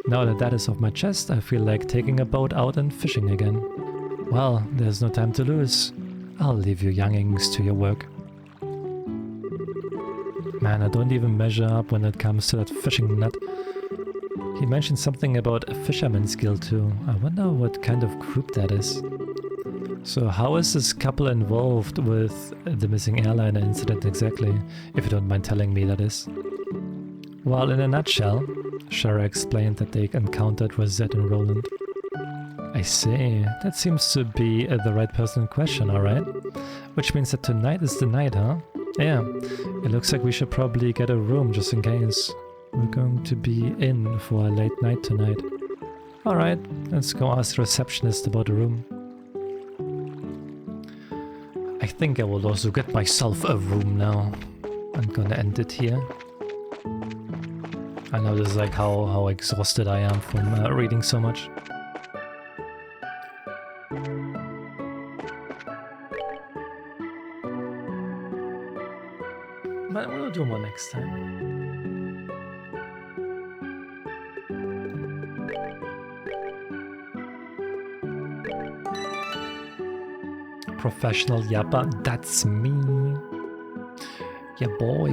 Now that that is off my chest, I feel like taking a boat out and fishing again. Well, there's no time to lose. I'll leave you youngings to your work. Man, I don't even measure up when it comes to that fishing net. He mentioned something about a fisherman's guild too. I wonder what kind of group that is. So how is this couple involved with the missing airliner incident exactly, if you don't mind telling me, that is? Well, in a nutshell, Shara explained that they encountered Rosette and Roland. I see, that seems to be the right person in question, alright? Which means that tonight is the night, huh? Yeah, it looks like we should probably get a room just in case. We're going to be in for a late night tonight. Alright, let's go ask the receptionist about a room. I think I will also get myself a room now. I'm gonna end it here. I know this is like how exhausted I am from reading so much. But we'll do more next time. Professional yappa, that's me. Yeah, boy.